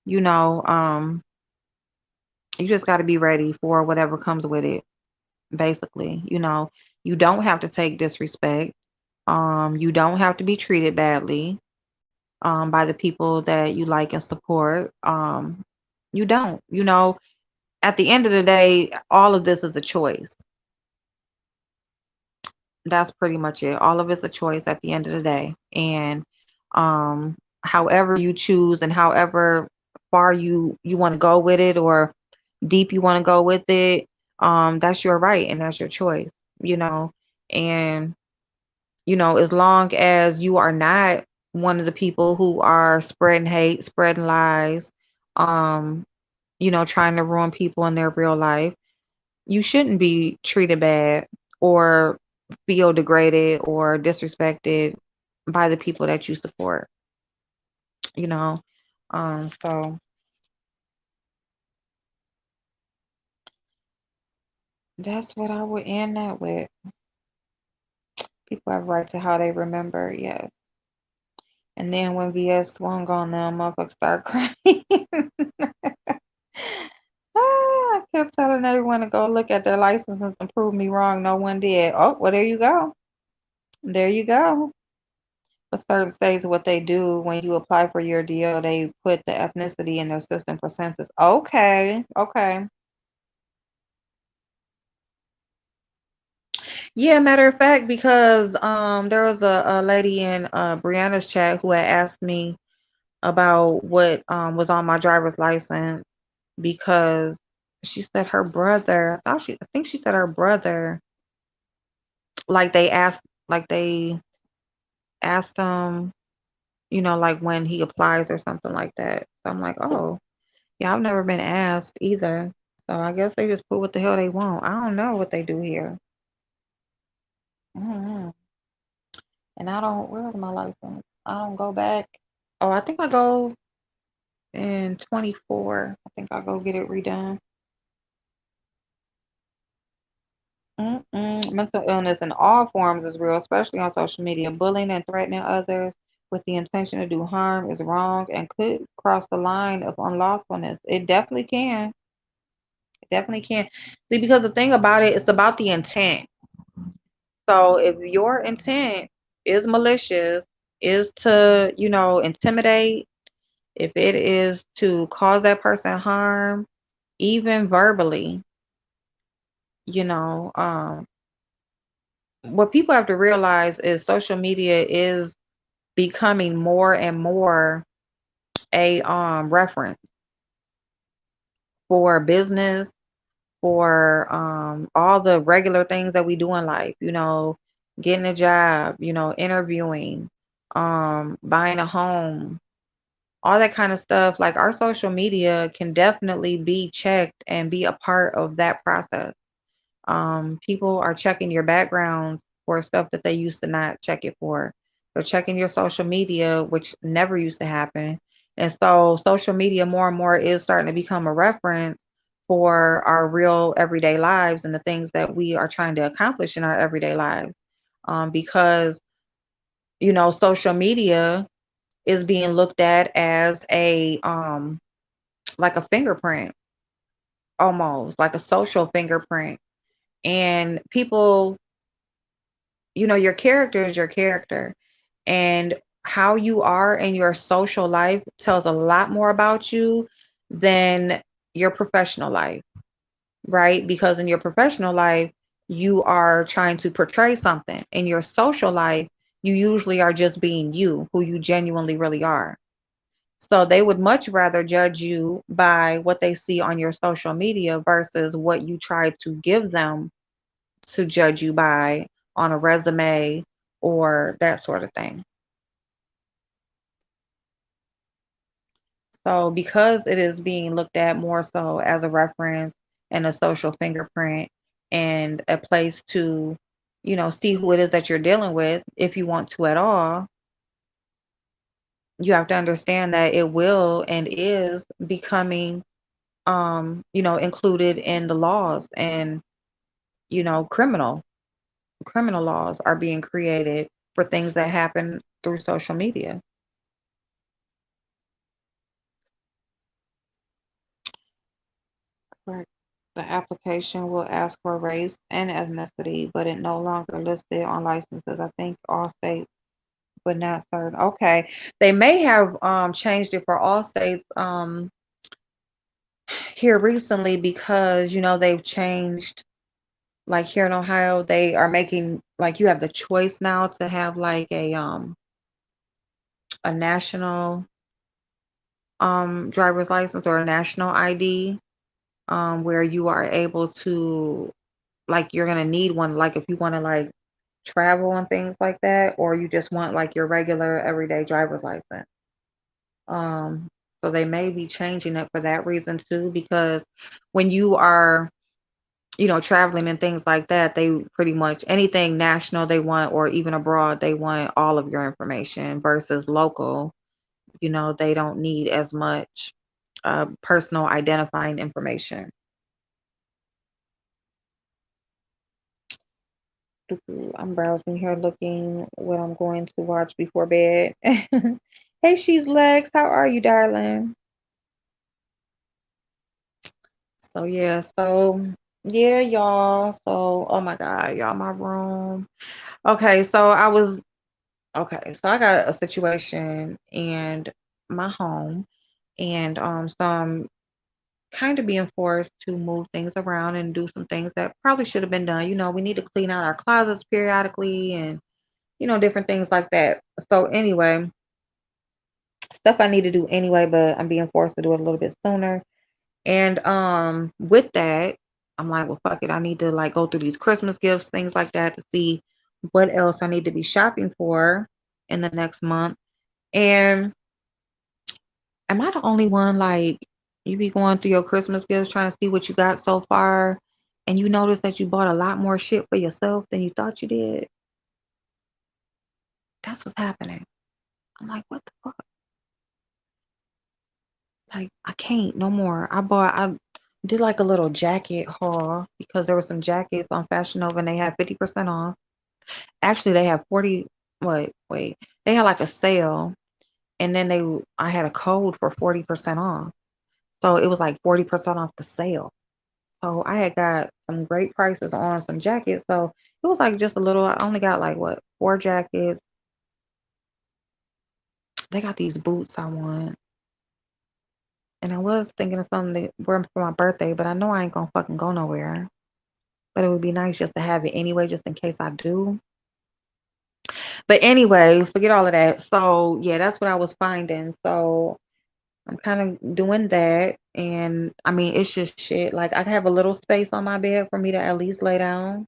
you know, um, you just gotta be ready for whatever comes with it, basically. You don't have to take disrespect. You don't have to be treated badly by the people that you like and support. You don't. At the end of the day, all of this is a choice. That's pretty much it. All of it's a choice at the end of the day. And um, however you choose and however far you want to go with it or deep you want to go with it, that's your right and that's your choice, you know. And as long as you are not one of the people who are spreading hate, spreading lies, um, trying to ruin people in their real life, you shouldn't be treated bad or feel degraded or disrespected by the people that you support, you know. So that's what I would end that with. People have right to how they remember, yes. And then when VS swung on them, motherfuckers start crying. I kept telling everyone to go look at their licenses and prove me wrong. No one did. Oh, well, there you go. There you go. For certain states, what they do when you apply for your DO, they put the ethnicity in their system for census. Okay, okay. Yeah, matter of fact, because there was a lady in Brianna's chat who had asked me about what was on my driver's license because she said her brother, I think she said her brother, like they asked him, like when he applies or something like that. So I'm like, oh, yeah, I've never been asked either. So I guess they just put what the hell they want. I don't know what they do here. I don't know. And I don't, where's my license? I don't go back. Oh, I think I go. in 24. I think I'll go get it redone. Mental illness in all forms is real, especially on social media. Bullying and threatening others with the intention to do harm is wrong and could cross the line of unlawfulness. It definitely can. It definitely can. See, because the thing about it, it's about the intent. So if your intent is malicious, is to, intimidate, if it is to cause that person harm, even verbally, you know, what people have to realize is social media is becoming more and more a reference for business, for all the regular things that we do in life, getting a job, interviewing, buying a home, all that kind of stuff. Like our social media can definitely be checked and be a part of that process. People are checking your backgrounds for stuff that they used to not check it for. They're checking your social media, which never used to happen. And so social media more and more is starting to become a reference for our real everyday lives and the things that we are trying to accomplish in our everyday lives. Because, social media is being looked at as a like a fingerprint, almost like a social fingerprint. And people, your character is your character. And how you are in your social life tells a lot more about you than your professional life, right? Because in your professional life, you are trying to portray something. In your social life, you usually are just being you, who you genuinely really are. So they would much rather judge you by what they see on your social media versus what you try to give them to judge you by on a resume or that sort of thing. So because it is being looked at more so as a reference and a social fingerprint and a place to, see who it is that you're dealing with, if you want to at all, you have to understand that it will and is becoming included in the laws, and criminal laws are being created for things that happen through social media. Correct. The application will ask for race and ethnicity, but it no longer listed on licenses. I think all states, but not certain. Okay. They may have changed it for all states here recently because they've changed, like here in Ohio, they are making, like, you have the choice now to have like a national driver's license or a national ID, where you are able to, like, you're gonna need one, like if you want to like travel and things like that, or you just want like your regular everyday driver's license. Um, so they may be changing it for that reason too, because when you are, traveling and things like that, they pretty much anything national they want, or even abroad, they want all of your information versus local, they don't need as much personal identifying information. I'm browsing here looking what I'm going to watch before bed. Hey, she's Lex. How are you, darling? So y'all. So oh my God, y'all, my room. Okay, so I got a situation and my home, and so I'm kind of being forced to move things around and do some things that probably should have been done. We need to clean out our closets periodically and different things like that. So anyway, stuff I need to do anyway, but I'm being forced to do it a little bit sooner. And with that, I'm like, well, fuck it. I need to like go through these Christmas gifts, things like that, to see what else I need to be shopping for in the next month. And am I the only one, like, you be going through your Christmas gifts trying to see what you got so far, and you notice that you bought a lot more shit for yourself than you thought you did? That's what's happening. I'm like, what the fuck? Like I can't no more. I did like a little jacket haul because there were some jackets on Fashion Nova and they had 50% off. Actually, they had 40. Wait. They had like a sale, and then I had a code for 40% off. So it was like 40% off the sale. So I had got some great prices on some jackets. So it was like just a little. I only got like what, four jackets. They got these boots I want, and I was thinking of something to wear for my birthday, but I know I ain't gonna fucking go nowhere. But it would be nice just to have it anyway, just in case I do. But anyway, forget all of that. So yeah, that's what I was finding. So I'm kind of doing that. And I mean, it's just shit. Like I have a little space on my bed for me to at least lay down.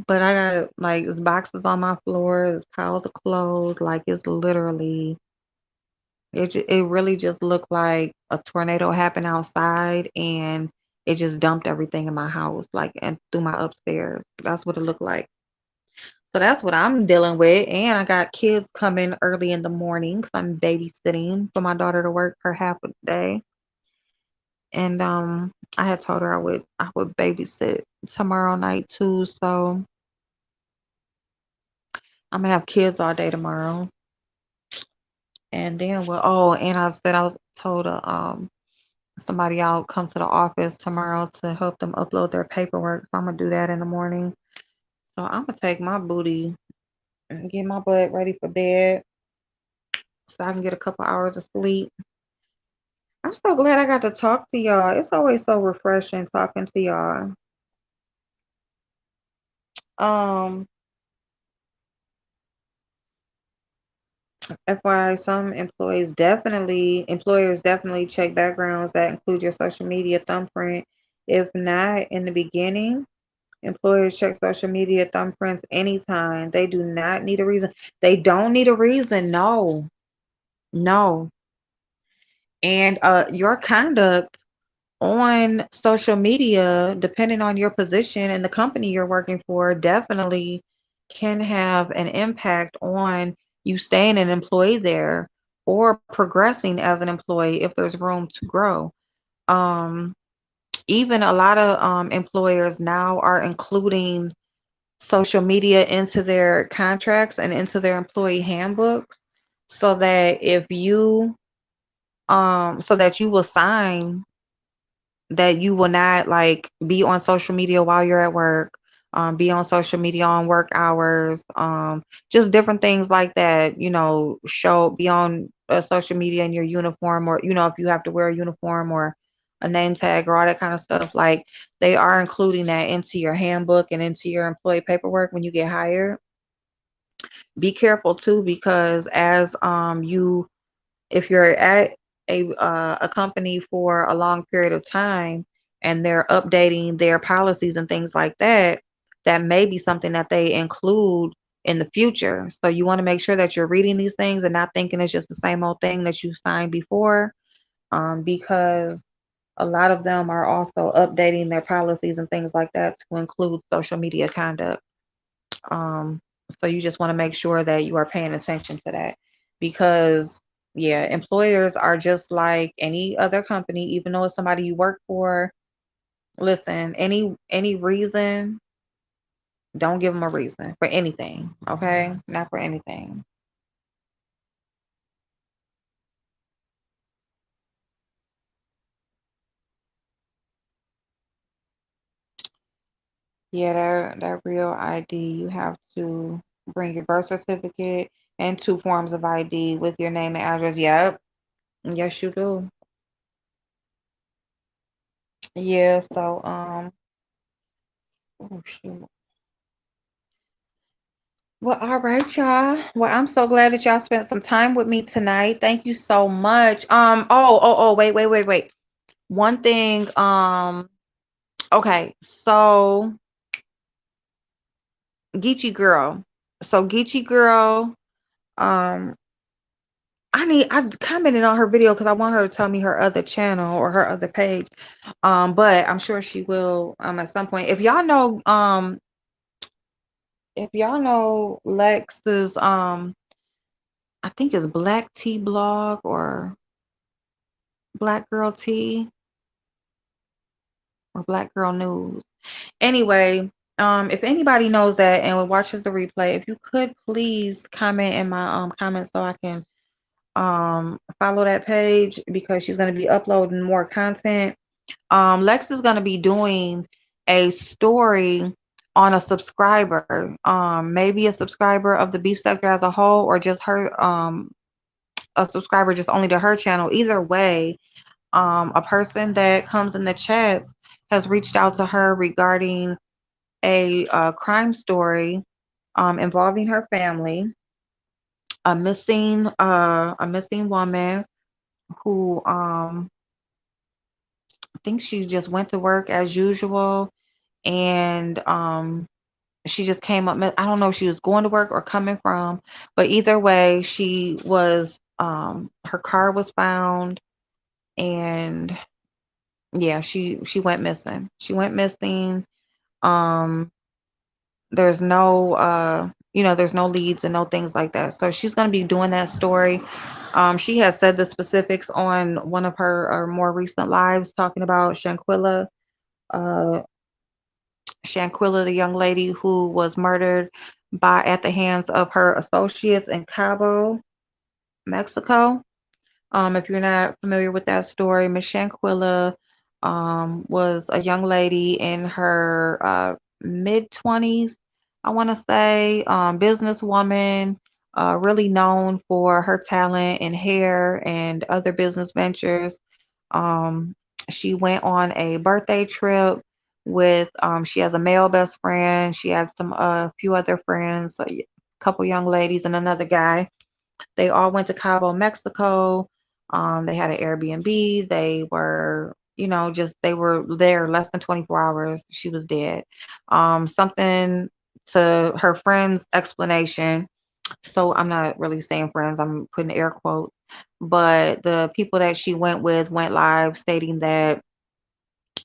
But I got like there's boxes on my floor, there's piles of clothes. Like it's literally, it really just looked like a tornado happened outside and it just dumped everything in my house, like and through my upstairs. That's what it looked like. So that's what I'm dealing with. And I got kids coming early in the morning because I'm babysitting for my daughter to work her half a day. And I had told her I would babysit tomorrow night too. So I'm gonna have kids all day tomorrow. And then and I said I was told somebody out come to the office tomorrow to help them upload their paperwork. So I'm gonna do that in the morning. So I'm gonna take my booty and get my butt ready for bed so I can get a couple hours of sleep. I'm so glad I got to talk to y'all. It's always so refreshing talking to y'all. Um, FYI, some employers definitely check backgrounds that include your social media thumbprint. If not, in the beginning, employers check social media thumbprints anytime. They do not need a reason. They don't need a reason. No, no. And your conduct on social media, depending on your position and the company you're working for, definitely can have an impact on you staying an employee there or progressing as an employee if there's room to grow. Um, Even a lot of employers now are including social media into their contracts and into their employee handbooks so that if you so that you will sign that you will not like be on social media while you're at work, be on social media on work hours, just different things like that. Show be on social media in your uniform, or if you have to wear a uniform or a name tag or all that kind of stuff. Like they are including that into your handbook and into your employee paperwork when you get hired. Be careful too, because as you if you're at a company for a long period of time and they're updating their policies and things like that, that may be something that they include in the future. So you want to make sure that you're reading these things and not thinking it's just the same old thing that you signed before, because a lot of them are also updating their policies and things like that to include social media conduct. Um, so you just want to make sure that you are paying attention to that because yeah, employers are just like any other company, even though it's somebody you work for. Listen, any reason, don't give them a reason for anything, okay? Not for anything. Yeah, that real ID, you have to bring your birth certificate and two forms of ID with your name and address. Yep. Yes, you do. Yeah, so oh shoot. Well, all right, y'all. Well, I'm so glad that y'all spent some time with me tonight. Thank you so much. Wait. One thing, okay, so Geechee Girl. So Geechee Girl, um, I commented on her video because I want her to tell me her other channel or her other page. But I'm sure she will at some point. If y'all know Lex's I think it's Black Tea Blog or Black Girl Tea or Black Girl News. Anyway, if anybody knows that and watches the replay, if you could please comment in my comments so I can follow that page because she's going to be uploading more content. Lex is going to be doing a story on a subscriber, maybe a subscriber of the beef sector as a whole, or just her, a subscriber just only to her channel. Either way, a person that comes in the chats has reached out to her regarding a crime story involving her family, a missing woman who I think she just went to work as usual, and she just came up. I don't know if she was going to work or coming from, but either way, she was. Her car was found, and yeah, she went missing. She went missing. Um, there's no there's no leads and no things like that. So she's gonna be doing that story. She has said the specifics on one of her more recent lives, talking about uh, Shanquilla, the young lady who was murdered by at the hands of her associates in Cabo, Mexico. If you're not familiar with that story, Miss Shanquilla was a young lady in her mid 20s, I want to say, businesswoman, really known for her talent in hair and other business ventures. Um, she went on a birthday trip with, she has a male best friend. She had some a few other friends, a couple young ladies, and another guy. They all went to Cabo, Mexico. They had an Airbnb. They were, just they were there less than 24 hours. She was dead. Something to her friend's explanation. So I'm not really saying friends, I'm putting air quotes. But the people that she went with went live stating that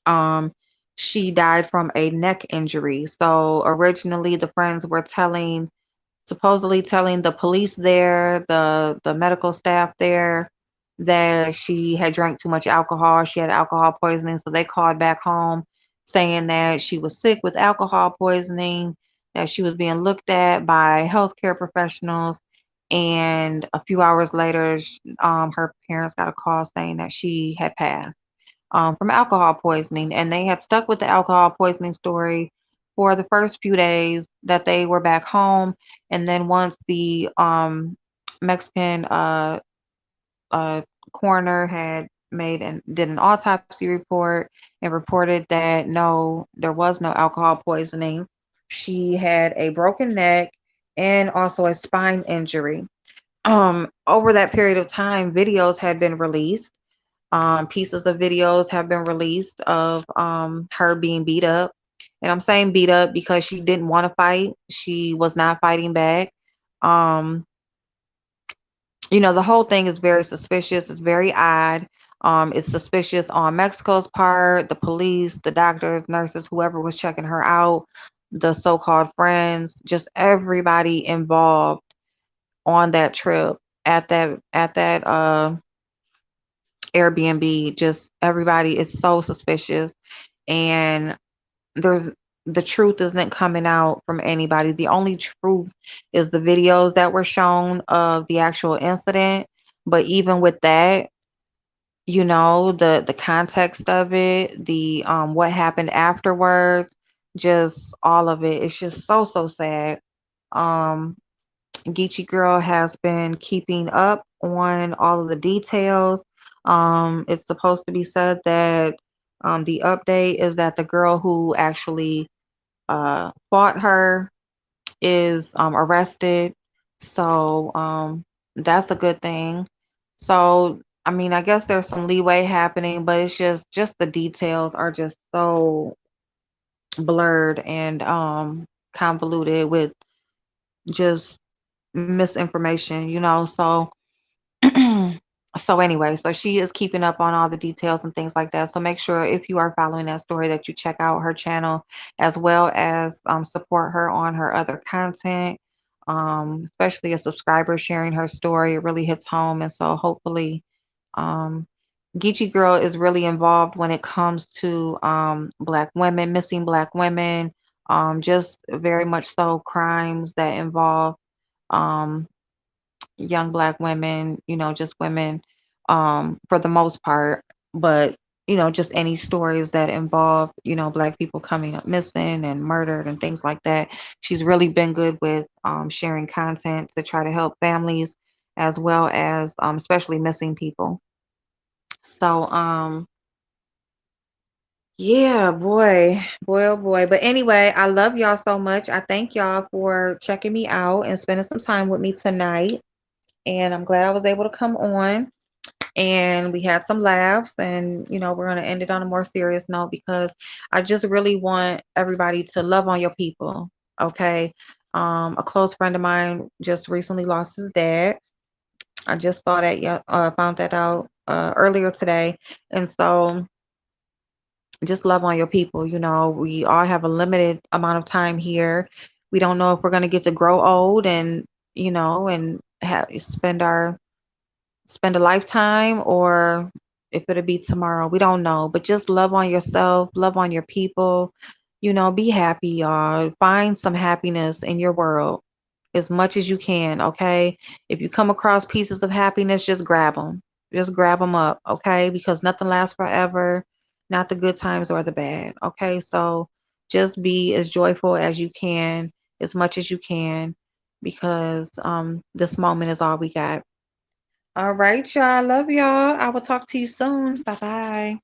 um, she died from a neck injury. So originally, the friends were supposedly telling the police there, the medical staff there, that she had drank too much alcohol. She had alcohol poisoning, so they called back home saying that she was sick with alcohol poisoning, that she was being looked at by healthcare professionals. And a few hours later, her parents got a call saying that she had passed from alcohol poisoning, and they had stuck with the alcohol poisoning story for the first few days that they were back home, and then once the Mexican uh, coroner had made and did an autopsy report and reported that no, there was no alcohol poisoning. She had a broken neck and also a spine injury. Over that period of time, videos had been released, pieces of videos have been released of her being beat up. And I'm saying beat up because she didn't want to fight. She was not fighting back. Um, the whole thing is very suspicious. It's very odd. It's suspicious on Mexico's part, the police, the doctors, nurses, whoever was checking her out, the so-called friends, just everybody involved on that trip at that Airbnb. Just everybody is so suspicious, and there's the truth isn't coming out from anybody. The only truth is the videos that were shown of the actual incident. But even with that, the context of it, the what happened afterwards, just all of it, it's just so sad. Um Geechee Girl has been keeping up on all of the details. It's supposed to be said that the update is that the girl who actually fought her is arrested. So that's a good thing. So I mean, I guess there's some leeway happening, but it's just the details are just so blurred and convoluted with just misinformation, so so anyway, so she is keeping up on all the details and things like that. So make sure if you are following that story that you check out her channel as well as support her on her other content. especially a subscriber sharing her story. It really hits home. And so hopefully, um, Geechee Girl is really involved when it comes to Black women, missing Black women, just very much so crimes that involve um, young Black women, just women for the most part, but just any stories that involve, Black people coming up missing and murdered and things like that. She's really been good with sharing content to try to help families as well as especially missing people. So, yeah, boy, oh boy. But anyway, I love y'all so much. I thank y'all for checking me out and spending some time with me tonight. And I'm glad I was able to come on and we had some laughs. And, we're going to end it on a more serious note because I just really want everybody to love on your people. Okay. A close friend of mine just recently lost his dad. I just saw that, yeah, found that out earlier today. And so, just love on your people. We all have a limited amount of time here. We don't know if we're going to get to grow old and, and spend a lifetime or if it'll be tomorrow. We don't know. But just love on yourself, love on your people. Be happy, y'all. Find some happiness in your world as much as you can, okay? If you come across pieces of happiness, just grab them. Just grab them up, okay? Because nothing lasts forever, not the good times or the bad, okay? So just be as joyful as you can, as much as you can, because this moment is all we got. All right, y'all. I love y'all. I will talk to you soon. Bye bye.